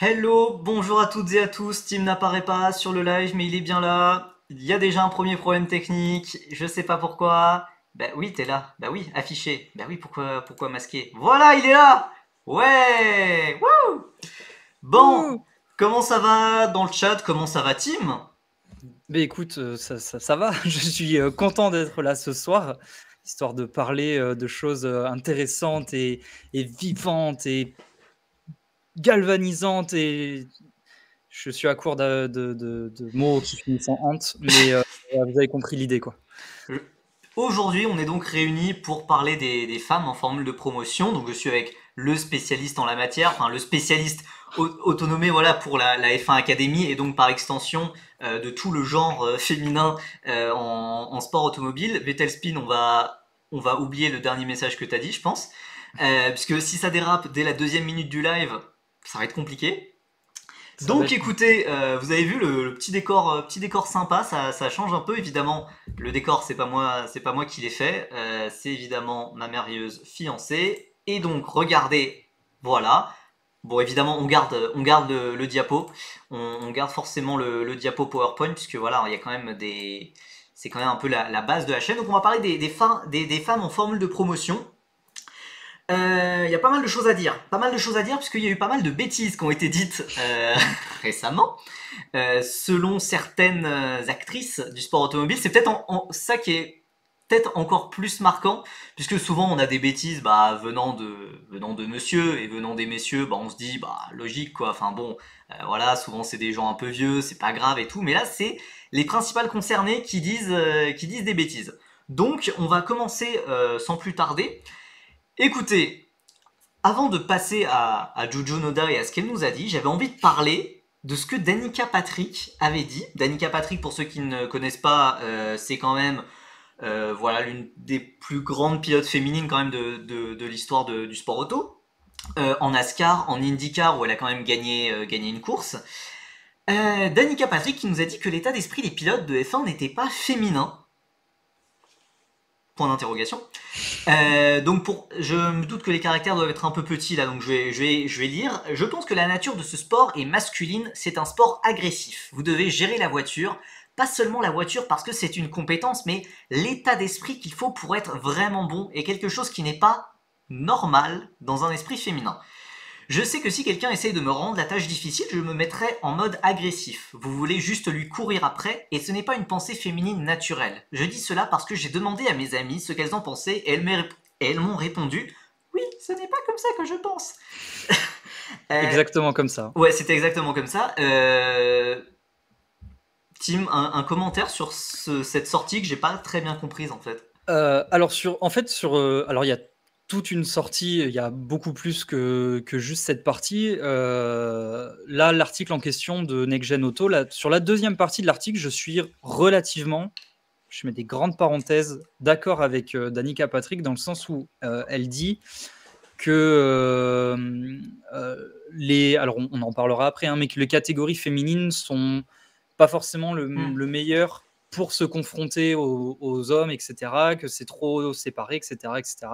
Hello, bonjour à toutes et à tous. Tim n'apparaît pas sur le live, mais il est bien là. Il y a déjà un premier problème technique. Je sais pas pourquoi. Bah oui, t'es là. Bah oui, affiché. Bah oui, pourquoi masqué? Voilà, il est là. Ouais. Wouh. Bon, Ouh. comment ça va dans le chat? Comment ça va, Tim? Mais écoute, ça va. Je suis content d'être là ce soir, histoire de parler de choses intéressantes et vivantes et galvanisantes. Et je suis à court de mots qui finissent en hante, mais vous avez compris l'idée, quoi. Je- Aujourd'hui, on est donc réunis pour parler des femmes en formule de promotion. Donc, je suis avec le spécialiste en la matière, enfin le spécialiste autonomé, voilà, pour la F1 Academy et donc par extension de tout le genre féminin en sport automobile. Vettel Spin, on va oublier le dernier message que tu as dit, je pense, puisque si ça dérape dès la deuxième minute du live, ça va être compliqué. Ça va Donc être écoutez, vous avez vu le petit décor sympa, ça change un peu évidemment. Le décor c'est pas moi qui l'ai fait, c'est évidemment ma merveilleuse fiancée. Et donc regardez, voilà. Bon évidemment on garde le diapo, on garde forcément le diapo PowerPoint puisque voilà il y a quand même c'est quand même un peu la base de la chaîne. Donc on va parler des femmes en formule de promotion. Il y a pas mal de choses à dire. Pas mal de choses à dire puisqu'il y a eu pas mal de bêtises qui ont été dites récemment. Selon certaines actrices du sport automobile, c'est peut-être ça qui est peut-être encore plus marquant, puisque souvent on a des bêtises venant de monsieur, et venant des messieurs, on se dit, logique quoi, enfin bon, voilà, souvent c'est des gens un peu vieux, c'est pas grave et tout, mais là c'est les principales concernées qui disent des bêtises. Donc on va commencer sans plus tarder. Écoutez, avant de passer à Jojo Noda et à ce qu'elle nous a dit, j'avais envie de parler de ce que Danica Patrick avait dit. Danica Patrick, pour ceux qui ne connaissent pas, c'est quand même voilà l'une des plus grandes pilotes féminines quand même de l'histoire du sport auto. En NASCAR, en IndyCar où elle a quand même gagné une course. Danica Patrick qui nous a dit que l'état d'esprit des pilotes de F1 n'était pas féminin. Point d'interrogation. Donc je me doute que les caractères doivent être un peu petits là, donc je vais lire. Je pense que la nature de ce sport est masculine, c'est un sport agressif. Vous devez gérer la voiture, pas seulement la voiture parce que c'est une compétence, mais l'état d'esprit qu'il faut pour être vraiment bon est quelque chose qui n'est pas normal dans un esprit féminin. Je sais que si quelqu'un essaye de me rendre la tâche difficile, je me mettrai en mode agressif. Vous voulez juste lui courir après, et ce n'est pas une pensée féminine naturelle. Je dis cela parce que j'ai demandé à mes amies ce qu'elles en pensaient, et elles m'ont répondu oui, ce n'est pas comme ça que je pense. Euh, exactement comme ça. ouais, c'était exactement comme ça. Tim, un commentaire sur cette sortie que j'ai pas très bien comprise en fait. Alors alors il y a toute une sortie, il y a beaucoup plus que juste cette partie. Là, l'article en question de Next Gen Auto, sur la deuxième partie de l'article, je suis relativement, je mets des grandes parenthèses, d'accord avec Danica Patrick dans le sens où elle dit que alors on en parlera après, hein, mais que les catégories féminines sont pas forcément Hmm. le meilleur pour se confronter aux hommes, etc., que c'est trop séparé, etc., etc.,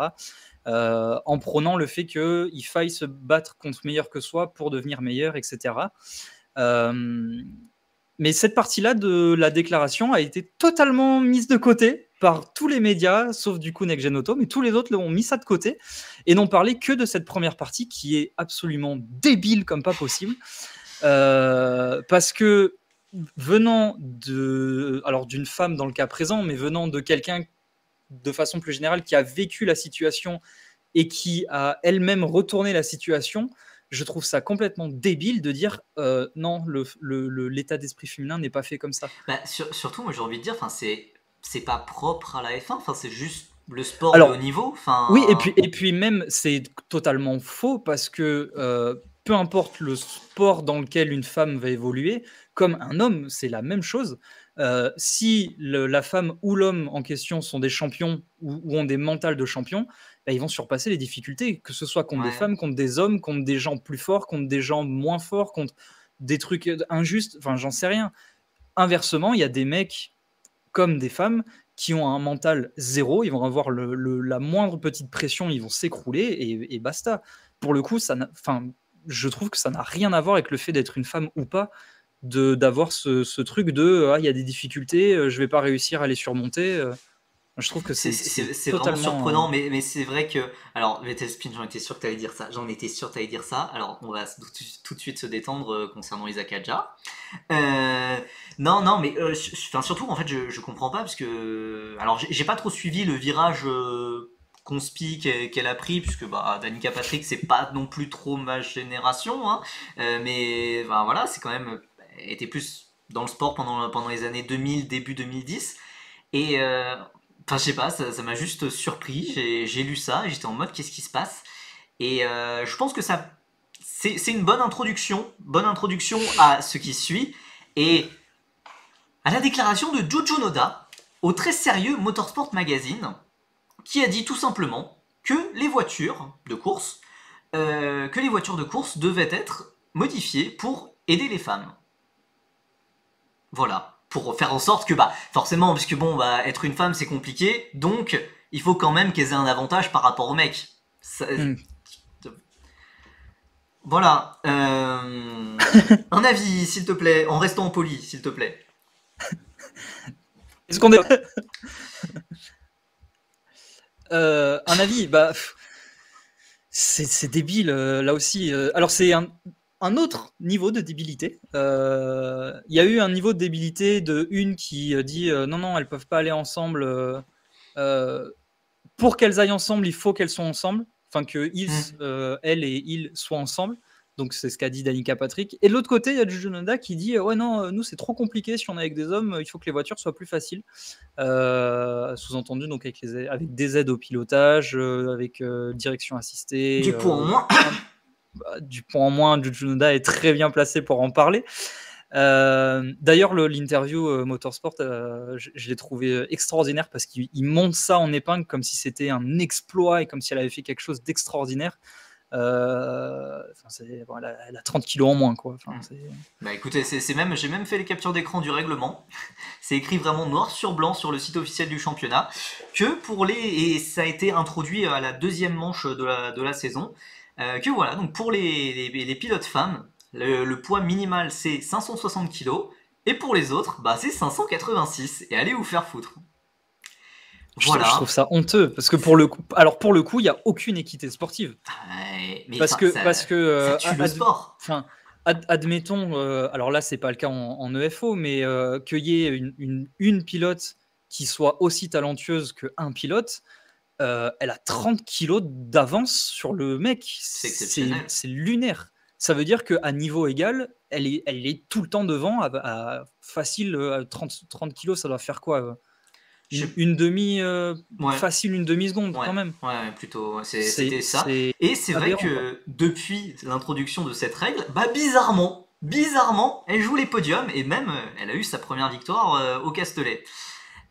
en prônant le fait qu'il faille se battre contre meilleur que soi pour devenir meilleur, etc. Euh, mais cette partie-là de la déclaration a été totalement mise de côté par tous les médias, sauf du coup Next Gen Auto, mais tous les autres ont mis ça de côté et n'ont parlé que de cette première partie qui est absolument débile comme pas possible. Parce que venant d'une femme dans le cas présent, mais venant de quelqu'un de façon plus générale qui a vécu la situation et qui a elle-même retourné la situation, je trouve ça complètement débile de dire non, l'état d'esprit féminin n'est pas fait comme ça. Surtout, moi j'ai envie de dire, enfin c'est pas propre à la F1, enfin c'est juste le sport de haut Alors, niveau, oui, enfin. et puis même, c'est totalement faux parce que peu importe le sport dans lequel une femme va évoluer, comme un homme, c'est la même chose. Si la femme ou l'homme en question sont des champions ou ont des mentales de champions, bah, ils vont surpasser les difficultés, que ce soit contre des Ouais. femmes, contre des hommes, contre des gens plus forts, contre des gens moins forts, contre des trucs injustes, enfin j'en sais rien. Inversement, il y a des mecs comme des femmes qui ont un mental zéro, ils vont avoir la moindre petite pression, ils vont s'écrouler et basta. Pour le coup, je trouve que ça n'a rien à voir avec le fait d'être une femme ou pas, d'avoir ce truc de il y a des difficultés, je vais pas réussir à les surmonter. Je trouve que c'est C'est vraiment totalement. surprenant, mais c'est vrai que. Alors, Vettel Spin, j'en étais sûr que tu allais dire ça. J'en étais sûr que tu allais dire ça. Alors, on va tout de suite se détendre concernant Isaac Hadja. Euh, non, non, mais enfin, surtout, en fait, je comprends pas parce que. Alors, j'ai pas trop suivi le virage conspi qu'elle a pris, puisque bah, Danica Patrick, c'est pas non plus trop ma génération, hein. Mais ben, voilà, c'est quand même. Elle était plus dans le sport pendant les années 2000, début 2010. Et enfin, je sais pas, ça m'a juste surpris. J'ai lu ça et j'étais en mode qu'est-ce qui se passe? Et je pense que ça, c'est une bonne introduction à ce qui suit et à la déclaration de Jojo Noda au très sérieux Motorsport Magazine, qui a dit tout simplement que les voitures de course, devaient être modifiées pour aider les femmes. Voilà, pour faire en sorte que, bah, forcément, puisque bon, bah, être une femme c'est compliqué, donc il faut quand même qu'elles aient un avantage par rapport aux mecs. Hmm. Voilà. Un avis, s'il te plaît, en restant poli, s'il te plaît. Est-ce qu'on est. Un avis, bah, c'est débile, là aussi. Alors, c'est un autre niveau de débilité. Il y a eu un niveau de débilité de une qui dit non, non, elles peuvent pas aller ensemble. Pour qu'elles aillent ensemble, il faut qu'elles soient ensemble. Enfin, que elle et il soient ensemble. Donc, c'est ce qu'a dit Danica Patrick. Et de l'autre côté, il y a Jojo Noda qui dit ouais, non, nous, c'est trop compliqué si on est avec des hommes, il faut que les voitures soient plus faciles. Sous-entendu, donc avec des aides au pilotage, avec direction assistée. Du coup, en moins. Du point en moins, Jojo Noda est très bien placé pour en parler. D'ailleurs, l'interview Motorsport, je l'ai trouvé extraordinaire parce qu'il monte ça en épingle comme si c'était un exploit et comme si elle avait fait quelque chose d'extraordinaire. Elle a 30 kilos en moins, quoi. Bah écoutez, j'ai même fait les captures d'écran du règlement. C'est écrit vraiment noir sur blanc sur le site officiel du championnat et ça a été introduit à la deuxième manche de la saison, que voilà, donc pour les pilotes femmes, le poids minimal c'est 560 kilos et pour les autres, bah c'est 586 et allez vous faire foutre. Voilà. Je trouve ça honteux parce que pour le coup, il n'y a aucune équité sportive. Mais parce que ça tue le sport. Admettons, alors là c'est pas le cas en EFO, mais qu'il y ait une pilote qui soit aussi talentueuse qu'un pilote, elle a 30 kilos d'avance sur le mec. C'est lunaire. Ça veut dire qu'à niveau égal, elle est tout le temps devant, à facile 30 kilos, ça doit faire quoi une demi facile, une demi-seconde quand même. Ouais, plutôt. C'était ça. Et c'est vrai que depuis l'introduction de cette règle, bah bizarrement, elle joue les podiums et même elle a eu sa première victoire au Castellet.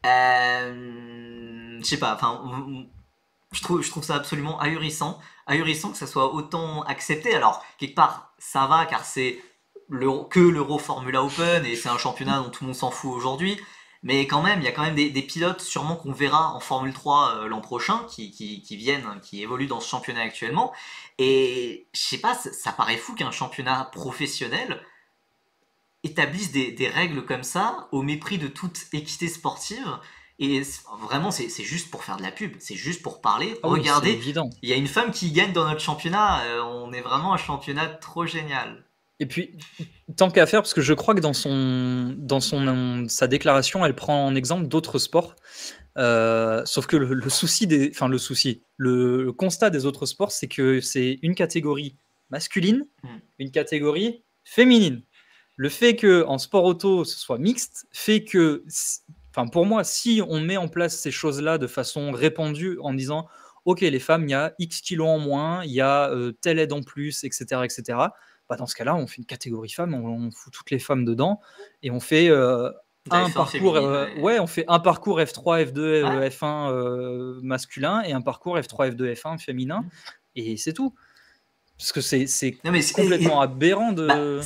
Je sais pas, enfin, je trouve ça absolument ahurissant que ça soit autant accepté. Alors quelque part, ça va car c'est que l'Euro Formula Open et c'est un championnat dont tout le monde s'en fout aujourd'hui. Mais quand même, il y a quand même des pilotes sûrement qu'on verra en Formule 3 l'an prochain qui viennent, qui évoluent dans ce championnat actuellement. Et je sais pas, ça paraît fou qu'un championnat professionnel établisse des règles comme ça au mépris de toute équité sportive. Et vraiment, c'est juste pour faire de la pub, c'est juste pour parler. Ah oui, regardez, il y a une femme qui gagne dans notre championnat. On est vraiment un championnat trop génial. Et puis, tant qu'à faire, parce que je crois que dans sa déclaration, elle prend en exemple d'autres sports. Sauf que le constat des autres sports, c'est que c'est une catégorie masculine, une catégorie féminine. Le fait qu'en sport auto, ce soit mixte, fait que, pour moi, si on met en place ces choses-là de façon répandue en disant ok, les femmes, il y a X kilos en moins, il y a telle aide en plus, etc., etc., bah dans ce cas-là, on fait une catégorie femmes, on fout toutes les femmes dedans et on fait un parcours. On fait un parcours F3, F2, F1 masculin et un parcours F3, F2, F1 féminin et c'est tout. Parce que c'est complètement aberrant de. Bah,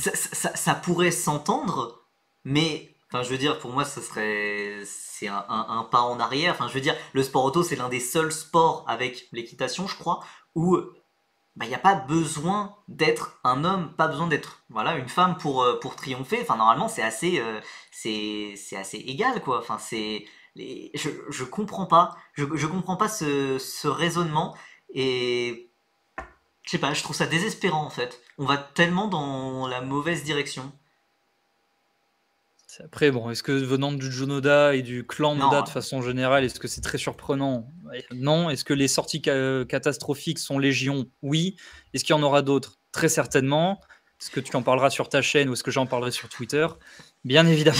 ça pourrait s'entendre, mais enfin, je veux dire, pour moi, c'est un pas en arrière. Enfin, je veux dire, le sport auto, c'est l'un des seuls sports avec l'équitation, je crois, où bah, il n'y a pas besoin d'être un homme, pas besoin d'être voilà, une femme pour triompher. Enfin, normalement, c'est assez égal, quoi. Enfin, je comprends pas. Je comprends pas ce raisonnement. Et je sais pas, je trouve ça désespérant, en fait. On va tellement dans la mauvaise direction. Après, bon, est-ce que venant du Juju Noda et du clan Noda de Non, façon générale, est-ce que c'est très surprenant? Ouais, non. Est-ce que les sorties catastrophiques sont légion? Oui. Est-ce qu'il y en aura d'autres? Très certainement. Est-ce que tu en parleras sur ta chaîne ou est-ce que j'en parlerai sur Twitter? Bien évidemment.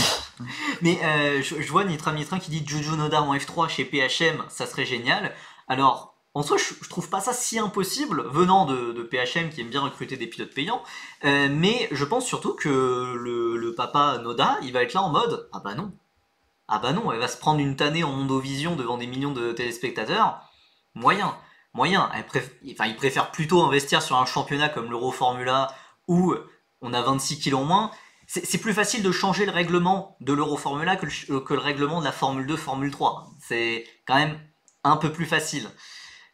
mais je vois Nitram qui dit Juju Noda en F3 chez PHM, ça serait génial. Alors, en soi, je trouve pas ça si impossible, venant de PHM qui aime bien recruter des pilotes payants. Mais je pense surtout que le papa Noda, il va être là en mode ah bah non. Ah bah non, elle va se prendre une tannée en Mondovision devant des millions de téléspectateurs. Moyen. Moyen. Enfin, il préfère plutôt investir sur un championnat comme l'Euro Formula où on a 26 kilos en moins. C'est plus facile de changer le règlement de l'Euro Formula que le règlement de la Formule 2, Formule 3. C'est quand même un peu plus facile.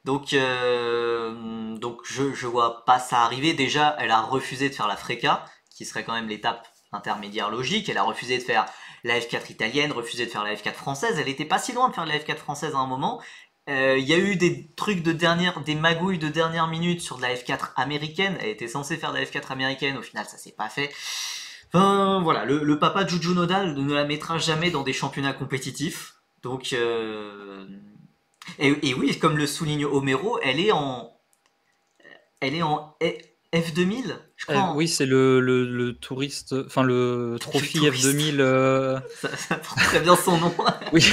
Donc je vois pas ça arriver. Déjà, elle a refusé de faire la Freca, qui serait quand même l'étape intermédiaire logique. Elle a refusé de faire la F4 italienne, refusé de faire la F4 française. Elle était pas si loin de faire la F4 française à un moment. Il y a eu des trucs des magouilles de dernière minute sur de la F4 américaine. Elle était censée faire de la F4 américaine. Au final, ça s'est pas fait. Enfin, voilà, le papa Juju Noda ne la mettra jamais dans des championnats compétitifs. Donc, et oui, comme le souligne Homero, elle est en F2000, je crois. Oui, c'est le touriste, enfin le Le trophy touriste. F2000. Ça porte très bien son nom. Oui.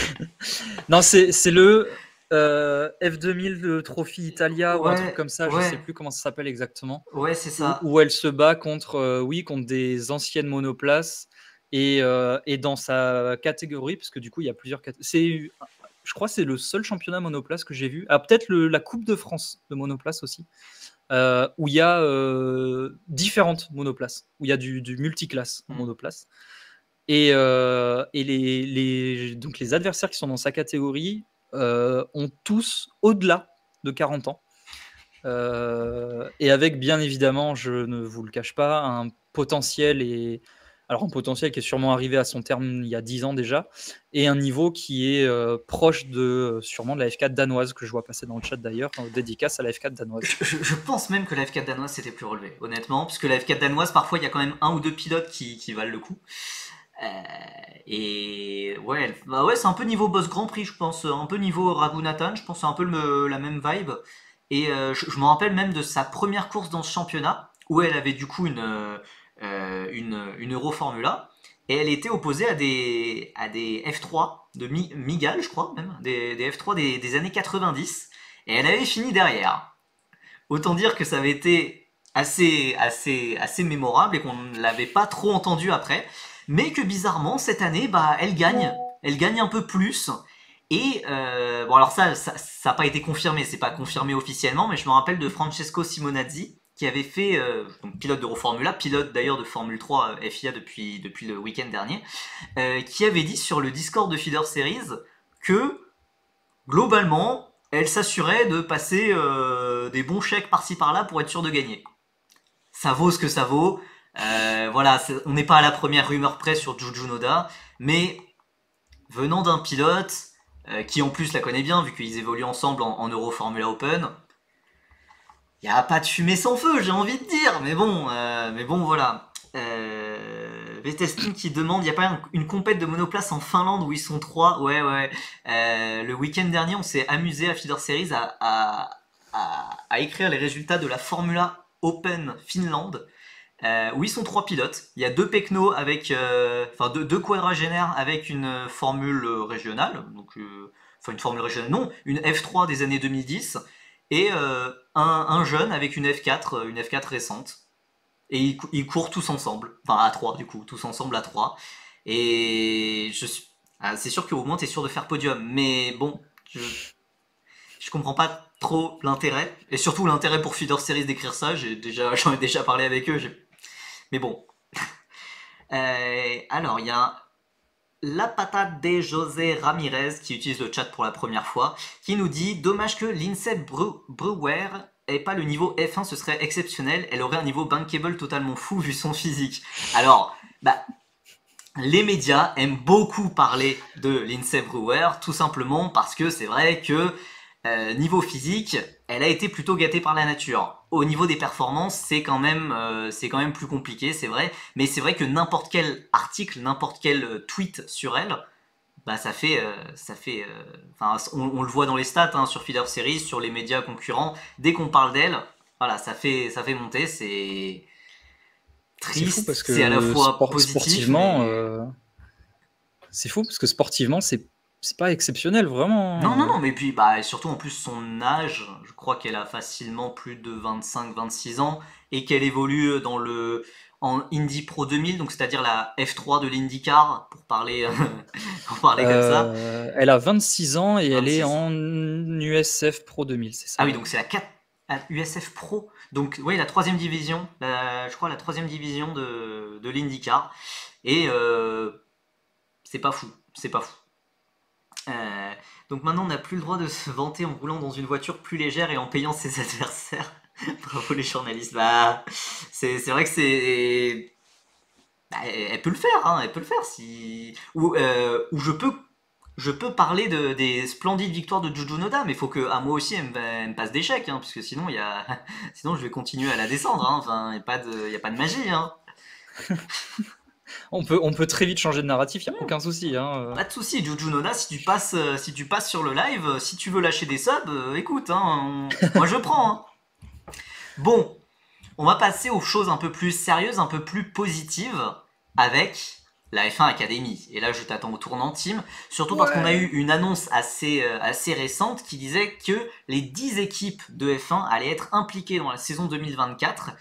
Non, c'est le F2000 de Trophy Italia ou un truc Ouais, comme ça, je sais ouais, plus comment ça s'appelle exactement, ouais, c'est ça. où elle se bat contre, oui, contre des anciennes monoplaces et dans sa catégorie, parce que du coup, il y a plusieurs catégories. Je crois que c'est le seul championnat monoplace que j'ai vu. Ah, peut-être la Coupe de France de monoplace aussi, où il y a différentes monoplaces, où il y a du multiclasse en monoplace. Et donc les adversaires qui sont dans sa catégorie ont tous au-delà de 40 ans. Et avec, bien évidemment, je ne vous le cache pas, un potentiel un potentiel qui est sûrement arrivé à son terme il y a 10 ans déjà, et un niveau qui est proche de sûrement de la F4 danoise, que je vois passer dans le chat d'ailleurs, dédicace à la F4 danoise. Je pense même que la F4 danoise c'était plus relevé, honnêtement, parce que la F4 danoise, parfois, il y a quand même un ou deux pilotes qui valent le coup. Et ouais, bah ouais, c'est un peu niveau Boss Grand Prix, je pense, un peu niveau Raghunathan, je pense, c'est un peu la même vibe. Et je me rappelle même de sa première course dans ce championnat, où elle avait du coup une Euro Formula, et elle était opposée à des F3 de Migal, je crois, même, des F3 des années 90, et elle avait fini derrière. Autant dire que ça avait été assez mémorable et qu'on ne l'avait pas trop entendu après. Mais que bizarrement, cette année, bah, elle gagne. Elle gagne un peu plus. Et bon, alors ça n'a pas été confirmé, c'est pas confirmé officiellement, mais je me rappelle de Francesco Simonazzi, qui avait fait, donc pilote d'Euroformula, pilote d'ailleurs de Formule 3 FIA depuis le week-end dernier, qui avait dit sur le Discord de Feeder Series que globalement, elle s'assurait de passer des bons chèques par-ci par-là pour être sûr de gagner. Ça vaut ce que ça vaut. Voilà, on n'est pas à la première rumeur près sur Juju Noda, mais venant d'un pilote qui en plus la connaît bien, vu qu'ils évoluent ensemble en Euro Formula Open, il n'y a pas de fumée sans feu, j'ai envie de dire, mais bon voilà. Vetestin qui demande, il n'y a pas une compète de monoplace en Finlande où ils sont trois? Ouais, ouais. Le week-end dernier, on s'est amusé à Feeder Series à écrire les résultats de la Formula Open Finlande, où ils sont trois pilotes. Il y a deux Pecno avec, enfin deux quadragénaires avec une formule régionale, donc enfin une formule régionale, non, une F3 des années 2010 et un jeune avec une F4 récente. Et ils courent tous ensemble, enfin à 3 du coup, tous ensemble à 3. Et c'est sûr qu'au moins t'es sûr de faire podium, mais bon, je comprends pas trop l'intérêt, et surtout l'intérêt pour Feeder Series d'écrire ça, j'en ai déjà parlé avec eux, mais bon. Alors, il y a la patate de José Ramirez qui utilise le chat pour la première fois, qui nous dit dommage que Lindsay Brewer avait pas le niveau F1, ce serait exceptionnel. Elle aurait un niveau bankable totalement fou vu son physique. Alors, bah, les médias aiment beaucoup parler de Lindsey Brewer, tout simplement parce que c'est vrai que niveau physique, elle a été plutôt gâtée par la nature. Au niveau des performances, c'est quand même plus compliqué, c'est vrai. Mais c'est vrai que n'importe quel article, n'importe quel tweet sur elle, bah enfin, on le voit dans les stats, hein, sur Feeder Series, sur les médias concurrents. Dès qu'on parle d'elle, voilà, ça fait monter. C'est C'est fou triste, parce c'est à la que fois positif, sportivement, mais c'est fou parce que sportivement, c'est pas exceptionnel, non, non, vraiment. non, mais puis bah, surtout en plus son âge, je crois qu'elle a facilement plus de 25-26 ans et qu'elle évolue en Indy Pro 2000, donc c'est-à-dire la F3 de l'IndyCar, pour parler, pour parler comme ça. Elle a 26 ans et elle est 26. en USF Pro 2000, c'est Ah ça, oui, ouais. donc c'est la 4 USF Pro, donc oui, la troisième division, je crois la troisième division de l'IndyCar. Et c'est pas fou, c'est pas fou. Euh, donc maintenant, on n'a plus le droit de se vanter en roulant dans une voiture plus légère et en payant ses adversaires. Bravo les journalistes. Bah, c'est vrai que c'est. Bah, elle peut le faire, hein, elle peut le faire. Si... Ou je peux parler des splendides victoires de Juju Noda, mais il faut que à moi aussi elle me passe des chèques, hein, parce que sinon, sinon je vais continuer à la descendre. Hein. Enfin, y a pas de magie. Hein. On peut très vite changer de narratif, il n'y a aucun souci, hein. Pas de souci, Juju Noda, si tu passes sur le live, si tu veux lâcher des subs, écoute, hein, moi je prends. Hein. Bon, on va passer aux choses un peu plus sérieuses, un peu plus positives avec la F1 Academy. Et là, je t'attends au tournant, Tim. Surtout parce qu'on a eu Ouais. une annonce assez récente qui disait que les 10 équipes de F1 allaient être impliquées dans la saison 2024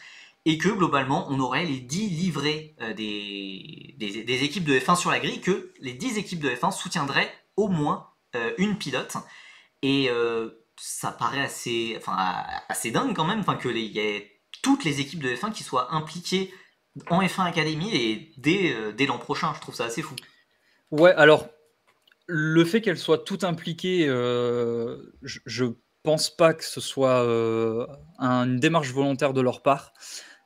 et que globalement, on aurait les 10 livrets des équipes de F1 sur la grille, que les 10 équipes de F1 soutiendraient au moins une pilote. Et ça paraît assez dingue quand même, enfin, y ait toutes les équipes de F1 qui soient impliquées en F1 Academy et dès l'an prochain. Je trouve ça assez fou. Ouais, alors, le fait qu'elles soient toutes impliquées, je pense pas que ce soit une démarche volontaire de leur part.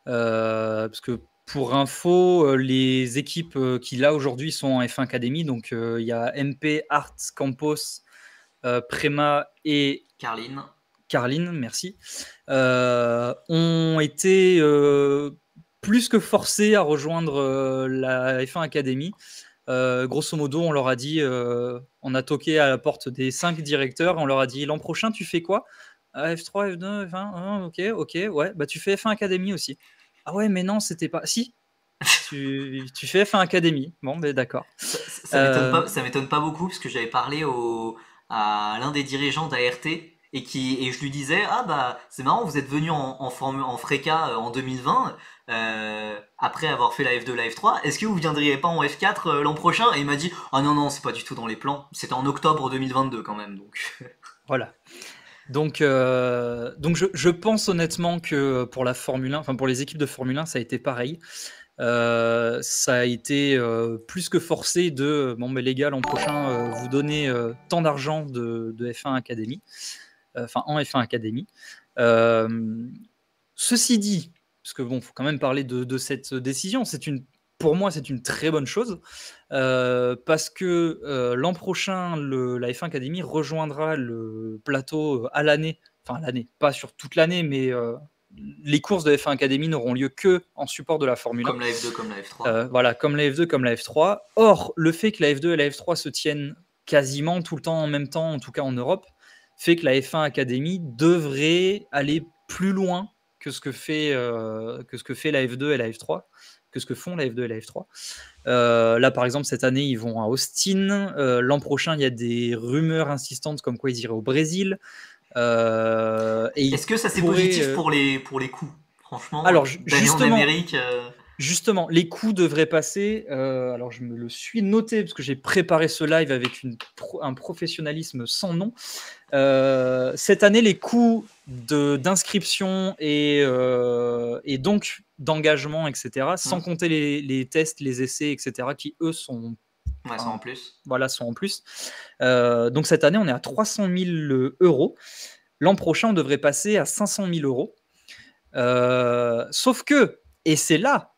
Parce que pour info, les équipes qui là aujourd'hui sont en F1 Academy, donc il y a MP, Arts, Campos, Prema et Carline. Carline, merci, ont été plus que forcés à rejoindre la F1 Academy. Grosso modo, on leur a dit, on a toqué à la porte des 5 directeurs, on leur a dit l'an prochain, tu fais quoi? F3, F2, F1, ok, ok, ouais, bah tu fais F1 Academy aussi. Ah ouais, mais non, c'était pas. Si, tu fais F1 Academy. Bon, ben d'accord. Ça m'étonne pas beaucoup parce que j'avais parlé à l'un des dirigeants d'ART et je lui disais ah bah c'est marrant vous êtes venu en Freca en 2020 après avoir fait la F2 la F3 est-ce que vous viendriez pas en F4 l'an prochain et il m'a dit ah non non c'est pas du tout dans les plans c'était en octobre 2022 quand même donc Voilà. Donc je pense honnêtement que pour la Formule 1, enfin pour les équipes de Formule 1, ça a été pareil. Ça a été plus que forcé de bon, mais les gars, l'an prochain, vous donnez tant d'argent de F1 Academy, enfin en F1 Academy. Euh, Ceci dit, parce que bon, faut quand même parler de cette décision. Pour moi, c'est une très bonne chose parce que l'an prochain, la F1 Academy rejoindra le plateau à l'année, enfin l'année, pas sur toute l'année, mais les courses de F1 Academy n'auront lieu que en support de la Formule 1. comme la F2 comme la F3 Voilà, comme la F2, comme la F3. Or, le fait que la F2 et la F3 se tiennent quasiment tout le temps en même temps, en tout cas en Europe, fait que la F1 Academy devrait aller plus loin que ce que fait la F2 et la F3, que ce que font la F2 et la F3. Là, par exemple, cette année, ils vont à Austin. L'an prochain, il y a des rumeurs insistantes comme quoi ils iraient au Brésil. Et ils est-ce que ça c'est pourraient. positif pour les coûts franchement Alors, d'aller en Amérique justement, les coûts devraient passer. Alors, je me le suis noté parce que j'ai préparé ce live avec un professionnalisme sans nom. Cette année, les coûts d'inscription et donc d'engagement, etc., sans compter les tests, les essais, etc., qui eux sont, ouais, ça en enfin, plus voilà, sont en plus. Donc cette année, on est à 300 000 euros. L'an prochain, on devrait passer à 500 000 euros. Sauf que, et c'est là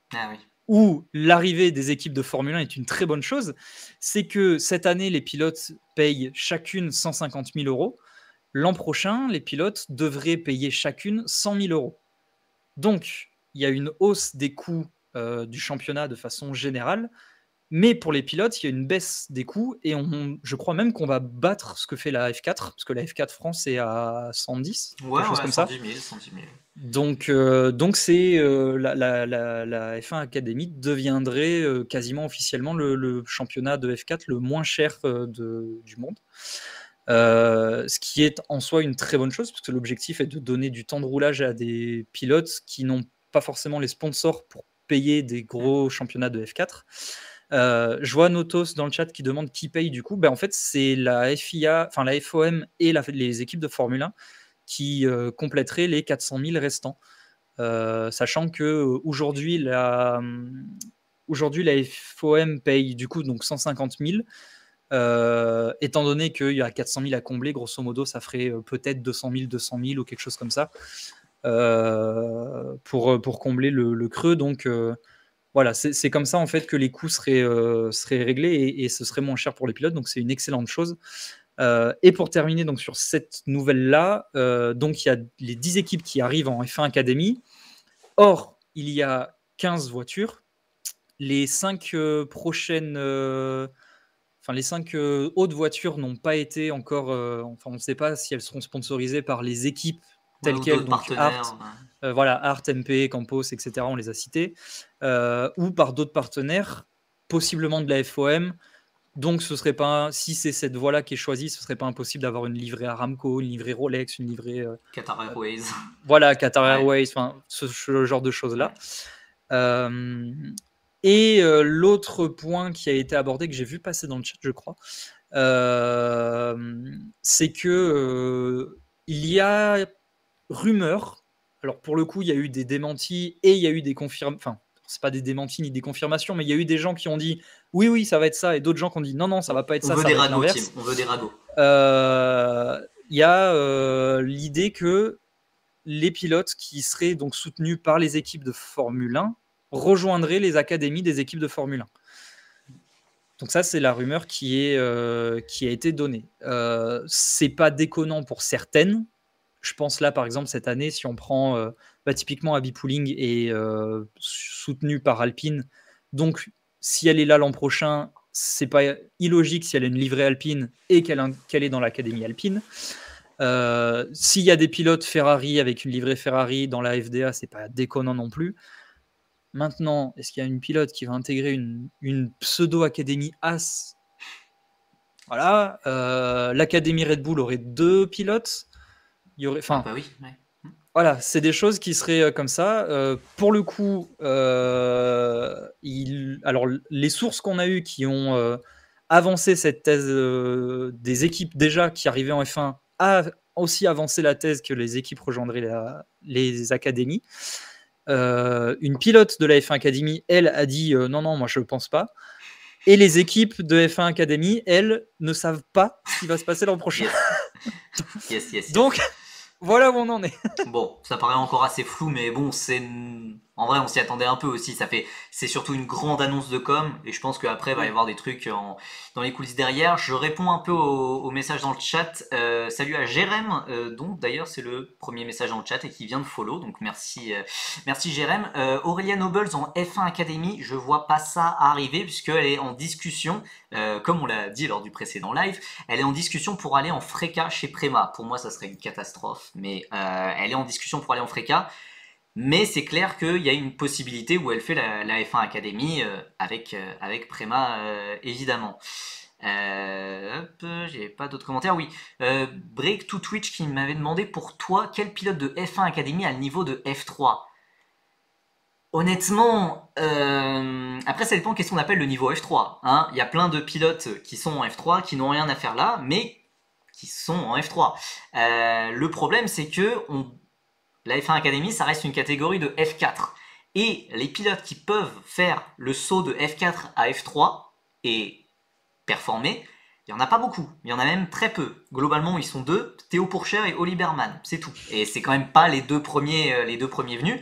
où l'arrivée des équipes de Formule 1 est une très bonne chose, c'est que cette année, les pilotes payent chacune 150 000 euros. L'an prochain, les pilotes devraient payer chacune 100 000 euros. Donc, il y a une hausse des coûts du championnat de façon générale, mais pour les pilotes, il y a une baisse des coûts et je crois même qu'on va battre ce que fait la F4, parce que la F4 France est à 110, quelque chose comme 110 000, 110 000. Donc c'est la F1 Academy deviendrait quasiment officiellement le championnat de F4 le moins cher du monde. Ce qui est en soi une très bonne chose, parce que l'objectif est de donner du temps de roulage à des pilotes qui n'ont pas forcément les sponsors pour payer des gros championnats de F4. Je vois Notos dans le chat qui demande qui paye du coup. En fait, c'est la FIA, enfin la FOM et les équipes de Formule 1 qui compléteraient les 400 000 restants. Sachant que aujourd'hui la FOM paye du coup donc 150 000. Étant donné qu'il y a 400 000 à combler, grosso modo, ça ferait peut-être 200 000 ou quelque chose comme ça pour combler le creux. Donc voilà, c'est comme ça en fait que les coûts seraient réglés et ce serait moins cher pour les pilotes. Donc c'est une excellente chose. Et pour terminer donc sur cette nouvelle-là, donc il y a les 10 équipes qui arrivent en F1 Academy. Or, il y a 15 voitures. Les 5 prochaines... les 5 hautes voitures n'ont pas été encore... on ne sait pas si elles seront sponsorisées par les équipes telles quelles, donc Art, Art, MP, Campos, etc., on les a cités, ou par d'autres partenaires, possiblement de la FOM. Donc, ce serait pas, si c'est cette voie-là qui est choisie, ce serait pas impossible d'avoir une livrée Aramco, une livrée Rolex, une livrée Qatar Airways. Voilà, Qatar Airways, ce genre de choses-là. Et l'autre point qui a été abordé, que j'ai vu passer dans le chat, je crois, c'est que il y a rumeur. Alors pour le coup, il y a eu des démentis et il y a eu des confirmations. Enfin, c'est pas des démentis ni des confirmations, mais il y a eu des gens qui ont dit oui, ça va être ça, et d'autres gens qui ont dit non, ça va pas être ça. On veut des ragots, Tim. On veut des ragots. Il y a l'idée que les pilotes qui seraient donc soutenus par les équipes de Formule 1 rejoindraient les académies des équipes de Formule 1. Donc ça, c'est la rumeur qui a été donnée. C'est pas déconnant pour certaines. Je pense là, par exemple, cette année, si on prend typiquement Abby Pooling est soutenue par Alpine. Donc, si elle est là l'an prochain, c'est pas illogique si elle a une livrée Alpine et qu'elle est dans l'académie Alpine. S'il y a des pilotes Ferrari avec une livrée Ferrari dans la FDA, c'est pas déconnant non plus. Maintenant, est-ce qu'il y a une pilote qui va intégrer une pseudo-académie As? Voilà. L'académie Red Bull aurait 2 pilotes. Il y aurait, oui. Ouais. Voilà, c'est des choses qui seraient comme ça. Pour le coup, alors les sources qu'on a eues qui ont avancé cette thèse des équipes déjà qui arrivaient en F1 a aussi avancé la thèse que les équipes rejoindraient les académies. Une pilote de la F1 Academy, elle, a dit non, moi je ne pense pas. Et les équipes de F1 Academy, elles, ne savent pas ce qui va se passer l'an prochain. Yes. Donc, voilà où on en est. Bon, ça paraît encore assez flou, mais bon, en vrai, on s'y attendait un peu aussi. C'est surtout une grande annonce de com, et je pense qu'après, il va y avoir des trucs dans les coulisses derrière. Je réponds un peu aux messages dans le chat. Salut à Jérém, dont d'ailleurs c'est le premier message dans le chat et qui vient de follow, donc merci Jérém. Aurélia Nobles en F1 Academy, je vois pas ça arriver puisqu'elle est en discussion, comme on l'a dit lors du précédent live, elle est en discussion pour aller en Freca chez Prema. Pour moi, ça serait une catastrophe, mais elle est en discussion pour aller en Freca. Mais c'est clair qu'il y a une possibilité où elle fait la F1 Academy avec Prema, évidemment. J'ai pas d'autres commentaires. Oui, Break to Twitch qui m'avait demandé pour toi quel pilote de F1 Academy a le niveau de F3. Honnêtement, après ça dépend qu'est-ce qu'on appelle le niveau F3. Il y a plein de pilotes qui sont en F3 qui n'ont rien à faire là, mais qui sont en F3. Le problème c'est que la F1 Academy, ça reste une catégorie de F4. Et les pilotes qui peuvent faire le saut de F4 à F3 et performer, Il y en a pas beaucoup, il y en a même très peu. Globalement, ils sont deux, Théo Pourchaire et Oli Berman, c'est tout. Et c'est quand même pas les deux premiers venus.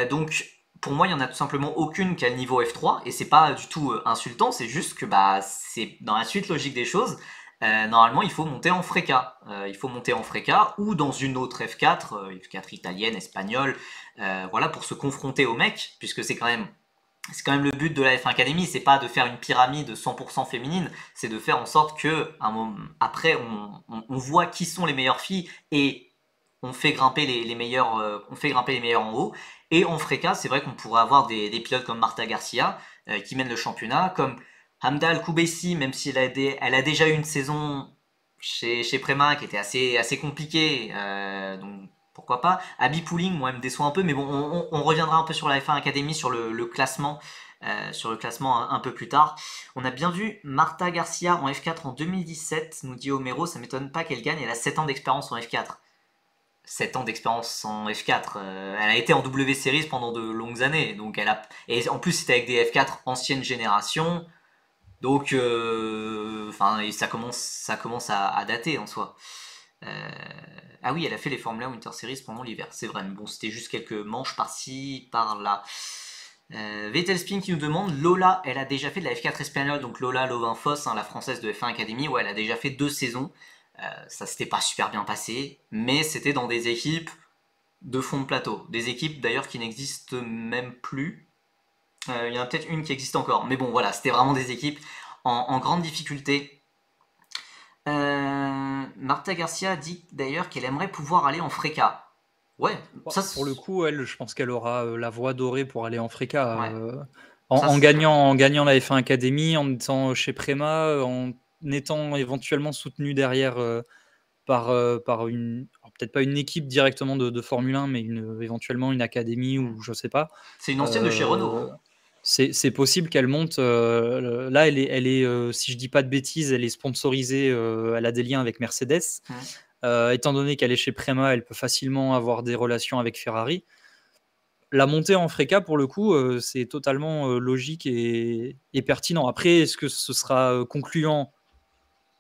Donc, pour moi, il y en a tout simplement aucune qui a le niveau F3, et c'est pas du tout insultant, c'est juste que bah c'est dans la suite logique des choses. Normalement, il faut monter en Freca. Il faut monter en Freca ou dans une autre F4, F4 italienne, espagnole, voilà, pour se confronter aux mecs, puisque c'est quand même le but de la F1 Academy, c'est pas de faire une pyramide 100% féminine, c'est de faire en sorte que après on voit qui sont les meilleures filles et on fait grimper les meilleurs, on fait grimper les meilleurs en haut. Et en Freca, c'est vrai qu'on pourrait avoir des pilotes comme Marta Garcia qui mènent le championnat, comme Hamda Al-Koubessi, même si elle a déjà eu une saison chez Prema qui était assez compliquée, donc pourquoi pas. Abby Pooling, moi, elle me déçoit un peu, mais bon, on reviendra un peu sur la F1 Academy, sur le classement, un peu plus tard. On a bien vu Marta Garcia en F4 en 2017, nous dit Homero, ça m'étonne pas qu'elle gagne, elle a 7 ans d'expérience en F4. 7 ans d'expérience en F4. Elle a été en W Series pendant de longues années, donc et en plus c'était avec des F4 ancienne génération, donc ça commence à dater en soi. Ah oui, elle a fait les Formula Winter Series pendant l'hiver, c'est vrai, mais bon, c'était juste quelques manches par-ci, par-là. Vettel Spin qui nous demande, Lola, elle a déjà fait de la F4 espagnole, donc Lola Lovin-Foss, la française de F1 Academy, ouais, elle a déjà fait 2 saisons. Ça s'était pas super bien passé, mais c'était dans des équipes de fond de plateau. Des équipes d'ailleurs qui n'existent même plus. Il y en a peut-être une qui existe encore, mais bon voilà, c'était vraiment des équipes en grande difficulté. Marta Garcia dit d'ailleurs qu'elle aimerait pouvoir aller en Freca. Ouais, ça pour le coup, elle, je pense qu'elle aura la voie dorée pour aller en Freca. Ouais. En gagnant la F1 Academy, en étant chez Prema, en étant éventuellement soutenu derrière par une, peut-être pas une équipe directement de Formule 1, mais éventuellement une académie ou je sais pas. C'est une ancienne de chez Renault. C'est possible qu'elle monte. Là, elle est si je dis pas de bêtises, elle est sponsorisée. Elle a des liens avec Mercedes. Étant donné qu'elle est chez Prema, elle peut facilement avoir des relations avec Ferrari. La montée en Freca, pour le coup, c'est totalement logique et pertinent. Après, est-ce que ce sera concluant?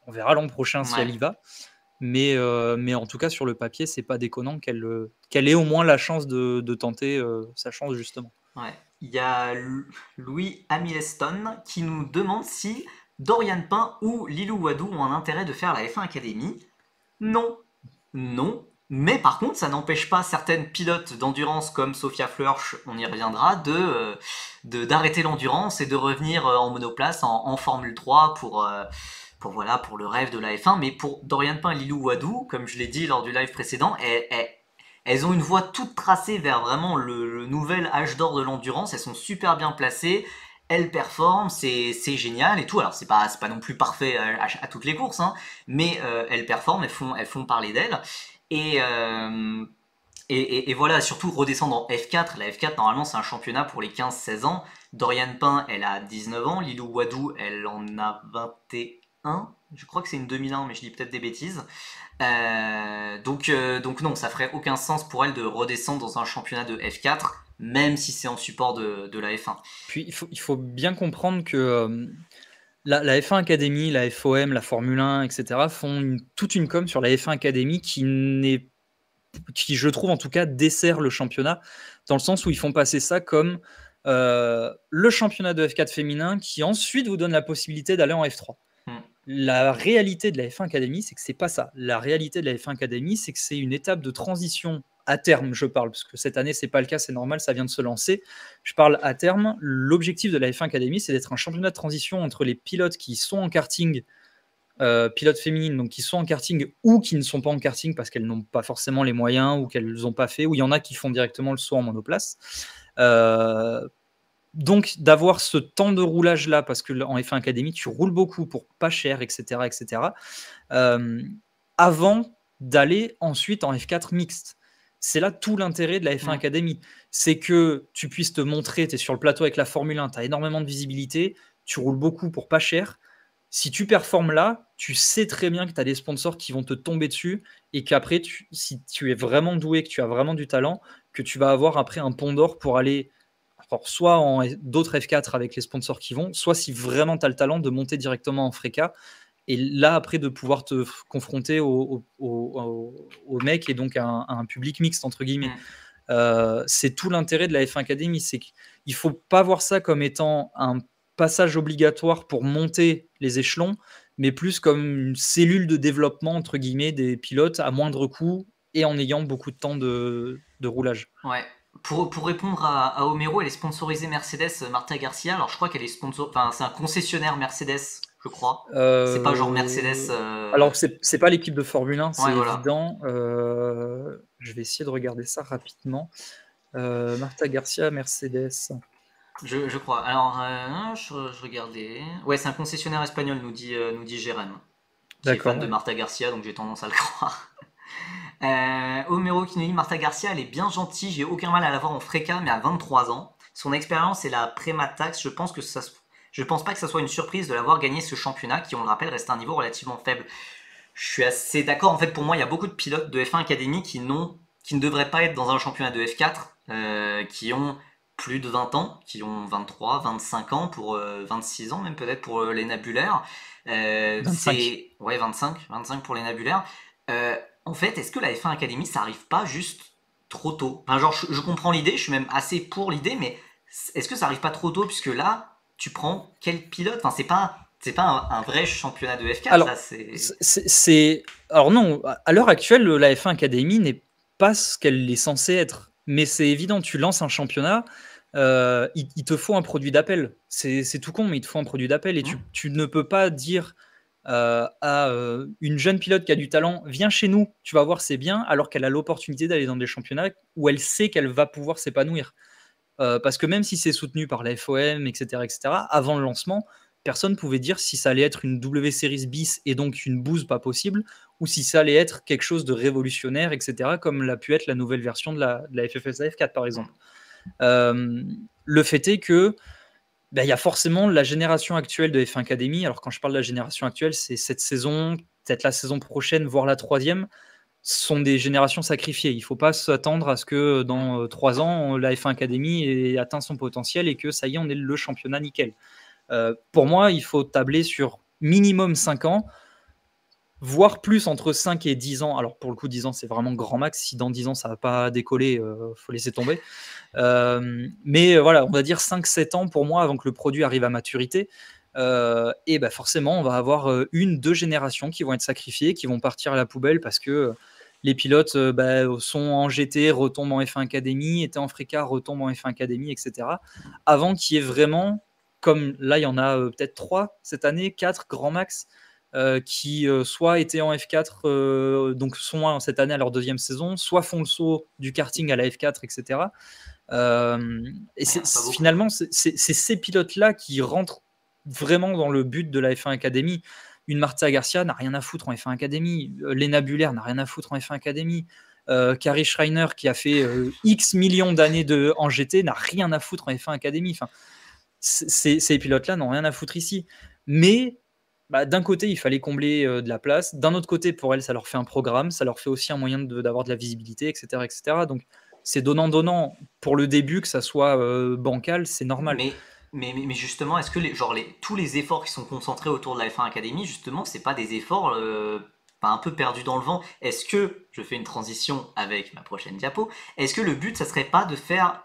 On verra l'an prochain si elle y va. Mais en tout cas, sur le papier, c'est pas déconnant qu'elle ait au moins la chance de tenter sa chance, justement. Ouais. Il y a Louis Hamileston qui nous demande si Dorian Pain ou Lilou Wadou ont un intérêt de faire la F1 Academy. Non. Non. Mais par contre, ça n'empêche pas certaines pilotes d'endurance comme Sophia Flörsch, on y reviendra, d'arrêter l'endurance et de revenir en monoplace, en Formule 3 pour le rêve de la F1. Mais pour Dorian Pain et Lilou Wadou, comme je l'ai dit lors du live précédent, elles ont une voie toute tracée vers vraiment le nouvel âge d'or de l'endurance. Elles sont super bien placées, elles performent, c'est génial et tout. Alors c'est pas non plus parfait à toutes les courses, hein, mais elles performent, elles font parler d'elles. Et voilà, surtout redescendre en F4. La F4, normalement, c'est un championnat pour les 15-16 ans. Dorian Pain, elle a 19 ans. Lilou Wadou, elle en a 21. Je crois que c'est une 2001, mais je dis peut-être des bêtises. Donc non, ça ferait aucun sens pour elle de redescendre dans un championnat de F4, même si c'est en support de la F1. Puis il faut bien comprendre que la F1 Academy, la FOM, la Formule 1, etc. font toute une com sur la F1 Academy qui, je trouve en tout cas, dessert le championnat, dans le sens où ils font passer ça comme le championnat de F4 féminin qui ensuite vous donne la possibilité d'aller en F3. La réalité de la F1 Academy, c'est que c'est pas ça. La réalité de la F1 Academy, c'est que c'est une étape de transition à terme, je parle, parce que cette année, c'est pas le cas, c'est normal, ça vient de se lancer. Je parle à terme. L'objectif de la F1 Academy, c'est d'être un championnat de transition entre les pilotes qui sont en karting, pilotes féminines, donc qui sont en karting ou qui ne sont pas en karting parce qu'elles n'ont pas forcément les moyens ou qu'elles n'ont pas fait, ou il y en a qui font directement le saut en monoplace. Donc, d'avoir ce temps de roulage-là, parce qu'en F1 Academy, tu roules beaucoup pour pas cher, etc., avant d'aller ensuite en F4 mixte. C'est là tout l'intérêt de la F1 Academy. C'est que tu puisses te montrer, tu es sur le plateau avec la Formule 1, tu as énormément de visibilité, tu roules beaucoup pour pas cher. Si tu performes là, tu sais très bien que tu as des sponsors qui vont te tomber dessus et qu'après, si tu es vraiment doué, que tu as vraiment du talent, que tu vas avoir après un pont d'or pour aller soit en d'autres F4 avec les sponsors qui vont, soit si vraiment tu as le talent de monter directement en Freca Et là, après, de pouvoir te confronter au mec et donc à un public mixte, entre guillemets. C'est tout l'intérêt de la F1 Academy, c'est qu'il ne faut pas voir ça comme étant un passage obligatoire pour monter les échelons, mais plus comme une cellule de développement, entre guillemets, des pilotes à moindre coût et en ayant beaucoup de temps de roulage. Ouais. Pour répondre à Homero, elle est sponsorisée Mercedes Marta Garcia. Alors je crois qu'elle est enfin c'est un concessionnaire Mercedes, je crois. C'est pas genre Mercedes. Alors c'est pas l'équipe de Formule 1, c'est Ouais, voilà. évident. Je vais essayer de regarder ça rapidement. Marta Garcia, Mercedes. Je crois. Alors, je regardais. Ouais, c'est un concessionnaire espagnol, nous dit Jérém, qui est fan D'accord. de Marta Garcia, donc j'ai tendance à le croire. Homero qui nous dit Marta Garcia, elle est bien gentille, j'ai aucun mal à la voir en fréca, mais à 23 ans. Son expérience et la prématax, je pense pas que ça soit une surprise de l'avoir gagné ce championnat, qui, on le rappelle, reste à un niveau relativement faible. Je suis assez d'accord. En fait, pour moi, il y a beaucoup de pilotes de F1 Academy qui ne devraient pas être dans un championnat de F4, qui ont plus de 20 ans, qui ont 23, 25 ans, pour 26 ans même peut-être pour les nabulaires. 25. Ouais, 25 pour les nabulaires. En fait, est-ce que la F1 Academy, ça arrive pas juste trop tôt? Enfin, genre, je comprends l'idée, je suis même assez pour l'idée, mais est-ce que ça arrive pas trop tôt, puisque là, tu prends quel pilote? Enfin, c'est pas un vrai championnat de F4, Alors, là, c'est... Alors non, à l'heure actuelle, la F1 Academy n'est pas ce qu'elle est censée être. Mais c'est évident, tu lances un championnat, il te faut un produit d'appel. C'est tout con, mais il te faut un produit d'appel. Et tu ne peux pas dire à une jeune pilote qui a du talent, viens chez nous, tu vas voir, c'est bien, alors qu'elle a l'opportunité d'aller dans des championnats où elle sait qu'elle va pouvoir s'épanouir. Parce que même si c'est soutenu par la FOM, etc., avant le lancement, personne ne pouvait dire si ça allait être une W Series bis et donc une bouse pas possible, ou si ça allait être quelque chose de révolutionnaire, etc., comme l'a pu être la nouvelle version de la FFSA F4, par exemple. Le fait est que il y a forcément la génération actuelle de F1 Academy. Alors quand je parle de la génération actuelle, c'est cette saison, peut-être la saison prochaine, voire la troisième, sont des générations sacrifiées. Il ne faut pas s'attendre à ce que dans 3 ans, la F1 Academy ait atteint son potentiel et que ça y est, on est le championnat nickel. Pour moi, il faut tabler sur minimum 5 ans, voire plus entre 5 et 10 ans. Alors pour le coup, 10 ans, c'est vraiment grand max. Si dans 10 ans, ça ne va pas décoller, faut laisser tomber. Mais voilà, on va dire 5-7 ans pour moi avant que le produit arrive à maturité. Et forcément, on va avoir 1-2 générations qui vont être sacrifiées, qui vont partir à la poubelle parce que les pilotes sont en GT, retombent en F1 Academy, étaient en Freca, retombent en F1 Academy, etc. Avant qu'il y ait vraiment, comme là, il y en a peut-être 3 cette année, 4 grand max, qui soit étaient en F4, donc sont cette année à leur 2e saison, soit font le saut du karting à la F4, etc. Et finalement, c'est ces pilotes-là qui rentrent vraiment dans le but de la F1 Academy. Une Marta Garcia n'a rien à foutre en F1 Academy. Lena Buller n'a rien à foutre en F1 Academy. Kari Schreiner, qui a fait X millions d'années en GT, n'a rien à foutre en F1 Academy. Enfin, ces pilotes-là n'ont rien à foutre ici. Mais d'un côté, il fallait combler de la place. D'un autre côté, pour elles, ça leur fait un programme. Ça leur fait aussi un moyen d'avoir de la visibilité, etc. etc. Donc, c'est donnant-donnant. Pour le début, que ça soit bancal, c'est normal. Mais justement, est-ce que tous les efforts qui sont concentrés autour de la F1 Academy, justement, c'est pas des efforts un peu perdus dans le vent? Est-ce que, je fais une transition avec ma prochaine diapo, est-ce que le but, ça serait pas de faire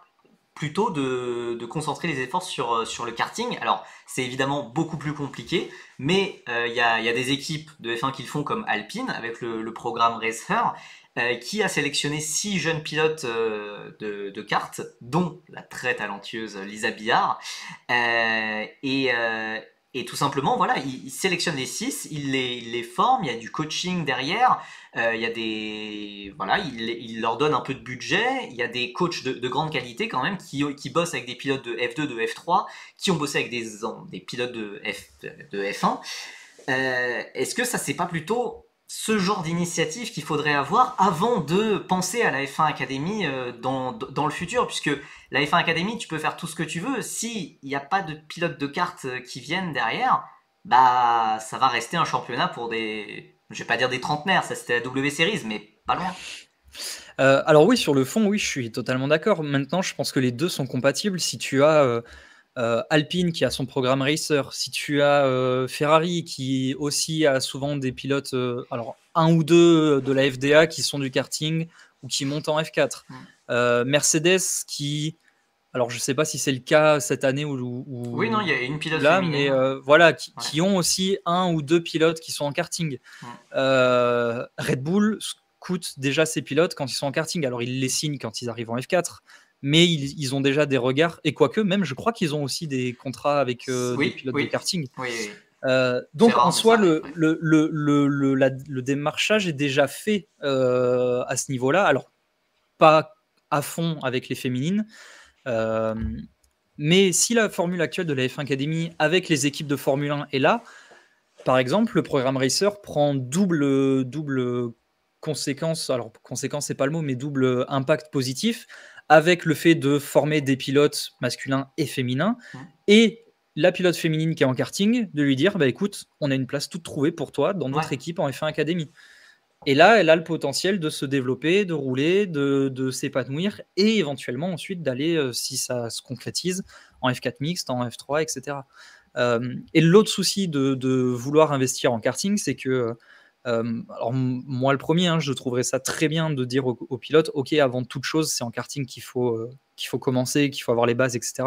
plutôt de concentrer les efforts sur le karting? Alors, c'est évidemment beaucoup plus compliqué, mais il y a des équipes de F1 qui le font, comme Alpine, avec le programme Racer, qui a sélectionné 6 jeunes pilotes de kart, dont la très talentueuse Lisa Billard. Et tout simplement, voilà, il sélectionne les 6, il les forme, il y a du coaching derrière, il y a voilà, il leur donne un peu de budget, il y a des coachs de grande qualité quand même qui bossent avec des pilotes de F2, de F3, qui ont bossé avec des pilotes de F1. Est-ce que ça, c'est pas plutôt ce genre d'initiative qu'il faudrait avoir avant de penser à la F1 Academy dans le futur, puisque la F1 Academy, tu peux faire tout ce que tu veux, s'il n'y a pas de pilotes de kart qui viennent derrière, ça va rester un championnat pour je vais pas dire des trentenaires, ça c'était la W Series, mais pas loin. Alors oui, sur le fond, oui, je suis totalement d'accord. Maintenant, je pense que les deux sont compatibles. Si tu as Alpine qui a son programme Racer, si tu as Ferrari qui aussi a souvent des pilotes, alors un ou deux de la FDA qui sont du karting ou qui montent en F4. Mercedes qui, alors je ne sais pas si c'est le cas cette année Oui, non, il y a une pilote là, féminine. mais voilà, qui ont aussi un ou deux pilotes qui sont en karting. Red Bull coûte déjà ses pilotes quand ils sont en karting. Alors ils les signent quand ils arrivent en F4, mais ils ont déjà des regards. Et quoique, même, je crois qu'ils ont aussi des contrats avec des pilotes de karting. Oui. Donc rare, en soi, arrive, le démarchage est déjà fait à ce niveau-là. Alors pas à fond avec les féminines. Mais si la formule actuelle de la F1 Academy avec les équipes de Formule 1 est là, par exemple, le programme Racer prend double conséquence, alors conséquence c'est pas le mot, mais double impact positif avec le fait de former des pilotes masculins et féminins et la pilote féminine qui est en karting, de lui dire bah écoute, on a une place toute trouvée pour toi dans notre équipe en F1 Academy. Et là, elle a le potentiel de se développer, de rouler, de s'épanouir et éventuellement ensuite d'aller, si ça se concrétise, en F4 mixte, en F3, etc. Et l'autre souci de vouloir investir en karting, c'est que, alors moi le premier, je trouverais ça très bien de dire aux pilotes, ok, avant toute chose, c'est en karting qu'il faut commencer, qu'il faut avoir les bases, etc.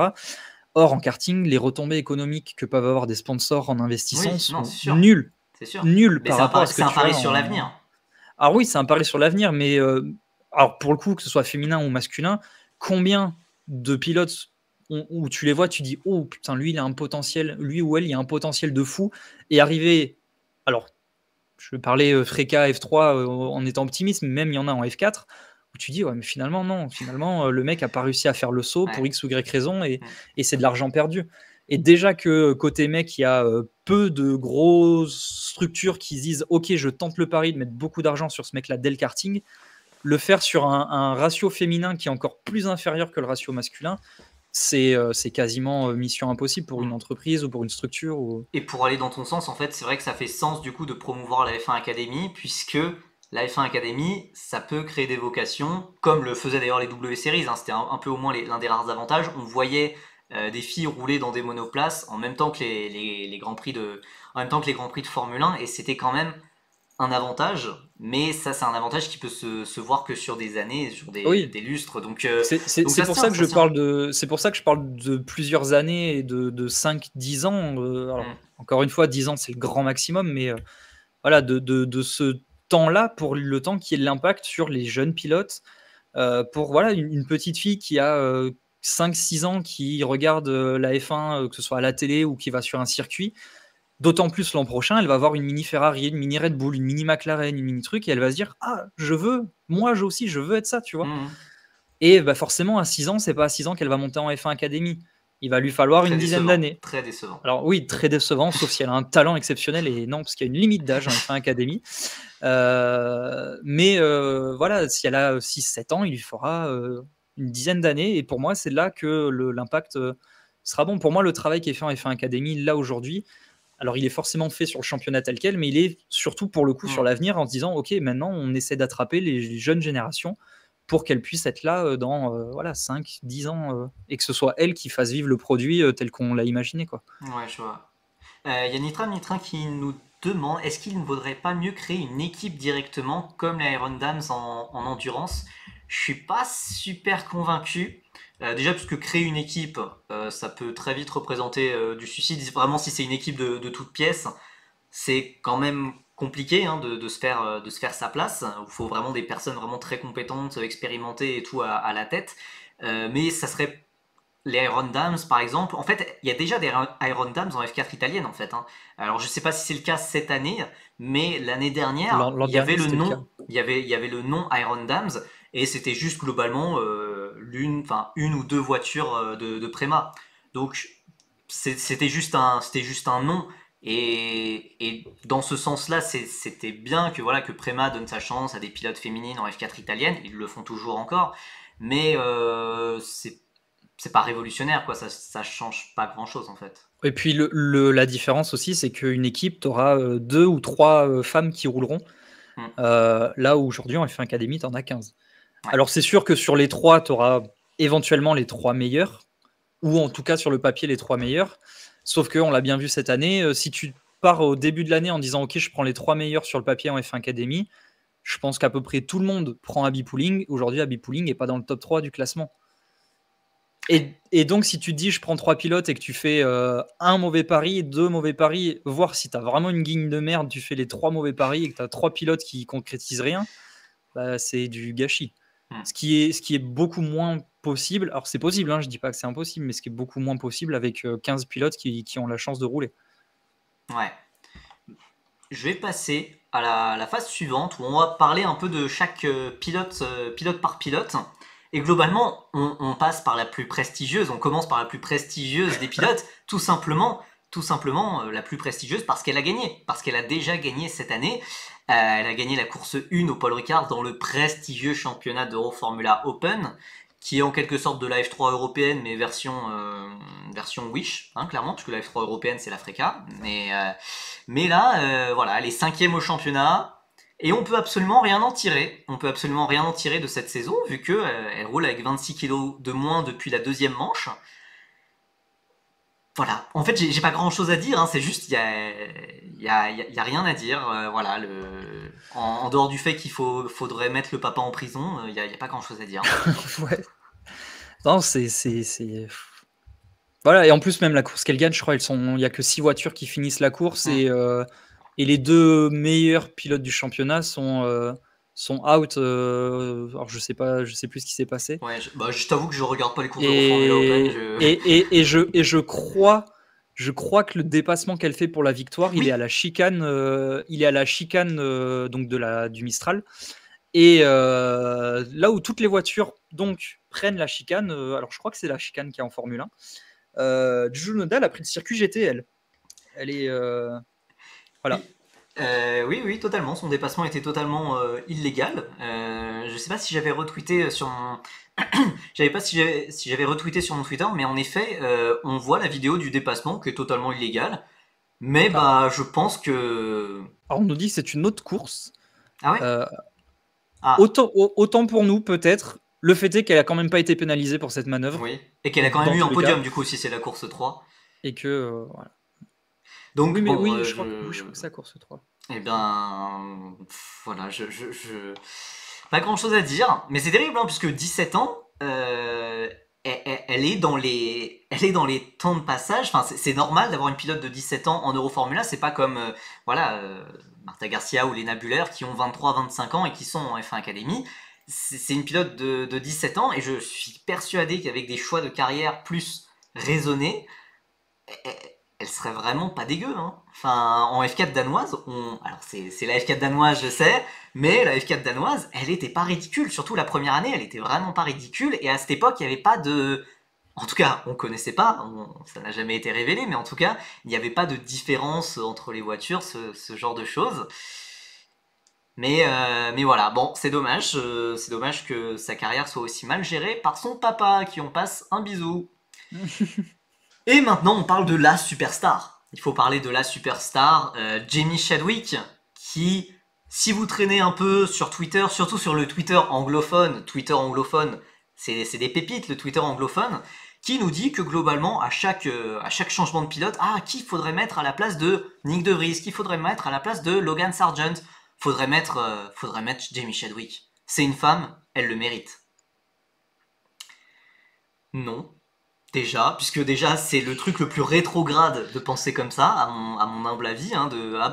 Or, en karting, les retombées économiques que peuvent avoir des sponsors en investissant sont nulles. C'est sûr. Nulles par rapport à ce que tu as. C'est un pari sur l'avenir. Alors oui, c'est un pari sur l'avenir, mais alors pour le coup, que ce soit féminin ou masculin, combien de pilotes où tu les vois, tu dis oh putain, lui il a un potentiel, lui ou elle il a un potentiel de fou, et arriver, alors je parlais Freka F3 en étant optimiste, mais même il y en a en F4 où tu dis ouais mais finalement non, finalement le mec a pas réussi à faire le saut pour X ou Y raison et c'est de l'argent perdu. Et déjà que côté mec, il y a peu de grosses structures qui se disent ok, je tente le pari de mettre beaucoup d'argent sur ce mec-là dès le karting, le faire sur un ratio féminin qui est encore plus inférieur que le ratio masculin, c'est quasiment mission impossible pour une entreprise ou pour une structure. Et pour aller dans ton sens, en fait, c'est vrai que ça fait sens du coup de promouvoir la F1 Academy, puisque la F1 Academy, ça peut créer des vocations, comme le faisaient d'ailleurs les W Series, c'était un peu au moins l'un des rares avantages. On voyait des filles rouler dans des monoplaces en même temps que les grands prix de Formule 1, et c'était quand même un avantage, mais ça c'est un avantage qui peut se voir que sur des années, sur des lustres. Donc c'est pour ça que je parle de plusieurs années et de 5-10 ans. Alors, encore une fois, 10 ans c'est le grand maximum, mais voilà, de ce temps-là pour le temps qui est l'impact sur les jeunes pilotes. Pour voilà, une petite fille qui a 5-6 ans qui regarde la F1, que ce soit à la télé ou qui va sur un circuit, d'autant plus l'an prochain, elle va avoir une mini Ferrari, une mini Red Bull, une mini McLaren, une mini truc, et elle va se dire ah, moi aussi, je veux être ça, tu vois. Et bah forcément, à 6 ans, c'est pas à 6 ans qu'elle va monter en F1 Academy. Il va lui falloir une dizaine d'années. Très décevant. Alors oui, très décevant, sauf si elle a un talent exceptionnel, et non, parce qu'il y a une limite d'âge en F1 Academy. Mais voilà, si elle a 6-7 ans, il lui fera une dizaine d'années, et pour moi, c'est là que l'impact sera bon. Pour moi, le travail qui est fait en F1 Academy, là, aujourd'hui, alors il est forcément fait sur le championnat tel quel, mais il est surtout pour le coup sur l'avenir en se disant, ok, maintenant, on essaie d'attraper les jeunes générations pour qu'elles puissent être là dans 5-10 ans, et que ce soit elles qui fassent vivre le produit tel qu'on l'a imaginé, quoi. Ouais, je vois. Il y a Nitrin qui nous demande, est-ce qu'il ne vaudrait pas mieux créer une équipe directement comme les Iron Dams en endurance? Je suis pas super convaincu. Déjà parce que créer une équipe, ça peut très vite représenter du suicide. Vraiment, si c'est une équipe de toutes pièces, c'est quand même compliqué de se faire sa place. Il faut vraiment des personnes vraiment très compétentes, expérimentées et tout à la tête. Mais ça serait les Iron Dams par exemple. En fait, il y a déjà des Iron Dams en F4 italienne en fait. Alors je sais pas si c'est le cas cette année, mais l'année dernière, il y avait le nom, il y avait le nom Iron Dams et c'était juste globalement une ou deux voitures de Prema. Donc c'était juste un nom. Et dans ce sens-là, c'était bien que Prema donne sa chance à des pilotes féminines en F4 italienne. Ils le font toujours encore, mais c'est pas révolutionnaire, quoi. Ça change pas grand-chose en fait. Et puis la différence aussi, c'est qu'une équipe, tu auras 2 ou 3 femmes qui rouleront. Là où aujourd'hui, en F1 Academy, tu en as 15. Ouais. Alors c'est sûr que sur les 3, tu auras éventuellement les 3 meilleurs. ou en tout cas sur le papier les 3 meilleurs. Sauf qu'on l'a bien vu cette année, si tu pars au début de l'année en disant ok, je prends les 3 meilleurs sur le papier en F1 Academy, je pense qu'à peu près tout le monde prend Abby Pulling. Aujourd'hui, Abby Pulling n'est pas dans le top 3 du classement. Et donc, si tu te dis je prends 3 pilotes et que tu fais un mauvais pari, 2 mauvais paris, voire si tu as vraiment une guigne de merde, tu fais les 3 mauvais paris et que tu as 3 pilotes qui concrétisent rien, bah, c'est du gâchis. Ce qui est beaucoup moins possible. Alors, c'est possible, hein, je dis pas que c'est impossible, mais ce qui est beaucoup moins possible avec 15 pilotes qui ont la chance de rouler. Ouais. Je vais passer à la phase suivante où on va parler un peu de chaque pilote, pilote par pilote. Et globalement, on passe par la plus prestigieuse, on commence par la plus prestigieuse des pilotes, tout simplement la plus prestigieuse parce qu'elle a gagné, parce qu'elle a déjà gagné cette année. Elle a gagné la course 1 au Paul Ricard dans le prestigieux championnat d'Euroformula Open, qui est en quelque sorte de la F3 européenne, mais version Wish, hein, clairement, parce que la F3 européenne c'est la Freca. Mais là, voilà, elle est 5e au championnat. Et on peut absolument rien en tirer. On peut absolument rien en tirer de cette saison, vu que elle roule avec 26 kilos de moins depuis la deuxième manche. Voilà. En fait, j'ai pas grand chose à dire. Hein. C'est juste, y a rien à dire. Voilà. En dehors du fait qu'il faudrait mettre le papa en prison, y a pas grand chose à dire. Ouais. Non, c'est. Voilà, et en plus, même la course qu'elle gagne, je crois, il n'y a que 6 voitures qui finissent la course et les 2 meilleurs pilotes du championnat sont out. Alors, je sais plus ce qui s'est passé. Ouais, je t'avoue que je regarde pas les courses d'Euroformula Open. Et je crois que le dépassement qu'elle fait pour la victoire, Oui. il est à la chicane, donc du Mistral. Et là où toutes les voitures donc prennent la chicane, alors je crois que c'est la chicane qui est en Formule 1. Tsunoda a pris le circuit GTL. Elle est voilà. Oui, totalement. Son dépassement était totalement illégal. Je sais pas si j'avais retweeté sur mon, j'avais pas si j'avais retweeté sur mon Twitter, mais en effet, on voit la vidéo du dépassement qui est totalement illégale. Mais bah, je pense que. Alors on nous dit que c'est une autre course. Ah ouais. Autant pour nous peut-être. Le fait est qu'elle a quand même pas été pénalisée pour cette manœuvre. Oui. Et qu'elle a quand même eu un podium du coup si c'est la course 3. Et que voilà. Donc oui, mais bon, je crois que c'est la course 3. Eh ben, voilà, pas grand chose à dire, mais c'est terrible, hein, puisque 17 ans, elle est dans les temps de passage. Enfin, c'est normal d'avoir une pilote de 17 ans en Euroformula. C'est pas comme, Marta Garcia ou Lena Bühler qui ont 23-25 ans et qui sont en F1 Academy. C'est une pilote de 17 ans et je suis persuadé qu'avec des choix de carrière plus raisonnés, elle serait vraiment pas dégueu. Hein. Enfin, en F4 danoise, alors c'est la F4 danoise, je sais, mais la F4 danoise, elle était pas ridicule. Surtout la première année, elle était vraiment pas ridicule. Et à cette époque, il n'y avait pas de. En tout cas, on connaissait pas, ça n'a jamais été révélé, mais en tout cas, il n'y avait pas de différence entre les voitures, ce genre de choses. Mais voilà, bon, c'est dommage que sa carrière soit aussi mal gérée par son papa, qui on passe un bisou. Et maintenant, on parle de la superstar. Il faut parler de la superstar, Jamie Chadwick, qui, si vous traînez un peu sur Twitter, surtout sur le Twitter anglophone, c'est des pépites, le Twitter anglophone, qui nous dit que globalement, à chaque changement de pilote, qui faudrait mettre à la place de Nick De Vries, qui faudrait mettre à la place de Logan Sargent, faudrait mettre Jamie Chadwick. C'est une femme, elle le mérite. Non. Déjà, puisque déjà c'est le truc le plus rétrograde de penser comme ça, à mon humble avis, hein,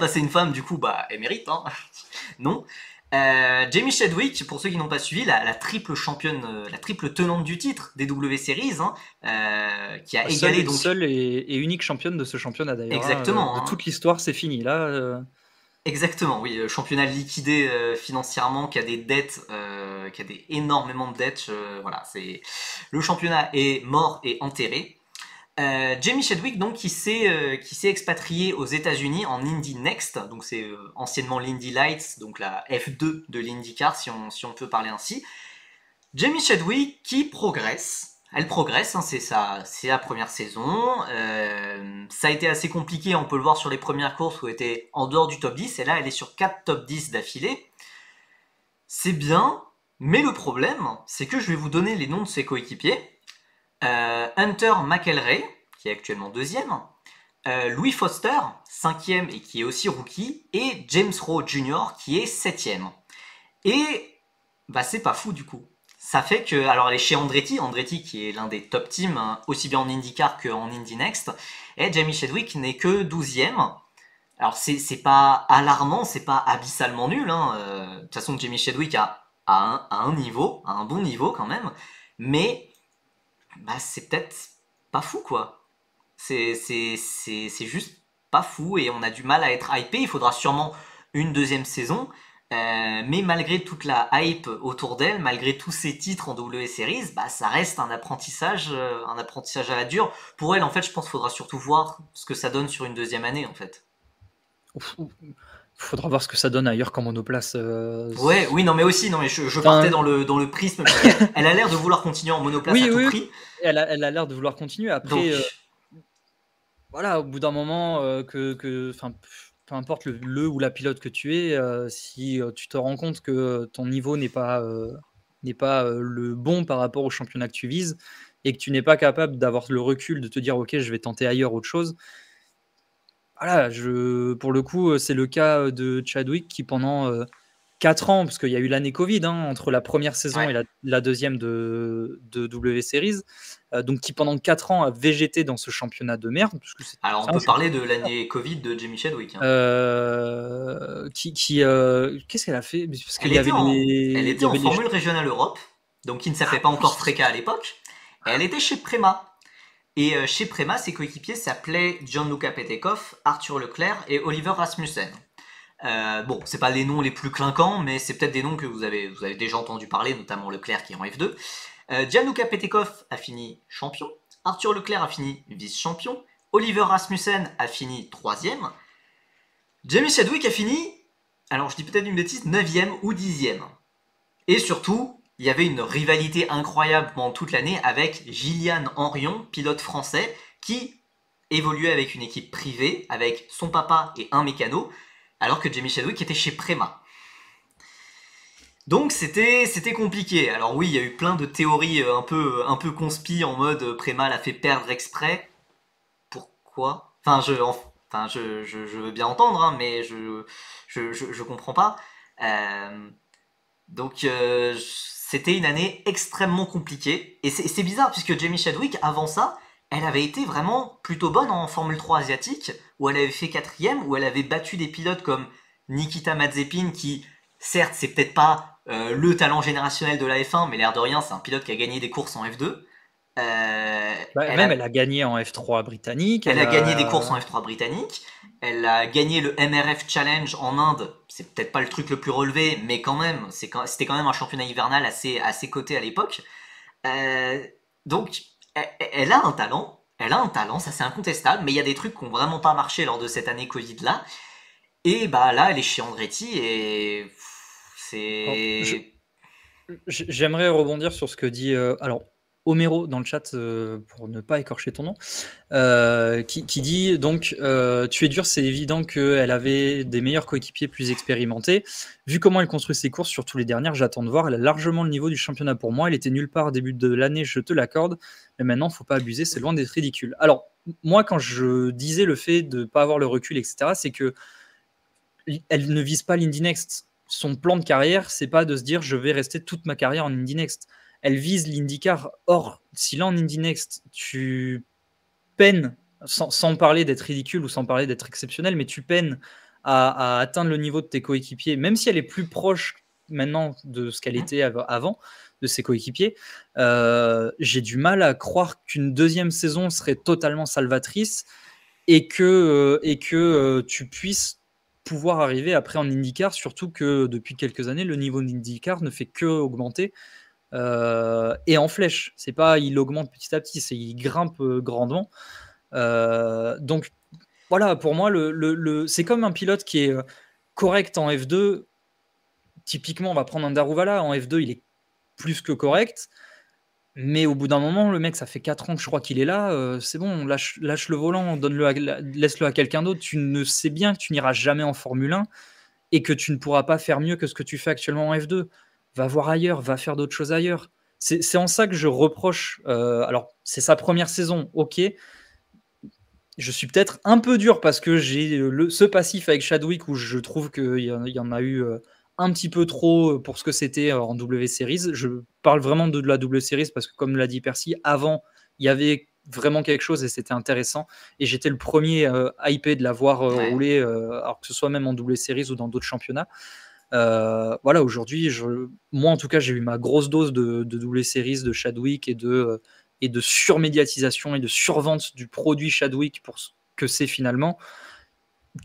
c'est une femme, du coup elle mérite, hein. Non. Jamie Chadwick, pour ceux qui n'ont pas suivi, la triple championne, la triple tenante du titre des W Series, hein, qui a égalé donc seule et unique championne de ce championnat d'ailleurs. Exactement. De toute l'histoire, c'est fini là. Exactement, oui, championnat liquidé financièrement, qui a des dettes, qui a énormément de dettes. Voilà, c'est le championnat est mort et enterré. Jamie Chadwick, donc, qui s'est expatrié aux États-Unis en Indy Next, donc c'est anciennement l'Indy Lights, donc la F2 de l'IndyCar, si on peut parler ainsi. Jamie Chadwick qui progresse. Elle progresse, hein, c'est la première saison. Ça a été assez compliqué, on peut le voir sur les premières courses où elle était en dehors du top 10, et là elle est sur 4 top 10 d'affilée. C'est bien, mais le problème, c'est que je vais vous donner les noms de ses coéquipiers. Hunter McElray, qui est actuellement deuxième. Louis Foster, cinquième et qui est aussi rookie. Et James Rowe Jr., qui est septième. Et bah, c'est pas fou du coup. Ça fait que, alors elle est chez Andretti qui est l'un des top teams, hein, aussi bien en IndyCar qu'en Indy Next, et Jamie Chadwick n'est que 12e. Alors c'est pas alarmant, c'est pas abyssalement nul, hein. De toute façon Jamie Chadwick a un niveau, a un bon niveau quand même, mais bah, c'est peut-être pas fou quoi. C'est juste pas fou et on a du mal à être hypé, il faudra sûrement une deuxième saison. Mais malgré toute la hype autour d'elle, malgré tous ses titres en W Series, bah ça reste un apprentissage à la dure. Pour elle, en fait, je pense qu'il faudra surtout voir ce que ça donne sur une deuxième année, en fait. Faudra voir ce que ça donne ailleurs qu'en monoplace. Ouais, oui, non, mais aussi, non, mais je partais dans le prisme. Elle a l'air de vouloir continuer en monoplace à tout prix. Elle a l'air de vouloir continuer. Après, voilà, au bout d'un moment, peu importe le ou la pilote que tu es, si tu te rends compte que ton niveau n'est pas le bon par rapport au championnat que tu vises et que tu n'es pas capable d'avoir le recul de te dire ok, je vais tenter ailleurs autre chose. Voilà, pour le coup, c'est le cas de Chadwick qui pendant 4 ans, parce qu'il y a eu l'année Covid entre la première saison et la deuxième de W Series, donc qui pendant 4 ans a végété dans ce championnat de merde. Alors on peut parler de l'année Covid de Jamie Chadwick. Qu'est-ce qu'elle a fait? Parce elle était en Formule Régionale Europe, donc qui ne s'appelait pas encore Freca à l'époque. Elle était chez Prema. Et chez Prema, ses coéquipiers s'appelaient Gianluca Petekov, Arthur Leclerc et Oliver Rasmussen. Bon, c'est pas les noms les plus clinquants, mais c'est peut-être des noms que vous avez déjà entendu parler, notamment Leclerc qui est en F2. Gianluca Petekov a fini champion, Arthur Leclerc a fini vice-champion, Oliver Rasmussen a fini 3e, Jamie Chadwick a fini, alors je dis peut-être une bêtise, 9e ou 10e. Et surtout, il y avait une rivalité incroyable pendant toute l'année avec Gillian Henrion, pilote français, qui évoluait avec une équipe privée, avec son papa et un mécano, alors que Jamie Chadwick était chez Prema. Donc c'était compliqué. Alors oui, il y a eu plein de théories un peu conspi en mode Prema l'a fait perdre exprès. Pourquoi ? Je veux bien entendre, hein, mais je comprends pas. Donc c'était une année extrêmement compliquée. Et c'est bizarre puisque Jamie Chadwick, avant ça, elle avait été vraiment plutôt bonne en Formule 3 asiatique, où elle avait fait 4e, où elle avait battu des pilotes comme Nikita Mazepin, qui, certes, c'est peut-être pas le talent générationnel de la F1, mais l'air de rien, c'est un pilote qui a gagné des courses en F2. Elle a gagné en F3 britannique. Elle a gagné des courses en F3 britannique. Elle a gagné le MRF Challenge en Inde. C'est peut-être pas le truc le plus relevé, mais quand même, c'était quand même un championnat hivernal assez coté à l'époque. Donc, elle a un talent. Ça c'est incontestable, mais il y a des trucs qui ont vraiment pas marché lors de cette année Covid là. Et bah là, elle est chez Andretti et c'est. J'aimerais rebondir sur ce que dit. Alors, Homero dans le chat, pour ne pas écorcher ton nom, qui dit donc tu es dur, c'est évident qu'elle avait des meilleurs coéquipiers plus expérimentés. Vu comment elle construit ses courses, surtout les dernières, j'attends de voir. Elle a largement le niveau du championnat pour moi. Elle était nulle part au début de l'année, je te l'accorde. Mais maintenant, faut pas abuser, c'est loin d'être ridicule. Alors, moi, quand je disais le fait de ne pas avoir le recul, etc., c'est que elle ne vise pas l'Indy Next. Son plan de carrière, c'est pas de se dire je vais rester toute ma carrière en Indy Next. Elle vise l'IndyCar. Or, si là en Indy Next, tu peines, sans parler d'être ridicule ou sans parler d'être exceptionnel, mais tu peines à atteindre le niveau de tes coéquipiers, même si elle est plus proche maintenant de ce qu'elle était avant, de ses coéquipiers, j'ai du mal à croire qu'une deuxième saison serait totalement salvatrice et que tu puisses pouvoir arriver après en IndyCar, surtout que depuis quelques années, le niveau d'IndyCar ne fait que augmenter et en flèche. C'est pas il augmente petit à petit, c'est il grimpe grandement. Donc voilà, pour moi, c'est comme un pilote qui est correct en F2. Typiquement, on va prendre un Daruvala. En F2, il est plus que correct. Mais au bout d'un moment, le mec, ça fait 4 ans que je crois qu'il est là. C'est bon, lâche le volant, laisse-le à quelqu'un d'autre. Tu ne sais bien que tu n'iras jamais en Formule 1 et que tu ne pourras pas faire mieux que ce que tu fais actuellement en F2. Va voir ailleurs, va faire d'autres choses ailleurs. c'est en ça que je reproche. Alors, c'est sa première saison, ok. Je suis peut-être un peu dur parce que j'ai ce passif avec Chadwick où je trouve qu'il y en a eu un petit peu trop pour ce que c'était en W Series. Je parle vraiment de la W Series parce que, comme l'a dit Percy, avant, il y avait vraiment quelque chose et c'était intéressant. Et j'étais le premier hypé de l'avoir roulé, alors que ce soit même en W Series ou dans d'autres championnats. Voilà, aujourd'hui, moi en tout cas, j'ai eu ma grosse dose de W Series, de Chadwick et de surmédiatisation et de survente du produit Chadwick pour ce que c'est finalement,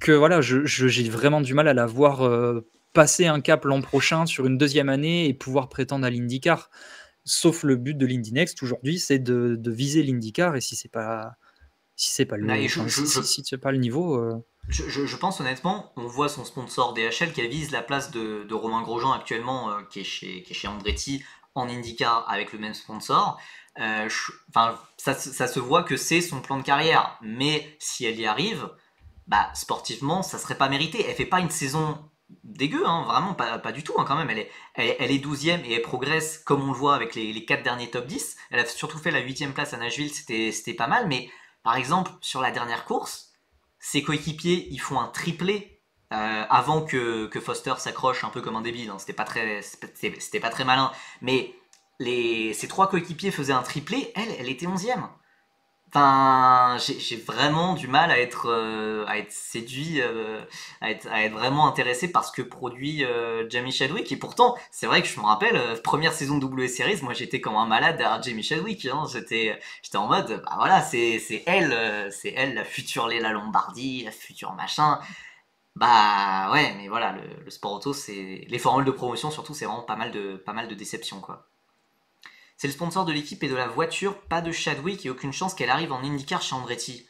que voilà, j'ai vraiment du mal à la voir passer un cap l'an prochain sur une deuxième année et pouvoir prétendre à l'IndyCar. Sauf le but de l'Indy Next aujourd'hui, c'est de viser l'IndyCar, et si c'est pas Et si c'est pas le niveau. Je pense honnêtement, on voit son sponsor DHL qui avise la place de Romain Grosjean actuellement, qui est chez Andretti en IndyCar avec le même sponsor. Enfin, ça se voit que c'est son plan de carrière. Mais si elle y arrive, bah, sportivement, ça serait pas mérité. Elle fait pas une saison dégueu, hein, vraiment pas du tout hein, quand même. Elle est 12e et elle progresse comme on le voit avec les 4 derniers top 10. Elle a surtout fait la 8e place à Nashville, c'était pas mal. Mais par exemple, sur la dernière course, ses coéquipiers ils font un triplé avant que Foster s'accroche un peu comme un débile. Hein. C'était pas très malin. Mais ses 3 coéquipiers faisaient un triplé, elle était 11e. Enfin, j'ai vraiment du mal à être séduit, à être vraiment intéressé par ce que produit Jamie Chadwick. Et pourtant, c'est vrai que je me rappelle, première saison de W Series, moi j'étais comme un malade derrière Jamie Chadwick. Hein. J'étais en mode, bah voilà, c'est elle la future Léla Lombardie, la future machin. Bah ouais, mais voilà, le sport auto, c'est les formules de promotion surtout, c'est vraiment pas mal de déceptions quoi. C'est le sponsor de l'équipe et de la voiture, pas de Chadwick et aucune chance qu'elle arrive en IndyCar chez Andretti.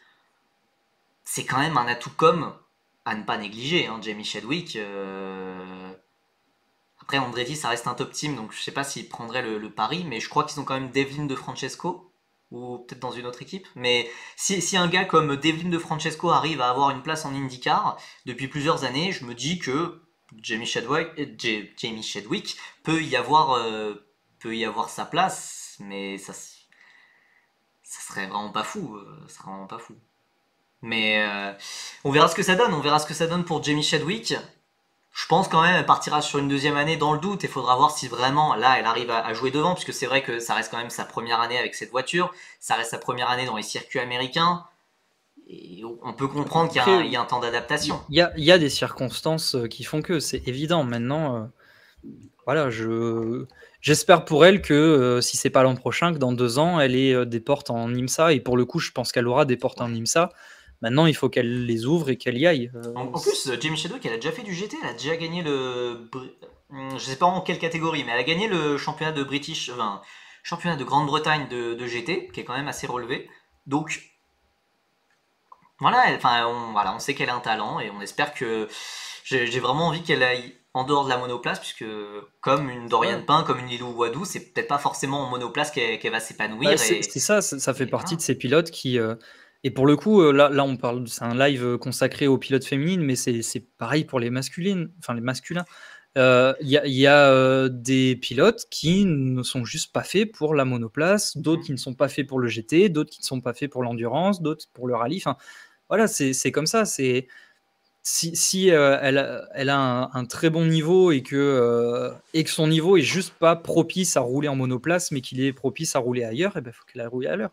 C'est quand même un atout comme à ne pas négliger, hein, Jamie Chadwick. Après, Andretti, ça reste un top team, donc je sais pas s'ils prendraient le pari, mais je crois qu'ils ont quand même Devlin de Francesco, ou peut-être dans une autre équipe. Mais si un gars comme Devlin de Francesco arrive à avoir une place en IndyCar depuis plusieurs années, je me dis que Jamie Chadwick peut y avoir sa place, mais ça serait vraiment pas fou. Ça serait vraiment pas fou. Mais on verra ce que ça donne. On verra ce que ça donne pour Jamie Chadwick. Je pense quand même qu'elle partira sur une deuxième année dans le doute. Il faudra voir si vraiment là elle arrive à jouer devant, puisque c'est vrai que ça reste quand même sa première année avec cette voiture. Ça reste sa première année dans les circuits américains. Et on peut comprendre qu'il y a un temps d'adaptation. Il y a des circonstances qui font que c'est évident. Maintenant, voilà, j'espère pour elle que si c'est pas l'an prochain, que dans 2 ans, elle ait des portes en IMSA. Et pour le coup, je pense qu'elle aura des portes en IMSA. Maintenant, il faut qu'elle les ouvre et qu'elle y aille. En plus, Jamie Chadwick, elle a déjà fait du GT. Elle a déjà gagné je sais pas en quelle catégorie, mais elle a gagné le championnat de championnat de Grande-Bretagne de GT, qui est quand même assez relevé. Donc voilà, on sait qu'elle a un talent et on espère que j'ai vraiment envie qu'elle aille en dehors de la monoplace, puisque comme une Dorian Pain, comme une Lilou Wadou, c'est peut-être pas forcément en monoplace qu'elle va s'épanouir. C'est ça, ça fait partie de ces pilotes qui. Et pour le coup, là, on parle, c'est un live consacré aux pilotes féminines, mais c'est pareil pour les masculines, enfin les masculins. Il y a des pilotes qui ne sont juste pas faits pour la monoplace, d'autres qui ne sont pas faits pour le GT, d'autres qui ne sont pas faits pour l'endurance, d'autres pour le rallye. Enfin, voilà, c'est comme ça. Si elle a un très bon niveau et que son niveau est juste pas propice à rouler en monoplace, mais qu'il est propice à rouler ailleurs, et ben faut qu'elle aille rouler ailleurs.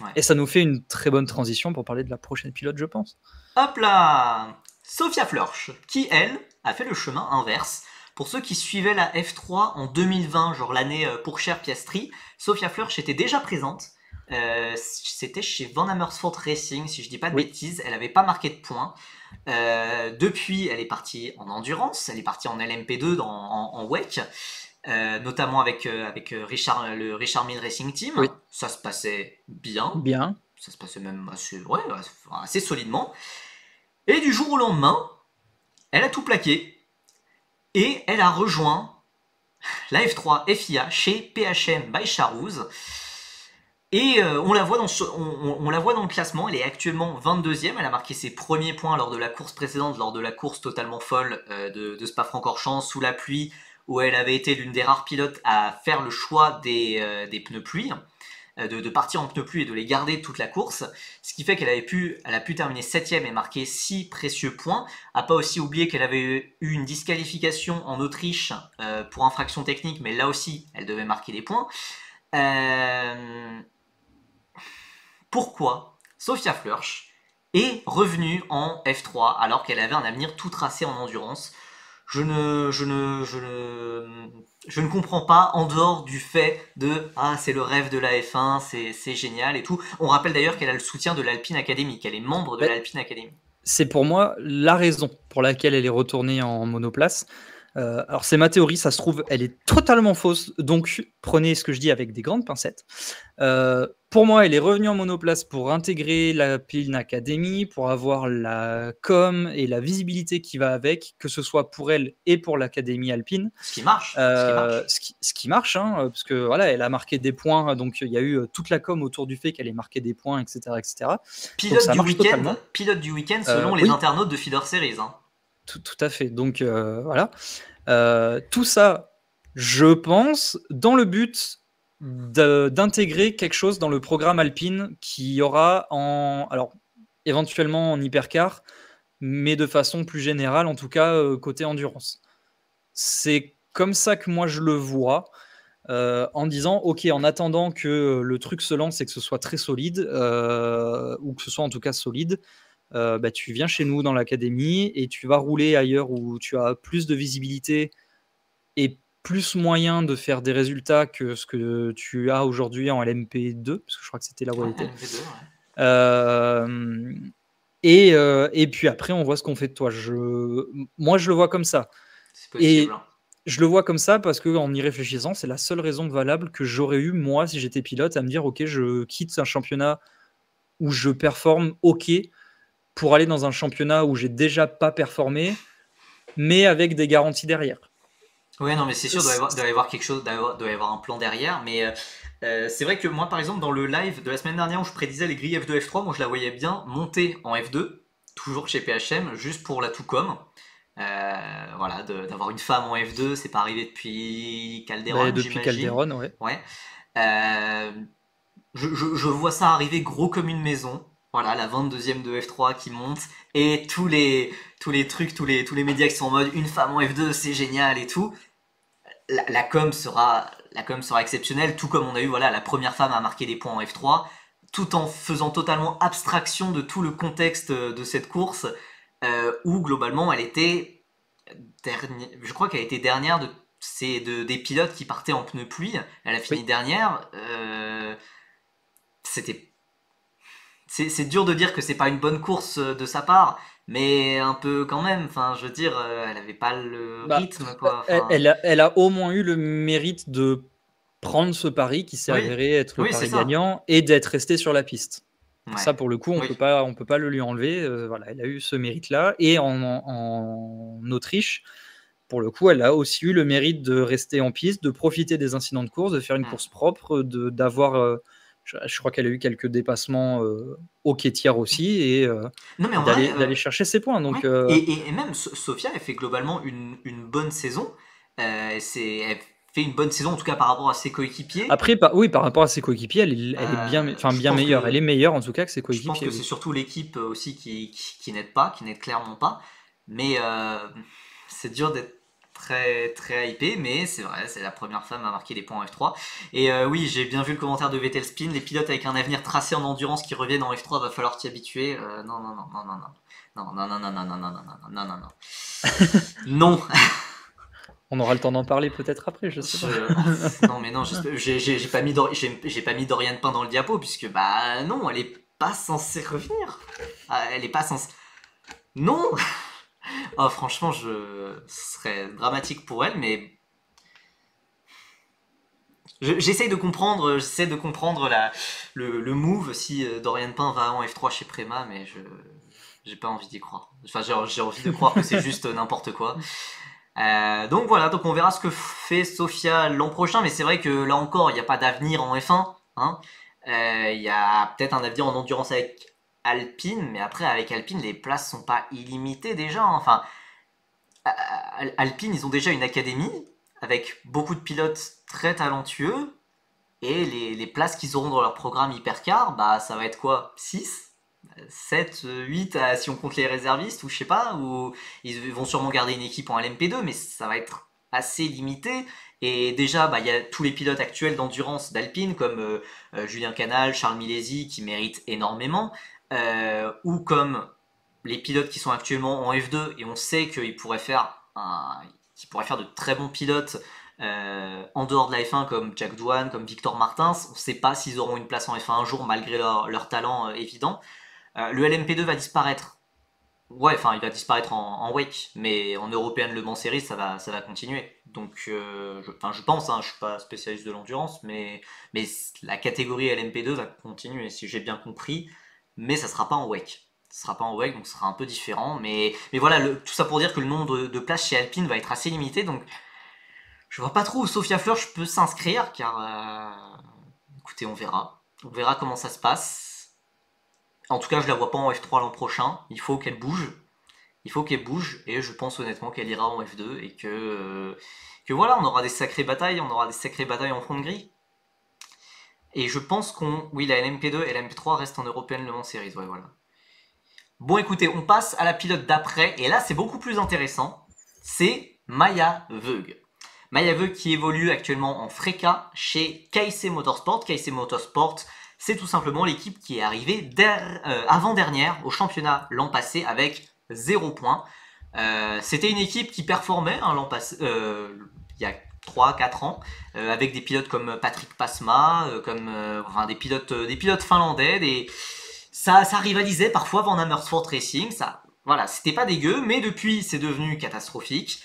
Ouais. Et ça nous fait une très bonne transition pour parler de la prochaine pilote, je pense. Hop là, Sophia Flörsch, qui elle a fait le chemin inverse. Pour ceux qui suivaient la F3 en 2020, genre l'année pour Cher Piastri, Sophia Flörsch était déjà présente. C'était chez Van Amersfoort Racing, si je dis pas de bêtises. Elle avait pas marqué de points. Depuis, elle est partie en endurance, elle est partie en LMP2 en WEC, notamment avec le Richard Mille Racing Team. Oui. Ça se passait bien. Ça se passait même assez solidement. Et du jour au lendemain, elle a tout plaqué et elle a rejoint la F3 FIA chez PHM by Charouz. Et on la voit dans le classement, elle est actuellement 22e, elle a marqué ses premiers points lors de la course précédente, lors de la course totalement folle de Spa-Francorchamps, sous la pluie, où elle avait été l'une des rares pilotes à faire le choix des pneus pluie, de partir en pneus pluie et de les garder toute la course, ce qui fait qu'elle a pu terminer 7ème et marquer 6 précieux points. À pas aussi oublier qu'elle avait eu une disqualification en Autriche pour infraction technique, mais là aussi elle devait marquer des points. Pourquoi Sophia Flörsch est revenue en F3 alors qu'elle avait un avenir tout tracé en endurance? Je ne comprends pas, en dehors du fait de c'est le rêve de la F1, c'est génial et tout. On rappelle d'ailleurs qu'elle a le soutien de l'Alpine Academy, qu'elle est membre de l'Alpine Academy. C'est pour moi la raison pour laquelle elle est retournée en monoplace. Alors c'est ma théorie, ça se trouve, elle est totalement fausse, donc prenez ce que je dis avec des grandes pincettes. Pour moi, elle est revenue en monoplace pour intégrer l'Alpine Academy, pour avoir la com et la visibilité qui va avec, que ce soit pour elle et pour l'Académie Alpine. Ce qui marche. Ce qui marche, hein, parce que voilà, elle a marqué des points, donc il y a eu toute la com autour du fait qu'elle ait marqué des points, etc. etc. Pilote du week-end selon les internautes de Feeder Series. Hein. Tout à fait. Donc voilà. Tout ça, je pense, dans le but d'intégrer quelque chose dans le programme Alpine qui aura alors éventuellement en hypercar, mais de façon plus générale, en tout cas côté endurance. C'est comme ça que moi je le vois. En disant ok, en attendant que le truc se lance et que ce soit très solide, ou que ce soit en tout cas solide, tu viens chez nous dans l'académie et tu vas rouler ailleurs où tu as plus de visibilité et plus moyen de faire des résultats que ce que tu as aujourd'hui en LMP2, parce que je crois que c'était là où elle était. Et puis après, on voit ce qu'on fait de toi. Moi, je le vois comme ça. C'est possible. Et je le vois comme ça parce qu'en y réfléchissant, c'est la seule raison valable que j'aurais eu, moi, si j'étais pilote, à me dire, ok, je quitte un championnat où je performe, ok, pour aller dans un championnat où j'ai déjà pas performé, mais avec des garanties derrière. Ouais, non, mais c'est sûr, doit y avoir quelque chose, doit y avoir un plan derrière. Mais c'est vrai que moi, par exemple, dans le live de la semaine dernière où je prédisais les grilles F2, F3, moi je la voyais bien monter en F2, toujours chez PHM, juste pour la tout-com. Voilà, d'avoir une femme en F2, c'est pas arrivé depuis Calderon, depuis Calderon, ouais. Je vois ça arriver gros comme une maison. Voilà, la 22e de F3 qui monte et tous les trucs, tous les médias qui sont en mode une femme en F2, c'est génial et tout. La com sera exceptionnelle, tout comme on a eu la première femme à marquer des points en F3, tout en faisant totalement abstraction de tout le contexte de cette course, où globalement elle était dernière, je crois qu'elle était dernière des pilotes qui partaient en pneus pluie. Elle a fini dernière. C'est dur de dire que c'est pas une bonne course de sa part, mais un peu quand même. Enfin, je veux dire, elle avait pas le rythme, quoi. Enfin... Elle a au moins eu le mérite de prendre ce pari qui s'est avéré être le pari gagnant et d'être restée sur la piste. Ouais. Ça, pour le coup, on peut pas le lui enlever. Voilà, elle a eu ce mérite-là. Et en Autriche, pour le coup, elle a aussi eu le mérite de rester en piste, de profiter des incidents de course, de faire une course propre, d'avoir... je crois qu'elle a eu quelques dépassements au quai-tiers aussi et d'aller chercher ses points. Donc, et même Sophia, elle fait globalement une bonne saison. Elle fait une bonne saison, en tout cas par rapport à ses coéquipiers. Après, par rapport à ses coéquipiers, elle est bien meilleure. Elle est meilleure en tout cas que ses coéquipiers. Je pense que c'est surtout l'équipe aussi qui n'aide clairement pas. Mais c'est dur d'être très très hypé, mais c'est vrai, c'est la première femme à marquer des points en F3. Et oui, j'ai bien vu le commentaire de Vettel Spin, les pilotes avec un avenir tracé en endurance qui reviennent en F3, va falloir t'y habituer. Non. Non. On aura le temps d'en parler peut-être après, je sais pas. Non mais non, j'ai pas mis Dorian Pain dans le diapo puisque non, elle est pas censée revenir. Elle est pas censée. Non. Oh, franchement, ce serait dramatique pour elle, mais j'essaie de comprendre le move si Dorian Pain va en F3 chez Prema, mais j'ai pas envie d'y croire. Enfin, j'ai envie de croire que c'est juste n'importe quoi. Donc voilà, donc on verra ce que fait Sophia l'an prochain, mais c'est vrai que là encore, il n'y a pas d'avenir en F1. Hein. Il y a peut-être un avenir en endurance avec Alpine, mais après avec Alpine, les places sont pas illimitées déjà. Enfin, Alpine, ils ont déjà une académie. avec beaucoup de pilotes très talentueux, et les places qu'ils auront dans leur programme hypercar, bah ça va être quoi? 6, 7, 8 si on compte les réservistes, ou je sais pas, ou ils vont sûrement garder une équipe en LMP2, mais ça va être assez limité. Et déjà, bah, il y a tous les pilotes actuels d'endurance d'Alpine, comme Julien Canal, Charles Milesi, qui méritent énormément, ou comme les pilotes qui sont actuellement en F2, et on sait qu'ils pourraient faire de très bons pilotes en dehors de la F1, comme Jack Doohan, comme Victor Martins. On ne sait pas s'ils auront une place en F1 un jour, malgré leur talent évident. Le LMP2 va disparaître. Ouais, enfin, il va disparaître en wake, mais en European Le Mans Series, ça va continuer. Donc, je pense, hein, je suis pas spécialiste de l'endurance, mais la catégorie LMP2 va continuer, si j'ai bien compris, mais ça sera pas en wake. Ça sera pas en wake, donc ce sera un peu différent. Mais voilà, tout ça pour dire que le nombre de places chez Alpine va être assez limité, donc je vois pas trop où Sophia Flörsch peut s'inscrire, car écoutez, on verra. On verra comment ça se passe. En tout cas, je la vois pas en F3 l'an prochain. Il faut qu'elle bouge. Il faut qu'elle bouge, et je pense honnêtement qu'elle ira en F2, et que voilà, on aura des sacrées batailles, en fond de grille. Et je pense oui, la LMP2 et la MP3 restent en European Le Mans Series, ouais, voilà. Bon, écoutez, on passe à la pilote d'après, et là, c'est beaucoup plus intéressant. C'est Maya Veug. Maya Veug qui évolue actuellement en FRECA chez KC Motorsport. KC Motorsport, c'est tout simplement l'équipe qui est arrivée avant-dernière au championnat l'an passé avec 0 points. C'était une équipe qui performait l'an passé, il y a 3-4 ans, avec des pilotes comme Patrick Pasma, enfin, des pilotes finlandais, ça rivalisait parfois Van Amersfoort Racing, voilà, c'était pas dégueu, mais depuis c'est devenu catastrophique.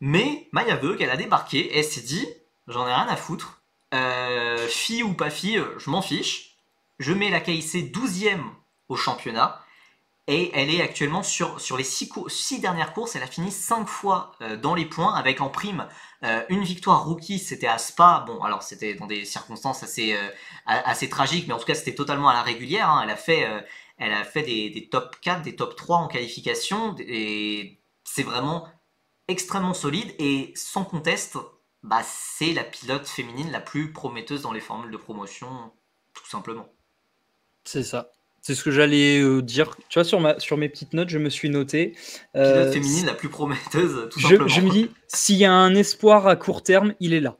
Mais Maya Veug, elle a débarqué et elle s'est dit, j'en ai rien à foutre, fille ou pas fille, je m'en fiche, je mets la KIC 12e au championnat, et elle est actuellement sur les 6 dernières courses, elle a fini 5 fois dans les points, avec en prime une victoire rookie, c'était à Spa. Bon, alors c'était dans des circonstances assez tragiques, mais en tout cas c'était totalement à la régulière, hein. Elle a fait des top 4, des top 3 en qualification, et c'est vraiment extrêmement solide, et sans conteste, bah, c'est la pilote féminine la plus prometteuse dans les formules de promotion, tout simplement. C'est ça. C'est ce que j'allais dire. Tu vois, sur mes petites notes, je me suis noté. Pilote féminine la plus prometteuse, tout simplement. Je me dis, s'il y a un espoir à court terme, il est là.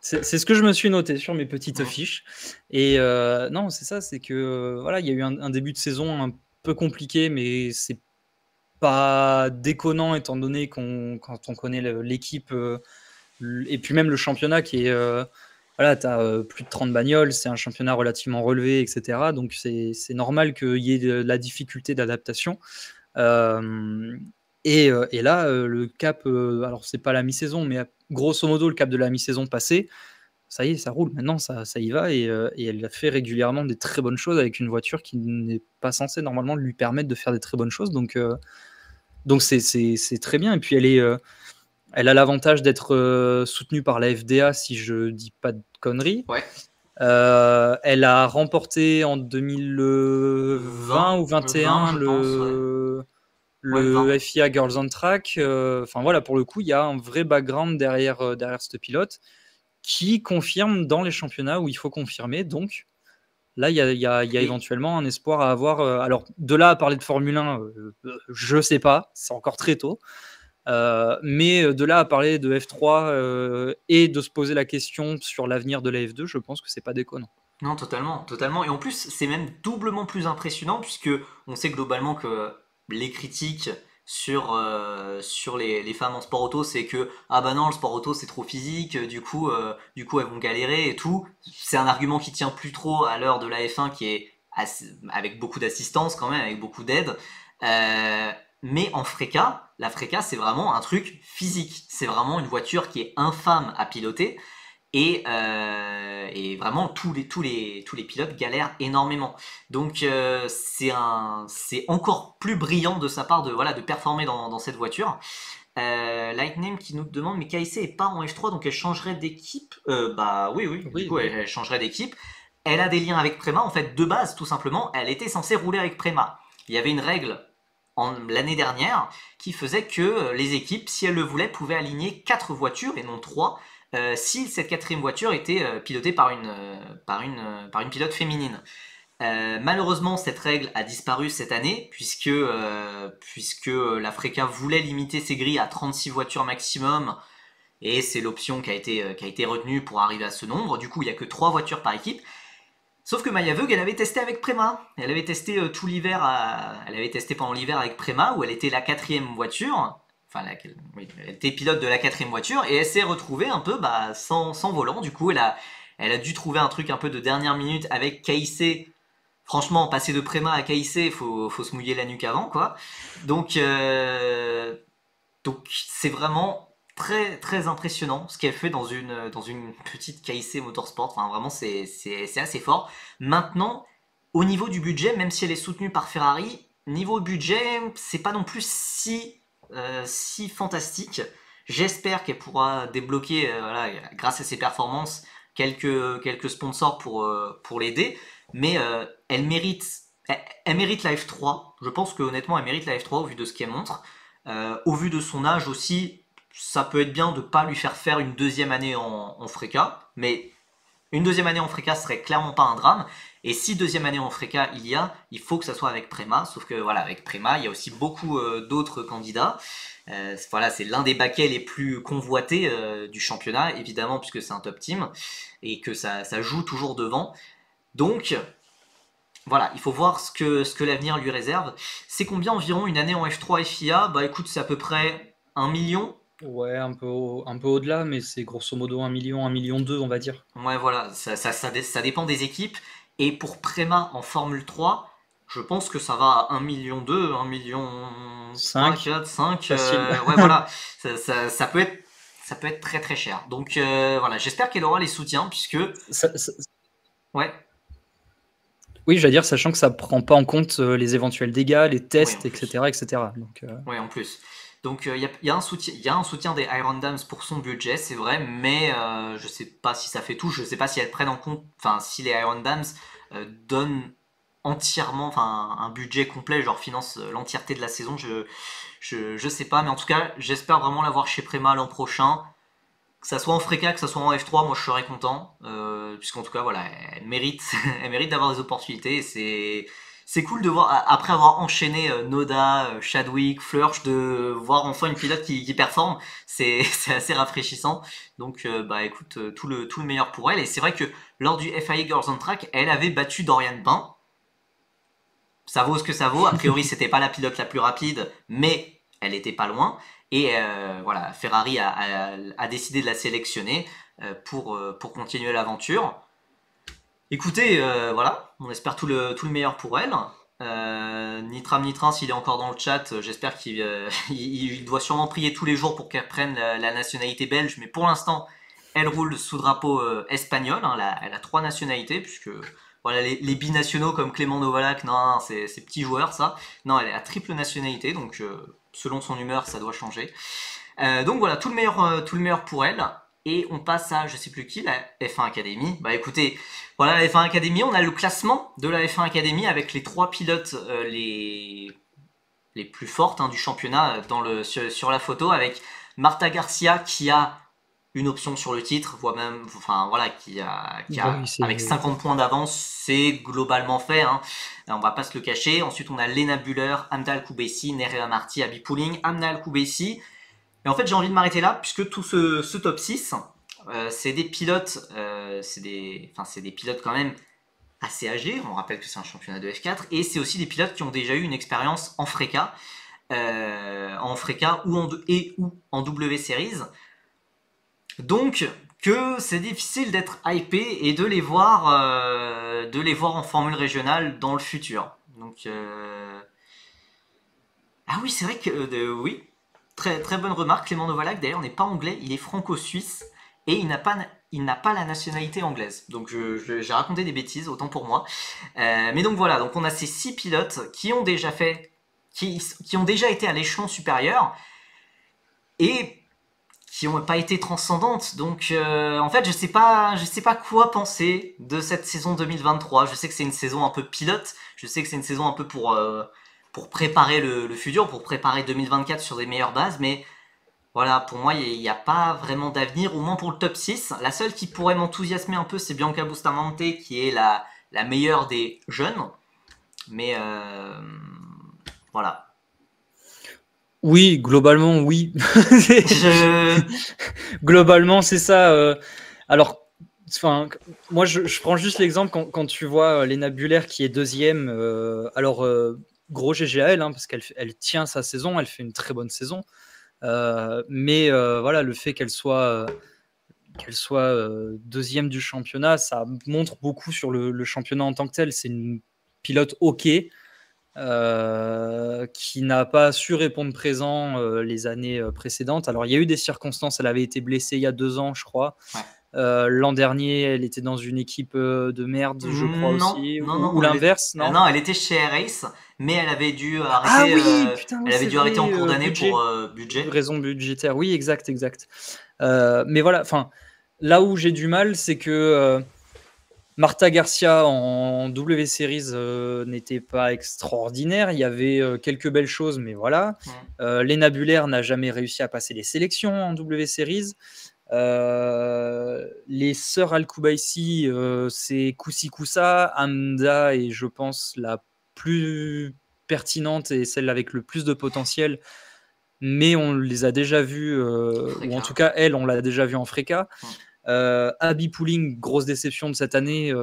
C'est ce que je me suis noté sur mes petites fiches. Et non, c'est ça, c'est que voilà, il y a eu un début de saison un peu compliqué, mais c'est pas déconnant étant donné quand on connaît l'équipe et puis même le championnat qui est voilà, tu as plus de 30 bagnoles, c'est un championnat relativement relevé, etc. Donc c'est normal qu'il y ait de la difficulté d'adaptation. Et là, le cap, alors c'est pas la mi-saison, mais grosso modo, le cap de la mi-saison passée, ça y est, ça roule. Maintenant, ça y va, et elle a fait régulièrement des très bonnes choses avec une voiture qui n'est pas censée normalement lui permettre de faire des très bonnes choses. Donc c'est très bien. Et puis elle a l'avantage d'être soutenue par la FDA, si je dis pas de conneries. Ouais. Elle a remporté en 2020 ou 2021 le FIA Girls on Track. Enfin voilà, pour le coup, il y a un vrai background derrière ce pilote qui confirme dans les championnats où il faut confirmer. Donc là, il y a éventuellement un espoir à avoir. Alors de là à parler de Formule 1, je sais pas, c'est encore très tôt. Mais de là à parler de F3 et de se poser la question sur l'avenir de la F2, je pense que c'est pas déconnant. Non, totalement, totalement. Et en plus, c'est même doublement plus impressionnant, puisque on sait globalement que les critiques sur les femmes en sport auto, c'est que ah bah non, le sport auto c'est trop physique, du coup elles vont galérer et tout. C'est un argument qui tient plus trop à l'heure de la F1, qui est avec beaucoup d'assistance quand même, avec beaucoup d'aide. Mais en FRECA, la FRECA c'est vraiment un truc physique. C'est vraiment une voiture qui est infâme à piloter. Et vraiment tous les pilotes galèrent énormément. Donc c'est encore plus brillant de sa part de performer dans cette voiture. Lightning qui nous demande, mais KIC est pas en F3, donc elle changerait d'équipe. Bah oui, du coup elle changerait d'équipe. Elle a des liens avec Prema, en fait, de base tout simplement, elle était censée rouler avec Prema. Il y avait une règle l'année dernière, qui faisait que les équipes, si elles le voulaient, pouvaient aligner 4 voitures et non 3, si cette quatrième voiture était pilotée par une pilote féminine. Malheureusement, cette règle a disparu cette année, puisque la FRECA voulait limiter ses grilles à 36 voitures maximum, et c'est l'option qui a été retenue pour arriver à ce nombre. Du coup, il n'y a que 3 voitures par équipe. Sauf que Maya Veug, elle avait testé avec Prema. Elle avait testé tout l'hiver. Elle avait testé pendant l'hiver avec Prema, où elle était la 4e voiture. Enfin, oui, elle était pilote de la 4e voiture, et elle s'est retrouvée un peu sans volant. Du coup, elle a dû trouver un truc un peu de dernière minute avec KIC. Franchement, passer de Prema à KIC, faut se mouiller la nuque avant, quoi. Donc c'est vraiment très très impressionnant ce qu'elle fait dans une petite KIC Motorsport. Enfin, vraiment, c'est assez fort. Maintenant, au niveau du budget, même si elle est soutenue par Ferrari, niveau budget, c'est pas non plus si fantastique. J'espère qu'elle pourra débloquer, voilà, grâce à ses performances, quelques sponsors pour l'aider. Mais elle mérite la F3. Je pense que honnêtement, elle mérite la F3 au vu de ce qu'elle montre. Au vu de son âge aussi, ça peut être bien de ne pas lui faire une deuxième année en FRECA, mais une deuxième année en FRECA serait clairement pas un drame. Et si deuxième année en FRECA il faut que ça soit avec Prema. Sauf que voilà, avec Prema, il y a aussi beaucoup d'autres candidats. Voilà, c'est l'un des baquets les plus convoités du championnat, évidemment, puisque c'est un top team et que ça joue toujours devant. Donc voilà, il faut voir ce que l'avenir lui réserve. C'est combien environ une année en F3 FIA? Bah écoute, c'est à peu près 1 million. Ouais, un peu au-delà, mais c'est grosso modo 1 million, 1 million 2, on va dire. Ouais, voilà, ça dépend des équipes. Et pour Prema en Formule 3, je pense que ça va à 1 million 2, 1 million 3, 4, 5. Ouais, voilà, ça peut être très très cher. Donc voilà, j'espère qu'elle aura les soutiens, puisque... Ouais. Oui, j'allais dire, sachant que ça prend pas en compte les éventuels dégâts, les tests, Oui, etc., etc. Donc, oui, en plus. Donc il y a un soutien des Iron Dams pour son budget, c'est vrai, mais je sais pas si ça fait tout. Je sais pas si elles prennent en compte, enfin si les Iron Dams donnent entièrement, enfin un budget complet, genre finance l'entièreté de la saison. Je sais pas, mais en tout cas, j'espère vraiment l'avoir chez Prema l'an prochain. Que ça soit en FRECA, que ça soit en F3, moi je serais content, puisqu'en tout cas voilà, elle mérite, elle mérite d'avoir des opportunités. C'est cool de voir, après avoir enchaîné Noda, Chadwick, Flörsch, de voir enfin une pilote qui performe. C'est assez rafraîchissant. Donc bah écoute, tout le meilleur pour elle. Et c'est vrai que lors du FIA Girls on Track, elle avait battu Dorian Bain. Ça vaut ce que ça vaut. A priori, c'était pas la pilote la plus rapide, mais elle était pas loin. Et voilà, Ferrari a décidé de la sélectionner pour continuer l'aventure. Écoutez, voilà, on espère tout le meilleur pour elle. Nitram, s'il est encore dans le chat, j'espère qu'il il doit sûrement prier tous les jours pour qu'elle prenne la nationalité belge. Mais pour l'instant, elle roule sous drapeau espagnol. Hein, elle a 3 nationalités, puisque voilà, les binationaux comme Clément Novalak, non, c'est petits joueurs ça. Non, elle a triple nationalité, donc selon son humeur, ça doit changer. Donc voilà, tout le meilleur pour elle. Et on passe à, je sais plus qui, la F1 Academy. Bah écoutez, voilà la F1 Academy, on a le classement de la F1 Academy avec les 3 pilotes les plus fortes du championnat sur la photo, avec Marta Garcia qui a une option sur le titre, voire même, enfin voilà, qui a avec 50 points d'avance, c'est globalement fait. Hein. On va pas se le cacher. Ensuite, on a Lena Bühler, Amna Al-Kubaisi, Nerea Marti, Abby Pulling, Amna Al-Kubaisi. Et en fait, j'ai envie de m'arrêter là, puisque tout ce top 6, c'est des pilotes, c'est des pilotes quand même assez âgés. On rappelle que c'est un championnat de F4, et c'est aussi des pilotes qui ont déjà eu une expérience en FRECA, ou en W Series. Donc, que c'est difficile d'être hypé et de les voir en formule régionale dans le futur. Donc, ah oui, c'est vrai que oui, très très bonne remarque. Clément Novalak d'ailleurs n'est pas anglais, il est franco-suisse et il n'a pas la nationalité anglaise. Donc j'ai raconté des bêtises, autant pour moi. Mais donc voilà, donc on a ces 6 pilotes qui ont déjà été à l'échelon supérieur et qui n'ont pas été transcendantes. Donc en fait, je sais pas quoi penser de cette saison 2023. Je sais que c'est une saison un peu pilote, je sais que c'est une saison un peu pour pour préparer le futur, pour préparer 2024 sur des meilleures bases, mais voilà, pour moi, il n'y a pas vraiment d'avenir, au moins pour le top 6. La seule qui pourrait m'enthousiasmer un peu, c'est Bianca Bustamante, qui est la meilleure des jeunes. Mais voilà. Oui, globalement, oui. Je... Globalement, c'est ça. Alors, enfin, moi, je prends juste l'exemple quand tu vois Léna Buller qui est deuxième. Gros GG à elle, hein, parce qu'elle tient sa saison, elle fait une très bonne saison. Mais voilà, le fait qu'elle soit deuxième du championnat, ça montre beaucoup sur le championnat en tant que tel. C'est une pilote OK. Qui n'a pas su répondre présent les années précédentes. Alors, il y a eu des circonstances. Elle avait été blessée il y a 2 ans, je crois. Ouais. L'an dernier, elle était dans une équipe de merde, je crois aussi. Ou l'inverse, non? Non, elle était chez Air-Race, mais elle avait dû arrêter, Ah oui, putain, oui, elle avait c'est dû arrêter en vrai, cours d'année budget. pour budget. Raison budgétaire, oui, exact. Mais voilà, enfin, là où j'ai du mal, c'est que Marta Garcia en W Series n'était pas extraordinaire. Il y avait quelques belles choses, mais voilà. Léna Buller n'a jamais réussi à passer les sélections en W Series. Les sœurs Al-Koubaïsi, c'est Koussi Koussa. Hamda est, je pense, la plus pertinente et celle avec le plus de potentiel. Mais on les a déjà vues, ou en tout cas, elle, on l'a déjà vue en Freka. Abby Pooling, grosse déception de cette année,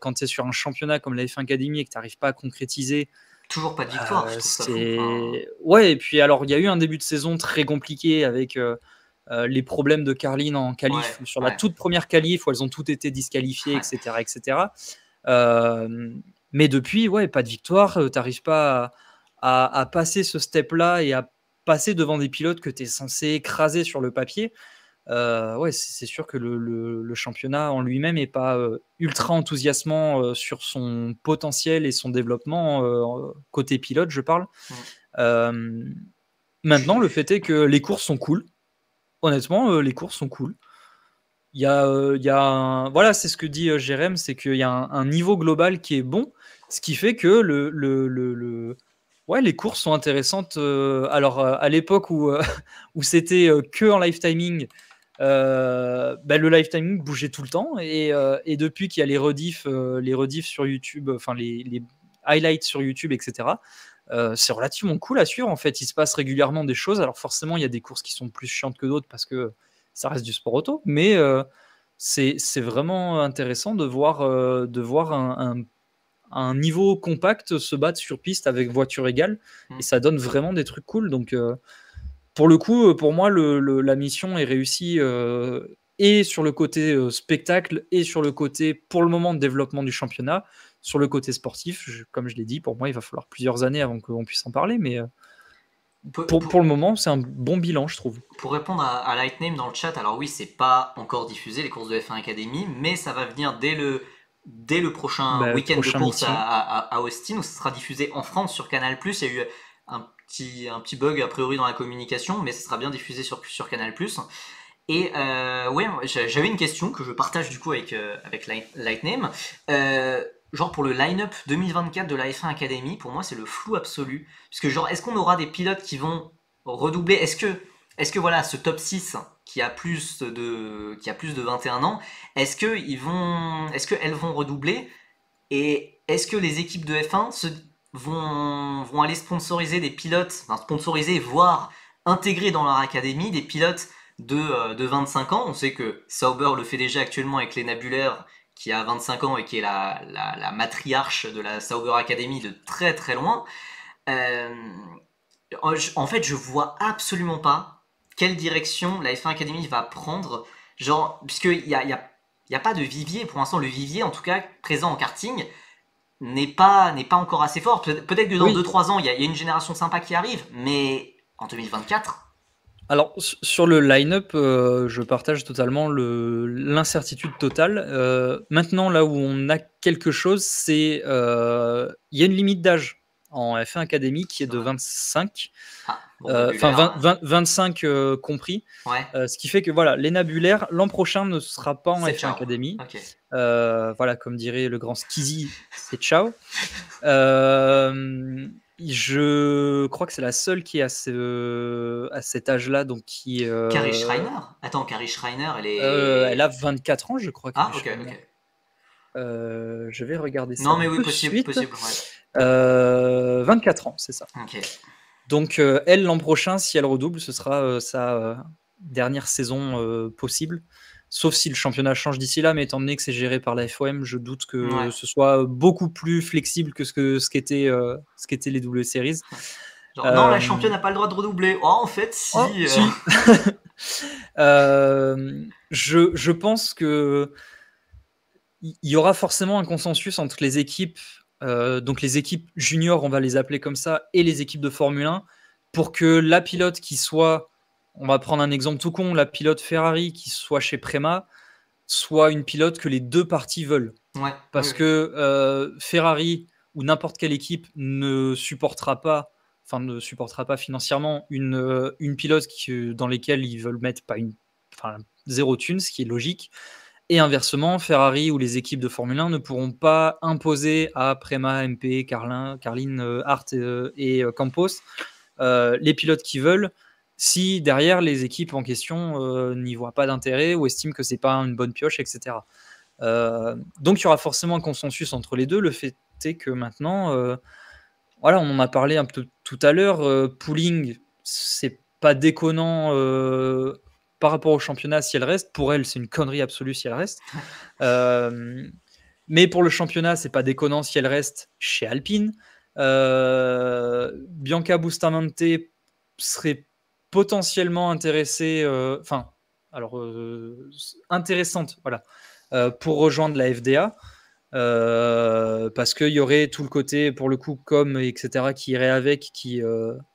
quand tu es sur un championnat comme la F1 Academy et que tu n'arrives pas à concrétiser. Toujours pas de victoire, je trouve ça fou. Ouais, et puis alors, il y a eu un début de saison très compliqué avec les problèmes de Carline en qualif. Sur la toute première qualif, où elles ont toutes été disqualifiées, etc. Mais depuis, ouais, pas de victoire. Tu n'arrives pas à passer ce step-là et à passer devant des pilotes que tu es censé écraser sur le papier. Ouais, c'est sûr que le championnat en lui-même n'est pas ultra enthousiasmant sur son potentiel et son développement côté pilote, je parle. Maintenant, le fait est que les courses sont cool. Honnêtement, les courses sont cool. Il y a voilà, c'est ce que dit Jérém, c'est qu'il y a un niveau global qui est bon, ce qui fait que ouais, les courses sont intéressantes. Alors, à l'époque où, où c'était que en live timing, le live timing bougeait tout le temps. Et depuis qu'il y a les rediffs sur YouTube, enfin les highlights sur YouTube, etc., c'est relativement cool à suivre. En fait, il se passe régulièrement des choses. Alors forcément, il y a des courses qui sont plus chiantes que d'autres parce que ça reste du sport auto, mais c'est vraiment intéressant de voir un niveau compact se battre sur piste avec voiture égale, et ça donne vraiment des trucs cool. Donc pour le coup, pour moi, la mission est réussie et sur le côté spectacle et sur le côté, pour le moment, développement du championnat. Sur le côté sportif, comme je l'ai dit, pour moi, il va falloir plusieurs années avant qu'on puisse en parler, mais pour le moment, c'est un bon bilan, je trouve. Pour répondre à Lightname dans le chat, alors oui, c'est pas encore diffusé les courses de F1 Academy, mais ça va venir dès le prochain week-end de course à Austin, où ça sera diffusé en France sur Canal+. Il y a eu un petit bug a priori dans la communication, mais ça sera bien diffusé sur Canal+. Et ouais, j'avais une question que je partage du coup avec Lightname. Genre pour le line-up 2024 de la F1 Academy, pour moi c'est le flou absolu. Parce que genre, est-ce qu'on aura des pilotes qui vont redoubler? Est-ce que voilà, ce top 6 qui a plus de 21 ans, est-ce qu'elles vont redoubler? Et est-ce que les équipes de F1 vont aller sponsoriser des pilotes, enfin sponsoriser, voire intégrer dans leur académie des pilotes de 25 ans? On sait que Sauber le fait déjà actuellement avec Léna Buller, qui a 25 ans et qui est la matriarche de la Sauber Academy de très très loin. En fait, je vois absolument pas quelle direction la F1 Academy va prendre. Genre, puisqu'il y a pas de vivier. Pour l'instant, le vivier, en tout cas, présent en karting, n'est pas encore assez fort. Peut-être que dans 2-3 ans, il y a une génération sympa qui arrive, mais en 2024... Alors, sur le line-up, je partage totalement l'incertitude totale. Maintenant, là où on a quelque chose, c'est il y a une limite d'âge en F1 Academy qui est de 25. Enfin, 25 compris. Ouais. Ce qui fait que voilà, Léna Buller, l'an prochain, ne sera pas en F1 Academy. Okay. Voilà, comme dirait le grand Skizzy, c'est ciao. Je crois que c'est la seule qui est à cet âge-là, donc Carrie Schreiner? Attends, Carrie Schreiner, elle elle a est. 24 ans, je crois, Ah, Carrie ok, Schreiner. ok. Je vais regarder ça Non, mais oui, de possible, suite. possible, ouais. 24 ans, c'est ça. Ok. Donc elle, l'an prochain, si elle redouble, ce sera sa dernière saison possible. Sauf si le championnat change d'ici là, mais étant donné que c'est géré par la FOM, je doute que Ouais. ce soit beaucoup plus flexible que ce qu'étaient les double series. Genre, non, la Euh, championne n'a pas le droit de redoubler. Oh, en fait, Oh, si. si. Je pense que il y aura forcément un consensus entre les équipes, donc les équipes juniors, on va les appeler comme ça, et les équipes de Formule 1, pour que la pilote qui soit, on va prendre un exemple tout con, la pilote Ferrari qui soit chez Prema, soit une pilote que les deux parties veulent. Ouais, oui, Parce oui. que Ferrari ou n'importe quelle équipe ne supportera pas, financièrement une pilote dans lesquelles ils veulent mettre pas zéro thune, ce qui est logique. Et inversement, Ferrari ou les équipes de Formule 1 ne pourront pas imposer à Prema, MP, Carlin, Hart et Campos les pilotes qui veulent, si derrière les équipes en question n'y voient pas d'intérêt ou estiment que c'est pas une bonne pioche, etc. Donc il y aura forcément un consensus entre les deux. Le fait est que maintenant, voilà, on en a parlé un peu tout à l'heure, Pooling, c'est pas déconnant par rapport au championnat si elle reste. Pour elle, c'est une connerie absolue si elle reste. Mais pour le championnat, c'est pas déconnant si elle reste chez Alpine. Bianca Bustamante serait potentiellement intéressée, intéressante, voilà, pour rejoindre la FDA. Parce qu'il y aurait tout le côté, pour le coup, etc., qui irait avec, qui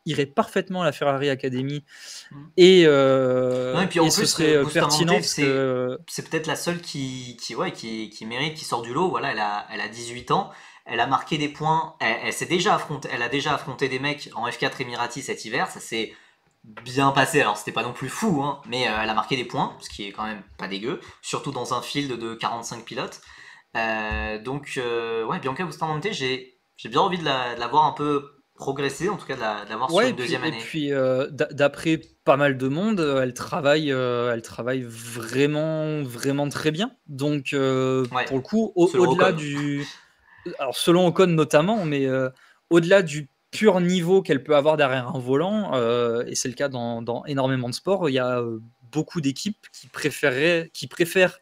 irait parfaitement à la Ferrari Academy. Mm. Et, Non, et puis en ce plus, serait pertinent Bustamante, parce que. c'est peut-être la seule qui mérite, qui sort du lot. Voilà, elle a 18 ans. Elle a marqué des points. Elle a déjà affronté des mecs en F4 Emirati cet hiver. Ça s'est bien passé. Alors, c'était pas non plus fou, hein, mais elle a marqué des points, ce qui est quand même pas dégueu. Surtout dans un field de 45 pilotes. Ouais, Bianca Bustamante, j'ai bien envie de la voir un peu progresser, en tout cas de la voir sur Ouais, une deuxième et année. puis d'après pas mal de monde, elle travaille vraiment, vraiment très bien. Donc, Ouais, pour le coup, selon au-delà Ocon. du. Alors, selon Ocon notamment, mais au-delà du pur niveau qu'elle peut avoir derrière un volant, et c'est le cas dans énormément de sports, il y a beaucoup d'équipes qui préfèrent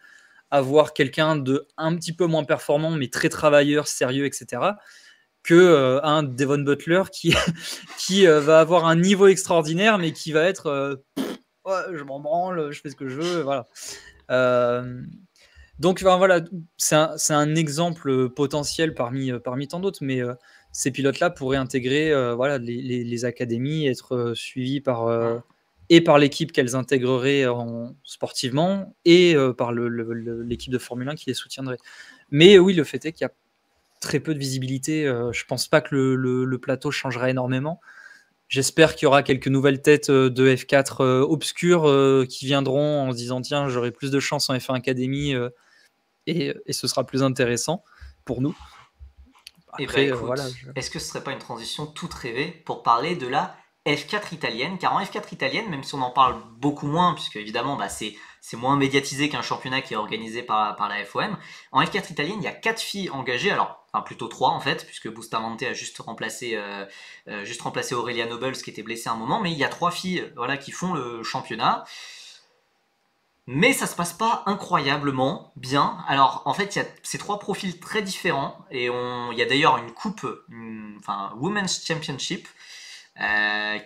avoir quelqu'un de un petit peu moins performant, mais très travailleur, sérieux, etc., que un Devon Butler qui, qui va avoir un niveau extraordinaire, mais qui va être ouais, je m'en branle, je fais ce que je veux, voilà. Euh, donc voilà, c'est un exemple potentiel parmi tant d'autres, mais ces pilotes-là pourraient intégrer voilà, les académies, être suivis par l'équipe qu'elles intégreraient sportivement et par l'équipe de Formule 1 qui les soutiendrait. Mais oui, le fait est qu'il y a très peu de visibilité. Je pense pas que le plateau changera énormément. J'espère qu'il y aura quelques nouvelles têtes de F4 obscures qui viendront en se disant tiens, j'aurai plus de chance en F1 Academy et ce sera plus intéressant pour nous. Eh ben Après, voilà. écoute, est-ce que ce serait pas une transition toute rêvée pour parler de la F4 italienne? Car en F4 italienne, même si on en parle beaucoup moins, puisque évidemment bah, c'est moins médiatisé qu'un championnat qui est organisé par la FOM, en F4 italienne, il y a 4 filles engagées, alors enfin plutôt 3 en fait, puisque Bustamante a juste remplacé Aurelia Nobles qui était blessée à un moment, mais il y a 3 filles voilà, qui font le championnat. Mais ça se passe pas incroyablement bien. Alors en fait, il y a ces trois profils très différents et il y a d'ailleurs une coupe, enfin Women's Championship,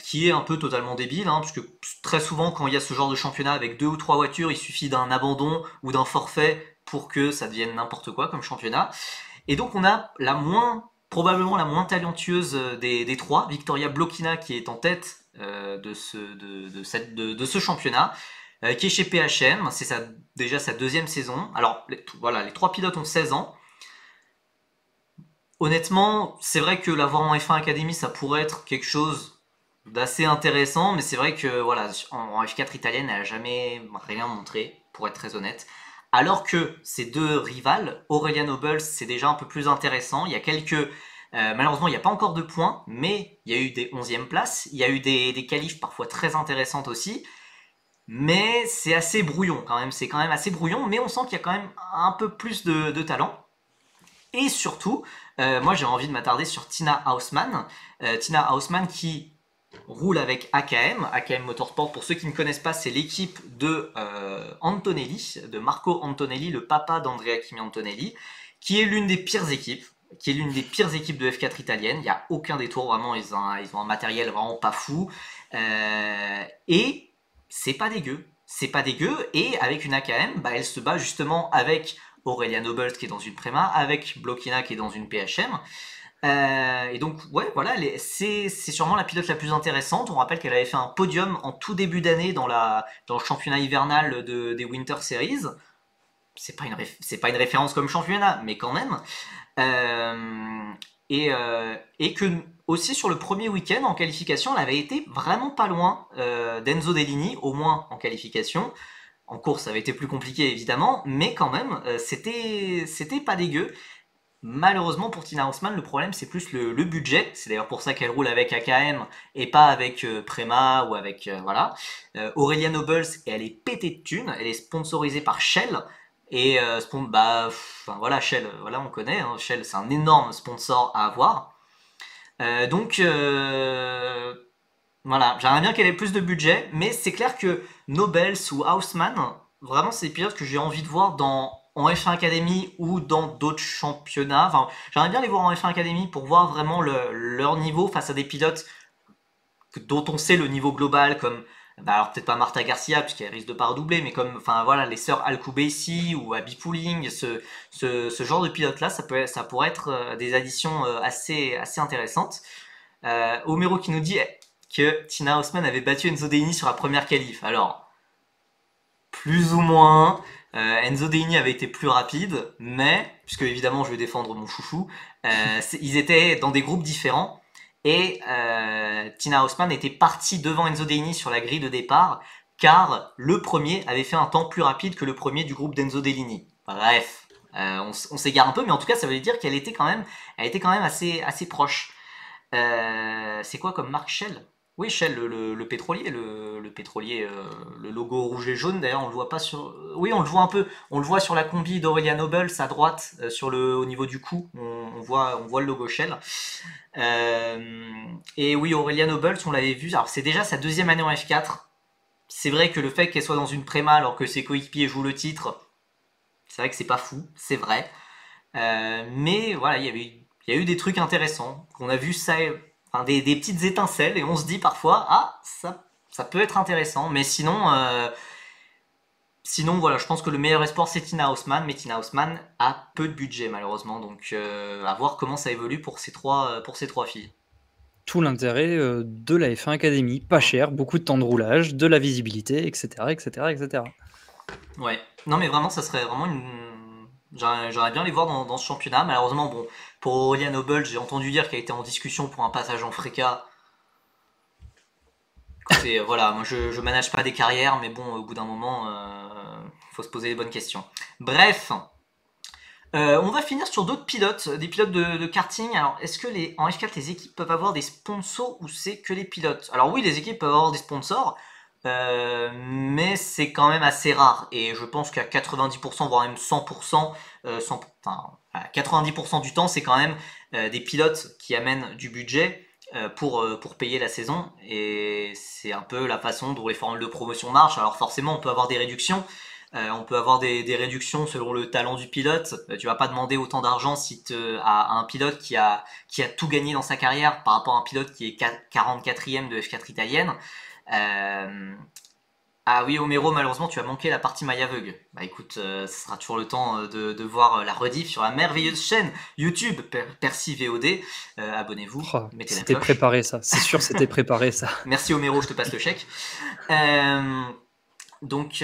qui est un peu totalement débile, hein, parce que très souvent quand il y a ce genre de championnat avec deux ou trois voitures, il suffit d'un abandon ou d'un forfait pour que ça devienne n'importe quoi comme championnat. Et donc on a probablement la moins talentueuse des trois, Victoria Blokina qui est en tête de ce championnat, qui est chez PHM, c'est déjà sa deuxième saison. Alors voilà, les trois pilotes ont 16 ans. Honnêtement, c'est vrai que l'avoir en F1 Academy, ça pourrait être quelque chose d'assez intéressant, mais c'est vrai que voilà, en F4 italienne, elle n'a jamais rien montré, pour être très honnête. Alors que ces deux rivales, Aurelia Nobles, c'est déjà un peu plus intéressant. Il y a quelques Malheureusement, il n'y a pas encore de points, mais il y a eu des 11e places, il y a eu des qualifs parfois très intéressantes aussi, mais c'est assez brouillon quand même, c'est quand même assez brouillon, mais on sent qu'il y a quand même un peu plus de talent. Et surtout, moi j'ai envie de m'attarder sur Tina Hausmann. Tina Hausmann qui roule avec AKM. AKM Motorsport, pour ceux qui ne connaissent pas, c'est l'équipe de Antonelli, de Marco Antonelli, le papa d'Andrea Kimi Antonelli, qui est l'une des pires équipes, de F4 italienne. Il n'y a aucun détour, vraiment, ils ont un matériel vraiment pas fou. Et c'est pas dégueu. C'est pas dégueu, et avec une AKM, bah, elle se bat justement avec Aurelia Nobles qui est dans une Prema, avec Blokina qui est dans une PHM. Et donc, ouais, voilà, c'est sûrement la pilote la plus intéressante. On rappelle qu'elle avait fait un podium en tout début d'année dans le championnat hivernal des Winter Series. C'est pas une référence comme championnat, mais quand même. Et que aussi sur le premier week-end en qualification, elle avait été vraiment pas loin d'Enzo Dellini, au moins en qualification. En course, ça avait été plus compliqué évidemment, mais quand même, c'était pas dégueu. Malheureusement pour Tina Hausmann, le problème c'est plus le budget. C'est d'ailleurs pour ça qu'elle roule avec AKM et pas avec Prema ou avec voilà. Aurelia Nobles, elle est pétée de thunes. Elle est sponsorisée par Shell. Et enfin, voilà, Shell, voilà, on connaît. Hein, Shell, c'est un énorme sponsor à avoir. Donc voilà, j'aimerais bien qu'elle ait plus de budget, mais c'est clair que Nobles ou Hausmann, vraiment, c'est des pilotes que j'ai envie de voir en F1 Academy ou dans d'autres championnats. Enfin, j'aimerais bien les voir en F1 Academy pour voir vraiment leur niveau face à des pilotes dont on sait le niveau global, comme, bah alors peut-être pas Marta Garcia, puisqu'elle risque de pas redoubler, mais comme, enfin voilà, les sœurs Alcoubessi ou Abby Pouling, ce genre de pilote-là, ça pourrait être des additions assez intéressantes. Homero qui nous dit que Tina Hausmann avait battu Enzo Deini sur la première qualif. Alors, plus ou moins, Enzo Deini avait été plus rapide, mais, puisque évidemment je vais défendre mon chouchou, ils étaient dans des groupes différents, et Tina Hausmann était partie devant Enzo Deini sur la grille de départ, car le premier avait fait un temps plus rapide que le premier du groupe d'Enzo Dellini. Bref, on s'égare un peu, mais en tout cas ça veut dire qu'elle était quand même assez proche. C'est quoi comme marque Shell? Oui, Shell, le pétrolier, le pétrolier, le logo rouge et jaune. D'ailleurs, on le voit pas sur. Oui, on le voit un peu. On le voit sur la combi d'Aurelia Nobles à droite, au niveau du cou. On voit le logo Shell. Et oui, Aurelia Nobles, on l'avait vu. Alors, c'est déjà sa deuxième année en F4. C'est vrai que le fait qu'elle soit dans une préma alors que ses coéquipiers jouent le titre, c'est vrai que c'est pas fou, c'est vrai. Mais voilà, il y a eu des trucs intéressants, qu'on a vu ça, enfin, des petites étincelles, et on se dit parfois, ah, ça peut être intéressant, mais sinon voilà, je pense que le meilleur espoir c'est Tina Hausmann, mais Tina Hausmann a peu de budget malheureusement, donc à voir comment ça évolue pour ces trois filles. Tout l'intérêt de la F1 Academy, pas cher, beaucoup de temps de roulage, de la visibilité, etc. etc., etc. Ouais, non mais vraiment, ça serait vraiment une. J'aimerais bien les voir dans ce championnat. Malheureusement, bon, pour Aurelia Noble, j'ai entendu dire qu'elle était en discussion pour un passage en Freca. Écoutez, voilà, moi je manage pas des carrières, mais bon, au bout d'un moment, faut se poser les bonnes questions. Bref, on va finir sur d'autres pilotes, des pilotes de karting. Alors, est-ce que en F4, les équipes peuvent avoir des sponsors ou c'est que les pilotes? Alors oui, les équipes peuvent avoir des sponsors, mais c'est quand même assez rare. Et je pense qu'à 90%, voire même 100%, enfin, à 90% du temps, c'est quand même des pilotes qui amènent du budget pour payer la saison. Et c'est un peu la façon dont les formules de promotion marchent. Alors forcément, on peut avoir des réductions. On peut avoir des réductions selon le talent du pilote. Tu vas pas demander autant d'argent à un pilote qui a tout gagné dans sa carrière par rapport à un pilote qui est 44e de F4 italienne. Ah oui, Homero, malheureusement, tu as manqué la partie maille aveugle. Bah écoute, ce sera toujours le temps de voir la rediff sur la merveilleuse chaîne YouTube Percy VOD. Abonnez-vous, Oh, mettez la c'était cloche. préparé ça, c'est sûr c'était préparé ça. Merci Homero, je te passe le chèque. Donc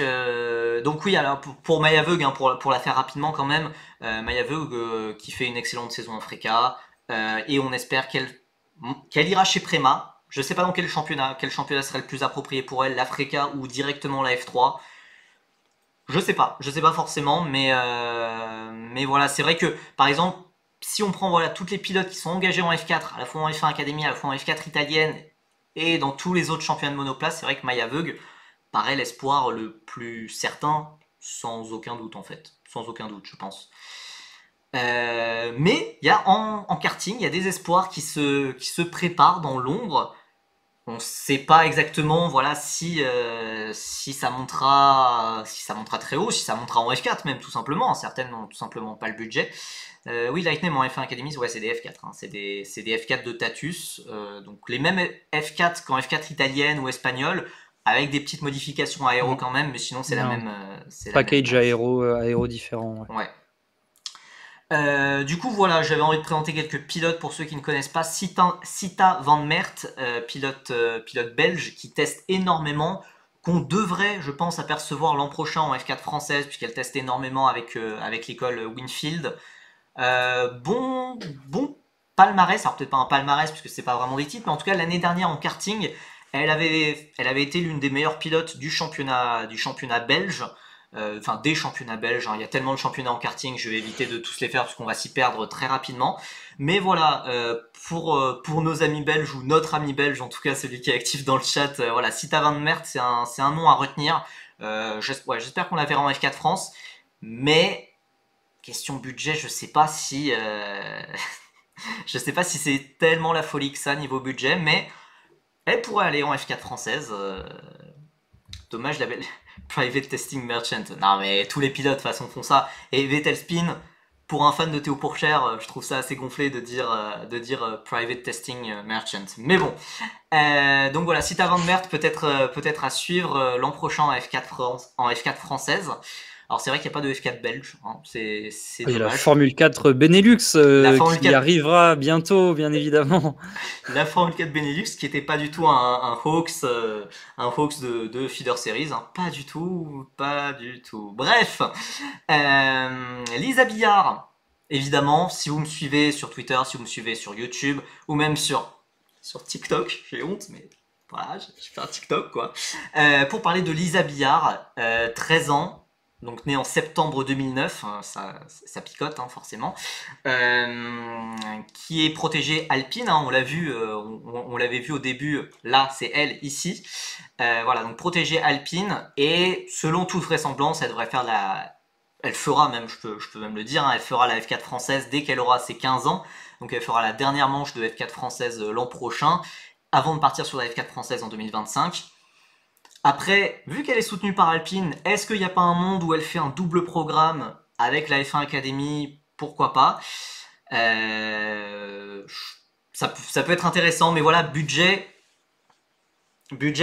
oui, alors pour Maille Aveugle, hein, pour la faire rapidement quand même, Maille Aveugle qui fait une excellente saison en Freca, et on espère qu'elle ira chez Prema. Je sais pas dans quel championnat serait le plus approprié pour elle, la Freca ou directement la F3. Je sais pas forcément, mais voilà, c'est vrai que par exemple si on prend voilà, toutes les pilotes qui sont engagés en F4, à la fois en F1 Academy, à la fois en F4 italienne et dans tous les autres championnats de monoplace, c'est vrai que Maya Veug paraît l'espoir le plus certain, sans aucun doute en fait. Sans aucun doute, je pense. Mais il y a en karting, il y a des espoirs qui se préparent dans l'ombre. On ne sait pas exactement voilà, si ça montera très haut, si ça montera en F4 même tout simplement. Certaines n'ont tout simplement pas le budget. Oui, Lightning en F1 Academy, ouais, c'est des F4. Hein. C'est des F4 de Tatus. Donc les mêmes F4 qu'en F4 italienne ou espagnole, avec des petites modifications aéro quand même, mais sinon c'est la même. Package aéro différent. Ouais. Du coup, voilà, j'avais envie de présenter quelques pilotes pour ceux qui ne connaissent pas. Sita Van Mert, pilote belge qui teste énormément, qu'on devrait, je pense, apercevoir l'an prochain en F4 française, puisqu'elle teste énormément avec l'école Winfield. Bon palmarès, alors peut-être pas un palmarès, puisque c'est pas vraiment des titres, mais en tout cas, l'année dernière en karting, elle avait été l'une des meilleures pilotes du championnat belge. Enfin des championnats belges, hein. Il y a tellement de championnats en karting, je vais éviter de tous les faire parce qu'on va s'y perdre très rapidement. Mais voilà, pour nos amis belges ou notre ami belge, en tout cas celui qui est actif dans le chat, voilà, Sita Van Mert, c'est un nom à retenir. J'espère qu'on la verra en F4 France, mais question budget, je sais pas si je sais pas si c'est tellement la folie que ça niveau budget, mais elle pourrait aller en F4 française. Dommage, la belle Private Testing Merchant. Non, mais tous les pilotes, de toute façon, font ça. Et Vettel Spin, pour un fan de Théo Pourchère, je trouve ça assez gonflé de dire Private Testing Merchant. Mais bon. Donc voilà, Sita Van Mert peut-être à suivre l'an prochain en F4 française. Alors c'est vrai qu'il n'y a pas de F4 belge, hein. C'est dommage. Il y a la Formule 4 Benelux qui arrivera bientôt, bien évidemment. La Formule 4 Benelux qui n'était pas du tout un hoax de Feeder Series, hein. Pas du tout. Bref, Lisa Billard, évidemment, si vous me suivez sur Twitter, si vous me suivez sur YouTube, ou même sur TikTok, j'ai honte, mais voilà, je fais un TikTok quoi. Pour parler de Lisa Billard, 13 ans, donc née en septembre 2009, ça picote hein, forcément, qui est protégée Alpine, hein, on l'a vu, on l'avait vu au début, là c'est elle ici, voilà, donc protégée Alpine, et selon toute vraisemblance, elle devrait faire elle fera même, je peux même le dire, hein, elle fera la F4 française dès qu'elle aura ses 15 ans, donc elle fera la dernière manche de F4 française l'an prochain, avant de partir sur la F4 française en 2025. Après, vu qu'elle est soutenue par Alpine, est-ce qu'il n'y a pas un monde où elle fait un double programme avec la F1 Academy? Pourquoi pas. Ça peut être intéressant, mais voilà, budget,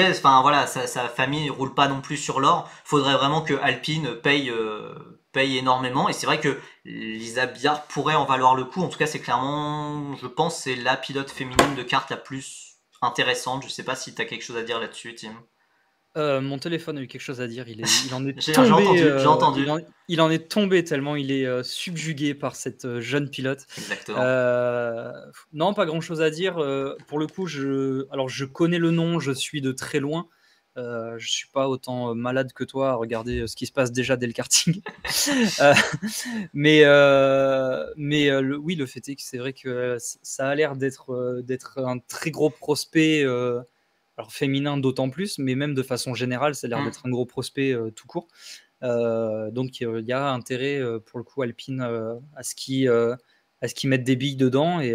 enfin voilà, sa famille ne roule pas non plus sur l'or. Faudrait vraiment que Alpine paye énormément. Et c'est vrai que Lisa Billard pourrait en valoir le coup. En tout cas, c'est clairement, je pense, c'est la pilote féminine de kart la plus intéressante. Je sais pas si tu as quelque chose à dire là-dessus, Tim. Mon téléphone a eu quelque chose à dire. Il en est J'ai tombé. J'ai entendu. Il en est tombé tellement il est subjugué par cette jeune pilote. Exactement. Non, pas grand chose à dire. Pour le coup, je connais le nom, je suis de très loin. Je suis pas autant malade que toi à regarder ce qui se passe déjà dès le karting. Oui, le fait est que c'est vrai que ça a l'air d'être un très gros prospect. Alors féminin d'autant plus, mais même de façon générale, ça a l'air d'être un gros prospect tout court. Donc il y a intérêt pour le coup Alpine à ce qu'ils mettent des billes dedans et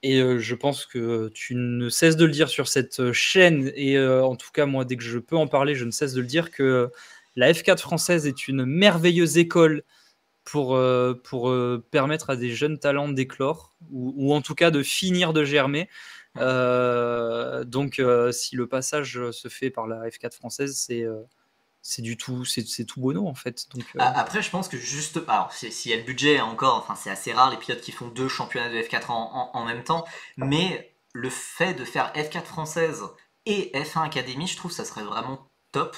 je pense que tu ne cesses de le dire sur cette chaîne et en tout cas moi dès que je peux en parler, je ne cesse de le dire que la F4 française est une merveilleuse école pour permettre à des jeunes talents d'éclore ou en tout cas de finir de germer. Donc si le passage se fait par la F4 française, c'est tout bono en fait. Donc, Après, je pense que juste, alors s'il y a le budget encore, enfin c'est assez rare les pilotes qui font 2 championnats de F4 en même temps, mais le fait de faire F4 française et F1 Academy, je trouve que ça serait vraiment top.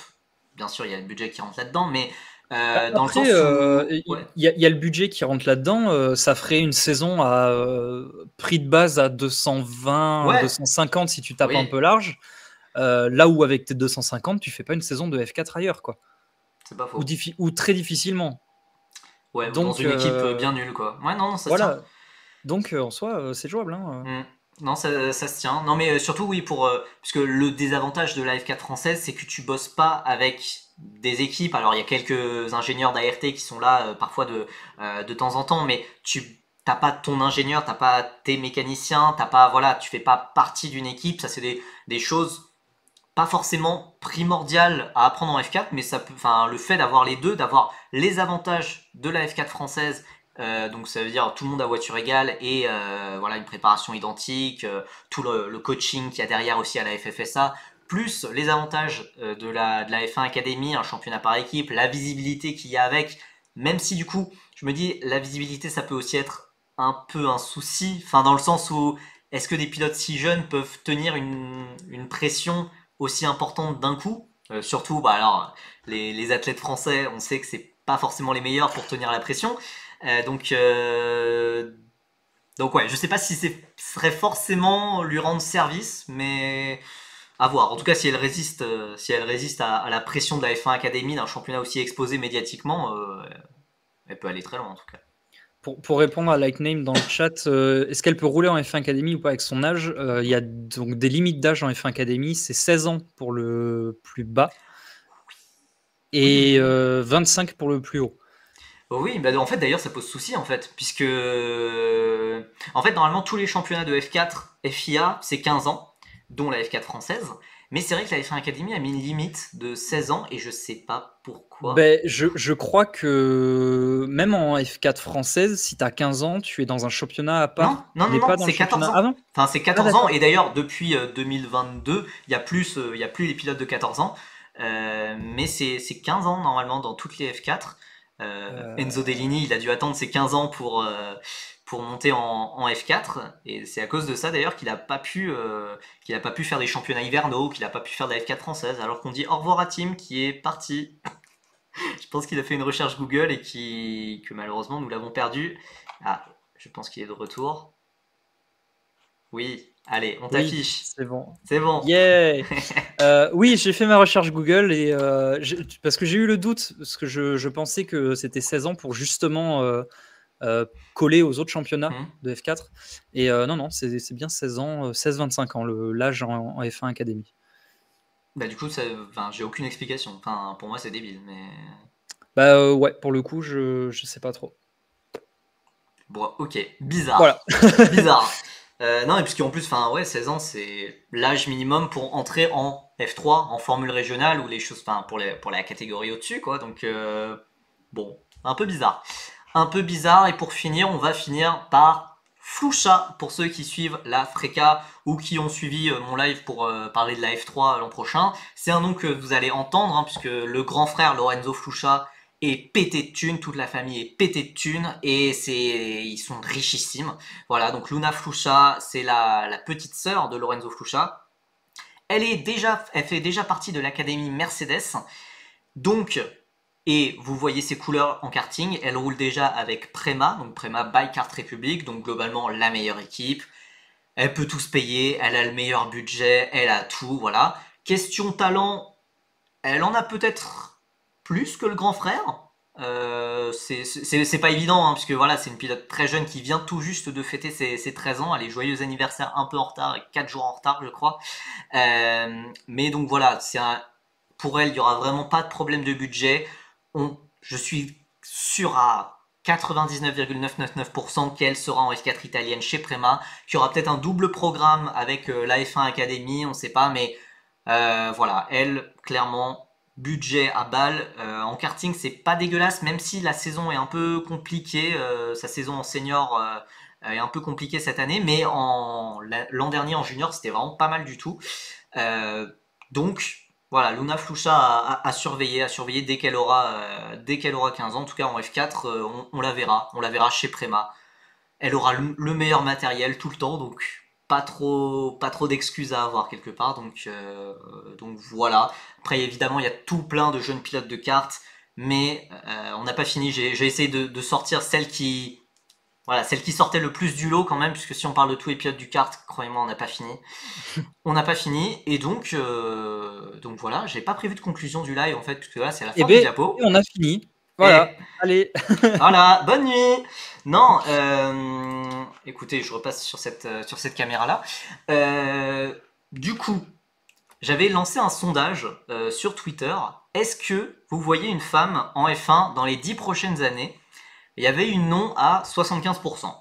Bien sûr, il y a le budget qui rentre là-dedans, mais dans le sens où il y a le budget qui rentre là-dedans, ça ferait une saison à prix de base à 220, 250 si tu tapes un peu large. Là où avec tes 250, tu fais pas une saison de F4 ailleurs, quoi. C'est pas faux. Ou très difficilement. Ouais, ou dans Donc une équipe bien nulle, quoi. Ouais, non, non, ça se tient. voilà. Donc en soi, c'est jouable. Hein. Non, ça se tient. Non, mais surtout, oui, parce que le désavantage de la F4 française, c'est que tu bosses pas avec des équipes. Alors, il y a quelques ingénieurs d'ART qui sont là parfois de temps en temps, mais tu t'as pas ton ingénieur, t'as pas tes mécaniciens, t'as pas, voilà, tu fais pas partie d'une équipe. Ça, c'est des choses pas forcément primordiales à apprendre en F4, mais ça peut, enfin, le fait d'avoir les deux, d'avoir les avantages de la F4 française, donc ça veut dire tout le monde à voiture égale et voilà une préparation identique, tout le coaching qu'il y a derrière aussi à la FFSA, plus les avantages de la F1 Academy, un championnat par équipe, la visibilité qu'il y a avec, même si du coup je me dis la visibilité ça peut aussi être un peu un souci, enfin dans le sens où est-ce que des pilotes si jeunes peuvent tenir une pression aussi importante d'un coup. Surtout, bah alors, les athlètes français, on sait que c'est pas forcément les meilleurs pour tenir la pression. Donc ouais, je sais pas si ce serait forcément lui rendre service, mais à voir. En tout cas, si elle résiste à la pression de la F1 Academy, d'un championnat aussi exposé médiatiquement, elle peut aller très loin en tout cas. Pour répondre à Lightname dans le chat, est-ce qu'elle peut rouler en F1 Academy ou pas avec son âge? Il y a donc des limites d'âge en F1 Academy, c'est 16 ans pour le plus bas et Oui. 25 pour le plus haut. Oui, bah en fait d'ailleurs ça pose souci en fait, puisque en fait normalement tous les championnats de F4, FIA c'est 15 ans, dont la F4 française, mais c'est vrai que la F1 Academy a mis une limite de 16 ans et je sais pas pourquoi. Ben, je crois que même en F4 française, si tu as 15 ans, tu es dans un championnat à Non, part. non, Tu non, n'es non, pas dans le c'est 14 championnat. Ah ans. non? Enfin c'est Ah 14 ans d'accord. et d'ailleurs depuis 2022 il y a plus les pilotes de 14 ans, mais c'est 15 ans normalement dans toutes les F4. Enzo Dellini, il a dû attendre ses 15 ans pour monter en F4 et c'est à cause de ça d'ailleurs qu'il a pas pu faire des championnats hivernaux, qu'il a pas pu faire de la F4 française, alors qu'on dit au revoir à Tim qui est parti. Je pense qu'il a fait une recherche Google et que malheureusement nous l'avons perdu. Ah, je pense qu'il est de retour. Oui, allez, on Oui, t'affiche. c'est bon. C'est bon. Yeah! Oui, j'ai fait ma recherche Google et parce que j'ai eu le doute, parce que je pensais que c'était 16 ans pour justement coller aux autres championnats Hmm. de F4. Et non, non, c'est bien 16 ans, 16-25 ans, l'âge en F1 Academy. Bah du coup, enfin, j'ai aucune explication. Enfin, pour moi, c'est débile, mais Bah ouais, pour le coup, je sais pas trop. bon, ok, Voilà. bizarre, bizarre. Non, et puisqu'en plus, enfin, ouais, 16 ans, c'est l'âge minimum pour entrer en F3, en formule régionale ou les choses, enfin, pour la catégorie au-dessus, quoi. Donc, bon, un peu bizarre. Un peu bizarre, et pour finir, on va finir par Floucha, pour ceux qui suivent la Freca ou qui ont suivi mon live pour parler de la F3 l'an prochain. C'est un nom que vous allez entendre, hein, puisque le grand frère Lorenzo Floucha est pété de thunes, toute la famille est pété de thunes, et ils sont richissimes. Voilà, donc Luna Floucha, c'est la petite sœur de Lorenzo Floucha. Elle fait déjà partie de l'académie Mercedes, donc, et vous voyez ses couleurs en karting, elle roule déjà avec Prema, donc Prema by Kart Republic, donc globalement la meilleure équipe. Elle peut tout se payer, elle a le meilleur budget, elle a tout, voilà. Question talent, elle en a peut-être plus que le grand frère. C'est pas évident, hein, puisque voilà, c'est une pilote très jeune qui vient tout juste de fêter ses 13 ans. Elle est joyeux anniversaire un peu en retard, 4 jours en retard, je crois. Mais donc voilà, pour elle, il n'y aura vraiment pas de problème de budget. Je suis sûr à 99,999% qu'elle sera en F4 italienne chez Prema, qu'il y aura peut-être un double programme avec la F1 Academy, on ne sait pas, mais voilà, elle, clairement, budget à balle. En karting, c'est pas dégueulasse, même si la saison est un peu compliquée. Sa saison en senior est un peu compliquée cette année, mais l'an dernier en junior, c'était vraiment pas mal du tout. Donc, voilà, Luna Floucha à surveiller dès qu'elle aura 15 ans. En tout cas, en F4, on la verra. On la verra chez Prema. Elle aura le meilleur matériel tout le temps, donc pas trop d'excuses à avoir quelque part. Donc voilà. Après, évidemment, il y a tout plein de jeunes pilotes de kart, mais on n'a pas fini. J'ai essayé de sortir celle qui sortait le plus du lot quand même, puisque si on parle de tous les pilotes du kart, croyez-moi, on n'a pas fini. On n'a pas fini, et donc voilà, j'ai pas prévu de conclusion du live en fait, puisque là c'est la Eh fin du bien, diapo. on a fini. Voilà, allez. Voilà, bonne nuit. Non, écoutez, je repasse sur cette caméra-là. Du coup, j'avais lancé un sondage sur Twitter. Est-ce que vous voyez une femme en F1 dans les 10 prochaines années? Il y avait une non à 75%.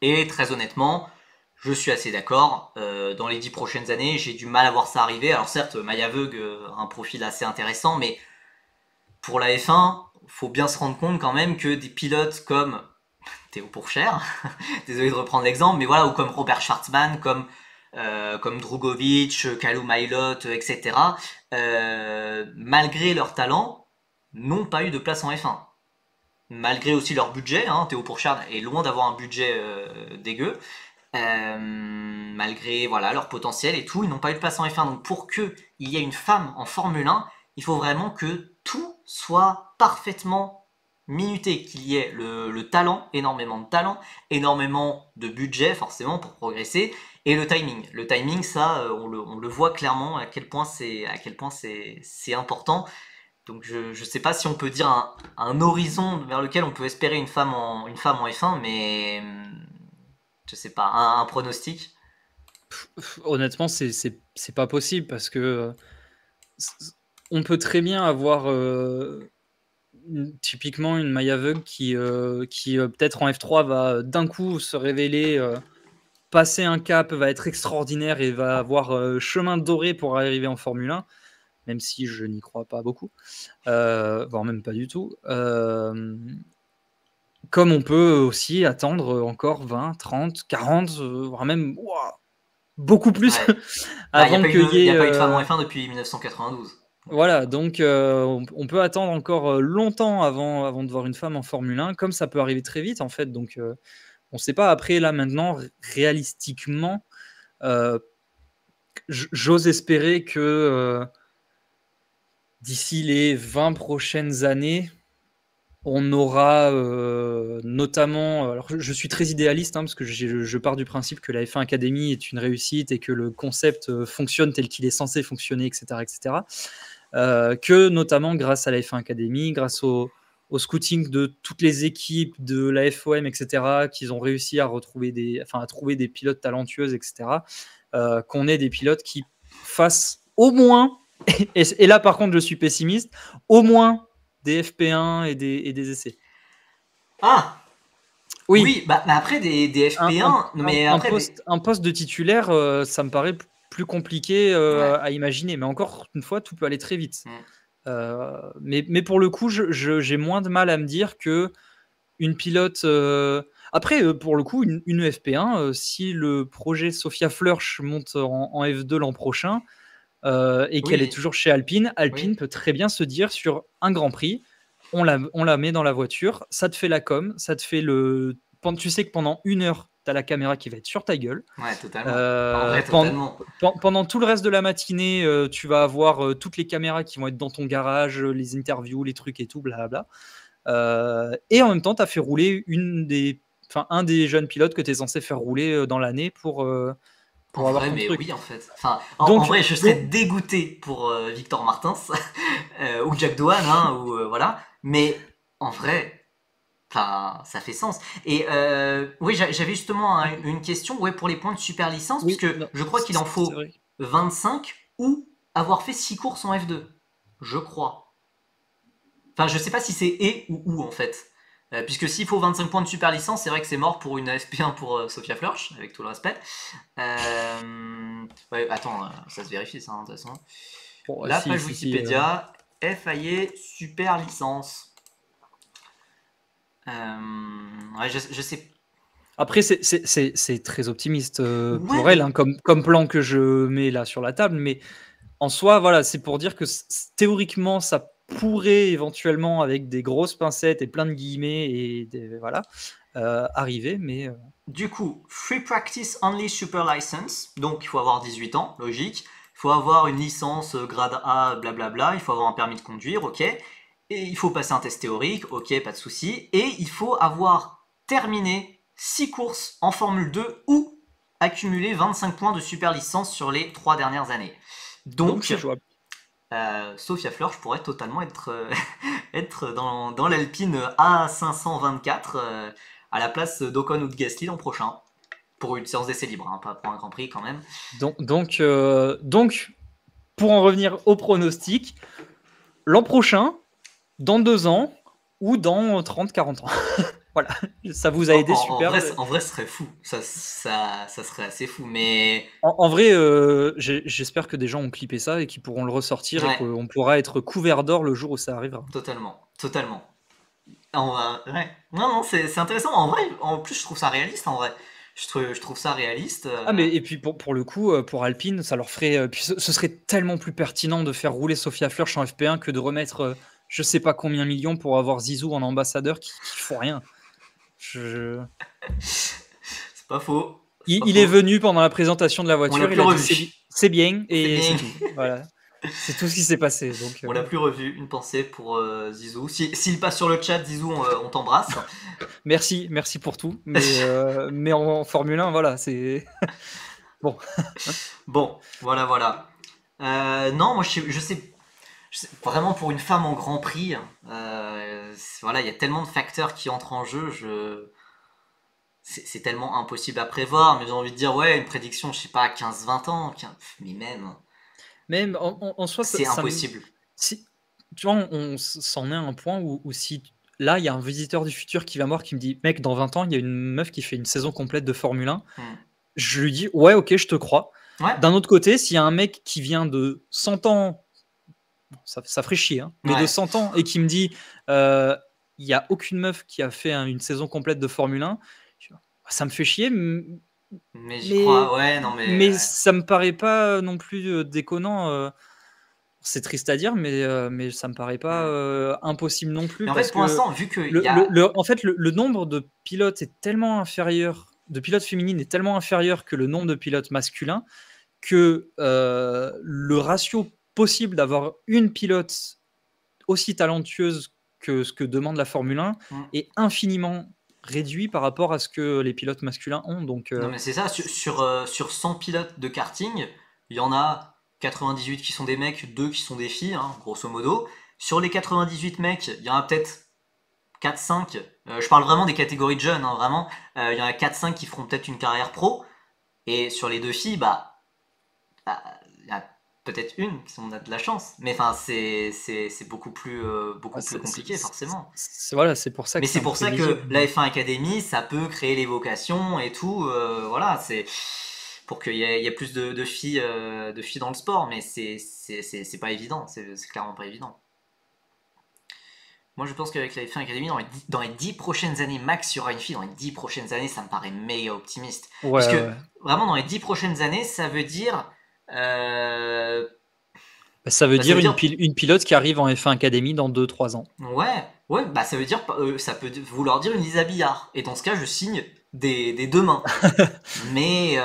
Et très honnêtement, je suis assez d'accord. Dans les 10 prochaines années, j'ai du mal à voir ça arriver. Alors certes, Maya Veug a un profil assez intéressant, mais pour la F1, faut bien se rendre compte quand même que des pilotes comme Théo Pourchaire, désolé de reprendre l'exemple, mais voilà, ou comme Robert Schwartzman, comme Drugovich, Kalou Mailot, etc., malgré leur talent, n'ont pas eu de place en F1. Malgré aussi leur budget, hein, Théo Pourchaire est loin d'avoir un budget dégueu. Malgré voilà leur potentiel et tout, ils n'ont pas eu de place en F1. Donc pour qu'il y ait une femme en Formule 1, il faut vraiment que tout soit parfaitement minuté, qu'il y ait le talent, énormément de talent, énormément de budget forcément pour progresser, et le timing. Le timing, ça, on le voit clairement à quel point c'est important. Donc je ne sais pas si on peut dire un horizon vers lequel on peut espérer une femme en F1, mais je sais pas, un pronostic. Honnêtement, c'est pas possible parce que on peut très bien avoir typiquement une Maya Veug qui peut-être en F3 va d'un coup se révéler, passer un cap, va être extraordinaire et va avoir chemin doré pour arriver en Formule 1, même si je n'y crois pas beaucoup, voire même pas du tout. Comme on peut aussi attendre encore 20, 30, 40, voire même beaucoup plus Ouais. Bah, avant qu'il y y a ait. pas eu de femme en F1 depuis 1992. Voilà, donc on peut attendre encore longtemps avant de voir une femme en Formule 1, comme ça peut arriver très vite en fait. Donc on ne sait pas. Après, là maintenant, réalistiquement, j'ose espérer que d'ici les 20 prochaines années, on aura notamment. Alors, je suis très idéaliste parce que je pars du principe que la F1 Academy est une réussite et que le concept fonctionne tel qu'il est censé fonctionner, etc. etc. Que notamment grâce à la F1 Academy, grâce au scouting de toutes les équipes de la FOM, etc., qu'ils ont réussi à trouver des pilotes talentueuses, etc., qu'on ait des pilotes qui fassent au moins, et là par contre je suis pessimiste, au moins des FP1 et des essais. Ah Oui, oui, bah après des FP1, mais après un poste de titulaire, ça me paraît plus compliqué ouais. à imaginer, mais encore une fois, tout peut aller très vite. Mm. Mais pour le coup, j'ai moins de mal à me dire que une pilote. Après, pour le coup, une FP1, si le projet Sophia Flörsch monte en F2 l'an prochain et qu'elle est Oui, toujours chez Alpine, Alpine oui. peut très bien se dire sur un Grand Prix, on la met dans la voiture, ça te fait la com, ça te fait le. Tu sais que pendant 1 heure, tu as la caméra qui va être sur ta gueule. Ouais, totalement. En vrai, Pen totalement. pendant tout le reste de la matinée, tu vas avoir toutes les caméras qui vont être dans ton garage, les interviews, les trucs et tout, blablabla. Et en même temps, tu as fait rouler un des jeunes pilotes que tu es censé faire rouler dans l'année pour En avoir vrai, ton mais truc. oui, en fait. Enfin, en Donc, vrai, je serais dégoûté pour Victor Martins ou Jack Doohan, hein, ou voilà. Mais en vrai, enfin, ça fait sens. Et oui, j'avais justement une question, ouais, pour les points de super licence, oui, puisque non, je crois qu'il en c'est faut vrai. 25 ou avoir fait 6 courses en F2. Je crois. Enfin, je sais pas si c'est et ou en fait. Puisque s'il faut 25 points de super licence, c'est vrai que c'est mort pour une FP1 pour Sophia Flörsch, avec tout le respect. Ouais, attends, ça se vérifie ça, hein, de toute façon. Bon, La si, page si, si, Wikipédia, FIA super licence. Ouais, je sais. Après, c'est très optimiste Ouais, pour elle, mais comme plan que je mets là sur la table, mais en soi, voilà, c'est pour dire que théoriquement, ça pourrait éventuellement, avec des grosses pincettes et plein de guillemets, et voilà, arriver, mais du coup, Free Practice Only Super License, donc il faut avoir 18 ans, logique. Il faut avoir une licence grade A, blablabla. Il faut avoir un permis de conduire, ok. Et il faut passer un test théorique, ok, pas de souci. Et il faut avoir terminé 6 courses en Formule 2 ou accumulé 25 points de super licence sur les 3 dernières années. donc Donc, c'est jouable. Sophia Flörsch pourrait totalement être dans l'Alpine A524 à la place d'Ocon ou de Gasly l'an prochain. Pour une séance d'essai libre, hein, pas pour un Grand Prix quand même. Donc, pour en revenir au pronostic, l'an prochain, dans 2 ans ou dans 30-40 ans. Voilà, ça vous a aidé super. En vrai, ce serait fou. Ça serait assez fou. Mais En vrai, j'espère que des gens ont clippé ça et qu'ils pourront le ressortir et qu'on pourra être couvert d'or le jour où ça arrivera. Totalement. Ouais. Non, c'est intéressant. En vrai, en plus, je trouve ça réaliste. En vrai, je trouve ça réaliste. Et puis pour le coup, pour Alpine, ça leur ferait. Puis ce serait tellement plus pertinent de faire rouler Sophia Flörsch en FP1 que de remettre je sais pas combien de millions pour avoir Zizou en ambassadeur qui font rien. C'est pas faux. Il est venu pendant la présentation de la voiture, il a dit c'est bien et c'est tout. Voilà. C'est tout ce qui s'est passé. Donc, on l'a plus revu. Une pensée pour Zizou. S'il passe sur le chat, Zizou, on t'embrasse. Merci pour tout. Mais en Formule 1, voilà, c'est bon. Bon, voilà. Non, moi je sais vraiment pour une femme en Grand Prix. Voilà, il y a tellement de facteurs qui entrent en jeu. C'est tellement impossible à prévoir. Mais j'ai envie de dire ouais, une prédiction, je sais pas, 15-20 ans, mais même. Même en soi, c'est impossible. Tu vois, on s'en est à un point où si là, il y a un visiteur du futur qui va me voir qui me dit mec, dans 20 ans, il y a une meuf qui fait une saison complète de Formule 1. Je lui dis ouais, ok, je te crois. Ouais. D'un autre côté, s'il y a un mec qui vient de 100 ans, ça ferait chier, hein, mais de 100 ans, et qui me dit il n'y a aucune meuf qui a fait une saison complète de Formule 1, ça me fait chier. Mais j'y crois, ouais, non mais. Mais ça me paraît pas non plus déconnant. C'est triste à dire, mais ça me paraît pas impossible non plus. Mais en parce fait, pour que l'instant, vu que le nombre de pilotes est tellement inférieur, de pilotes féminines est tellement inférieur que le nombre de pilotes masculins, que le ratio possible d'avoir une pilote aussi talentueuse que ce que demande la Formule 1 est infiniment réduit par rapport à ce que les pilotes masculins ont. Donc, non mais c'est ça, sur 100 pilotes de karting, il y en a 98 qui sont des mecs, 2 qui sont des filles, hein, grosso modo. Sur les 98 mecs, il y en a peut-être 4-5, je parle vraiment des catégories de jeunes, hein, vraiment, il y en a 4-5 qui feront peut-être une carrière pro, et sur les 2 filles, il y a peut-être une qui on a de la chance, mais enfin c'est beaucoup plus compliqué forcément. C'est pour ça que mais c'est pour ça que la F1 Academy, ça peut créer les vocations et tout, voilà, c'est pour qu'il y ait plus de filles dans le sport, mais c'est pas évident, c'est clairement pas évident. Moi je pense qu'avec la F1 Academy, dans les 10 prochaines années, max il y aura une fille, dans les 10 prochaines années, ça me paraît méga optimiste. Parce que vraiment dans les 10 prochaines années, ça veut dire ça veut dire une pilote qui arrive en F1 Academy dans 2-3 ans. Ouais, ça veut dire ça peut vouloir dire une Lisa Billard. Et dans ce cas, je signe des 2 mains. Mais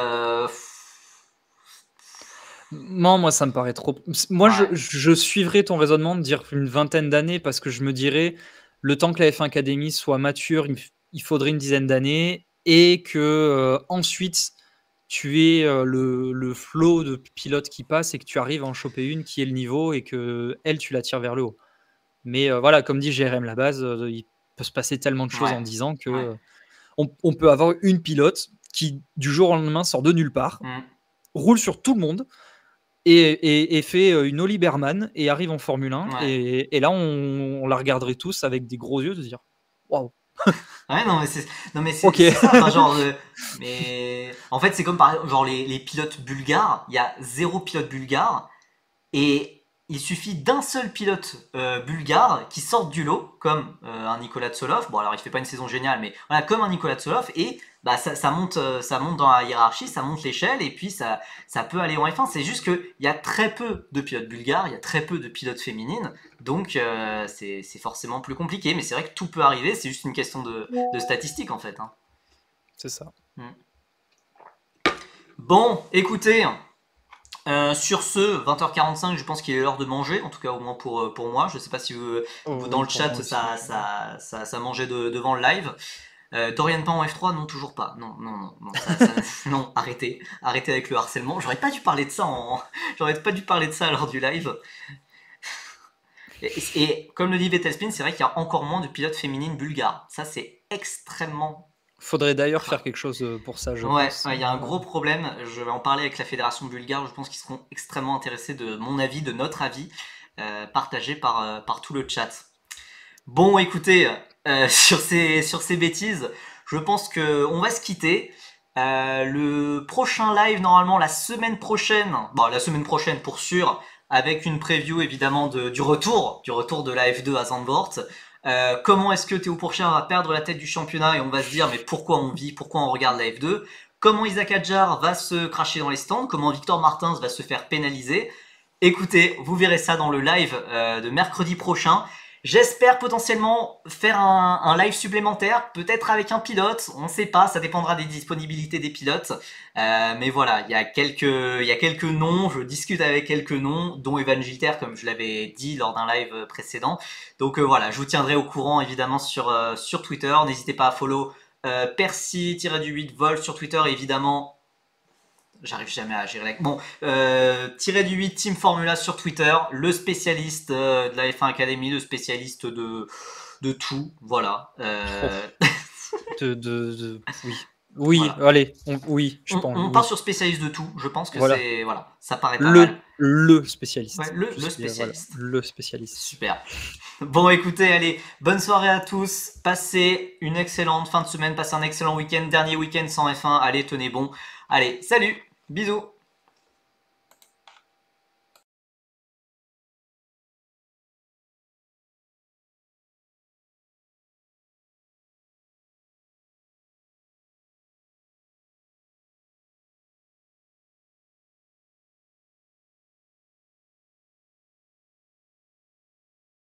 non, moi ça me paraît trop. Moi je suivrais ton raisonnement de dire une vingtaine d'années parce que je me dirais le temps que la F1 Academy soit mature, il faudrait une dizaine d'années et que ensuite tu es le flot de pilotes qui passent et que tu arrives à en choper une qui est le niveau et que elle tu la tires vers le haut. Mais voilà, comme dit GRM la base, il peut se passer tellement de choses en 10 ans que on peut avoir une pilote qui du jour au lendemain sort de nulle part, roule sur tout le monde et fait une Oli Berman et arrive en Formule 1 et là on la regarderait tous avec des gros yeux de se dire waouh. Ouais, non mais c'est okay. Ça, enfin, genre mais en fait c'est comme par exemple genre les pilotes bulgares, il y a 0 pilote bulgare et il suffit d'un seul pilote bulgare qui sorte du lot, comme un Nicolas Tsolov. Bon, alors il fait pas une saison géniale, mais voilà, comme un Nicolas Tsolov, et ça monte dans la hiérarchie, ça monte l'échelle, et puis ça peut aller en F1. C'est juste qu'il y a très peu de pilotes bulgares, il y a très peu de pilotes féminines, donc c'est forcément plus compliqué. Mais c'est vrai que tout peut arriver, c'est juste une question de statistiques en fait. Hein. C'est ça. Bon, écoutez. Sur ce, 20h45, je pense qu'il est l'heure de manger, en tout cas au moins pour moi. Je sais pas si vous dans le chat ça mangeait devant le live. Dorian Pan en F3, non, toujours pas. Non, non, arrêtez avec le harcèlement. J'aurais pas dû parler de ça lors du live. Et comme le dit Vettel Spin, c'est vrai qu'il y a encore moins de pilotes féminines bulgares. Ça, c'est extrêmement... Faudrait d'ailleurs faire quelque chose pour ça, je pense. Ouais, il y a un gros problème. Je vais en parler avec la fédération bulgare. Je pense qu'ils seront extrêmement intéressés de mon avis, de notre avis, partagé par tout le chat. Bon, écoutez, sur ces bêtises, je pense que on va se quitter. Le prochain live, normalement, la semaine prochaine pour sûr, avec une preview évidemment du retour de la F2 à Zandvoort. Comment est-ce que Théo Pourchaire va perdre la tête du championnat et on va se dire mais pourquoi on vit, pourquoi on regarde la F2? Comment Isaac Hadjar va se cracher dans les stands? Comment Victor Martins va se faire pénaliser? Écoutez, vous verrez ça dans le live de mercredi prochain. J'espère potentiellement faire un live supplémentaire, peut-être avec un pilote, on ne sait pas, ça dépendra des disponibilités des pilotes. Mais voilà, il y a quelques noms, je discute avec quelques noms, dont Evan Gilter, comme je l'avais dit lors d'un live précédent. Donc voilà, je vous tiendrai au courant évidemment sur Twitter. N'hésitez pas à follow Percy-8 Volt sur Twitter, évidemment. J'arrive jamais à gérer la... Bon, tiré du 8 Team Formula sur Twitter, le spécialiste de la F1 Academy, le spécialiste de tout, voilà. Oui. Oui, voilà. Allez, oui, je pense. On part sur spécialiste de tout, je pense que voilà. c'est... Voilà, ça paraît pas mal. Le spécialiste. Ouais, le spécialiste. Voilà, le spécialiste. Super. Bon, écoutez, allez, bonne soirée à tous. Passez une excellente fin de semaine, passez un excellent week-end, dernier week-end sans F1. Allez, tenez bon. Allez, salut, bisous.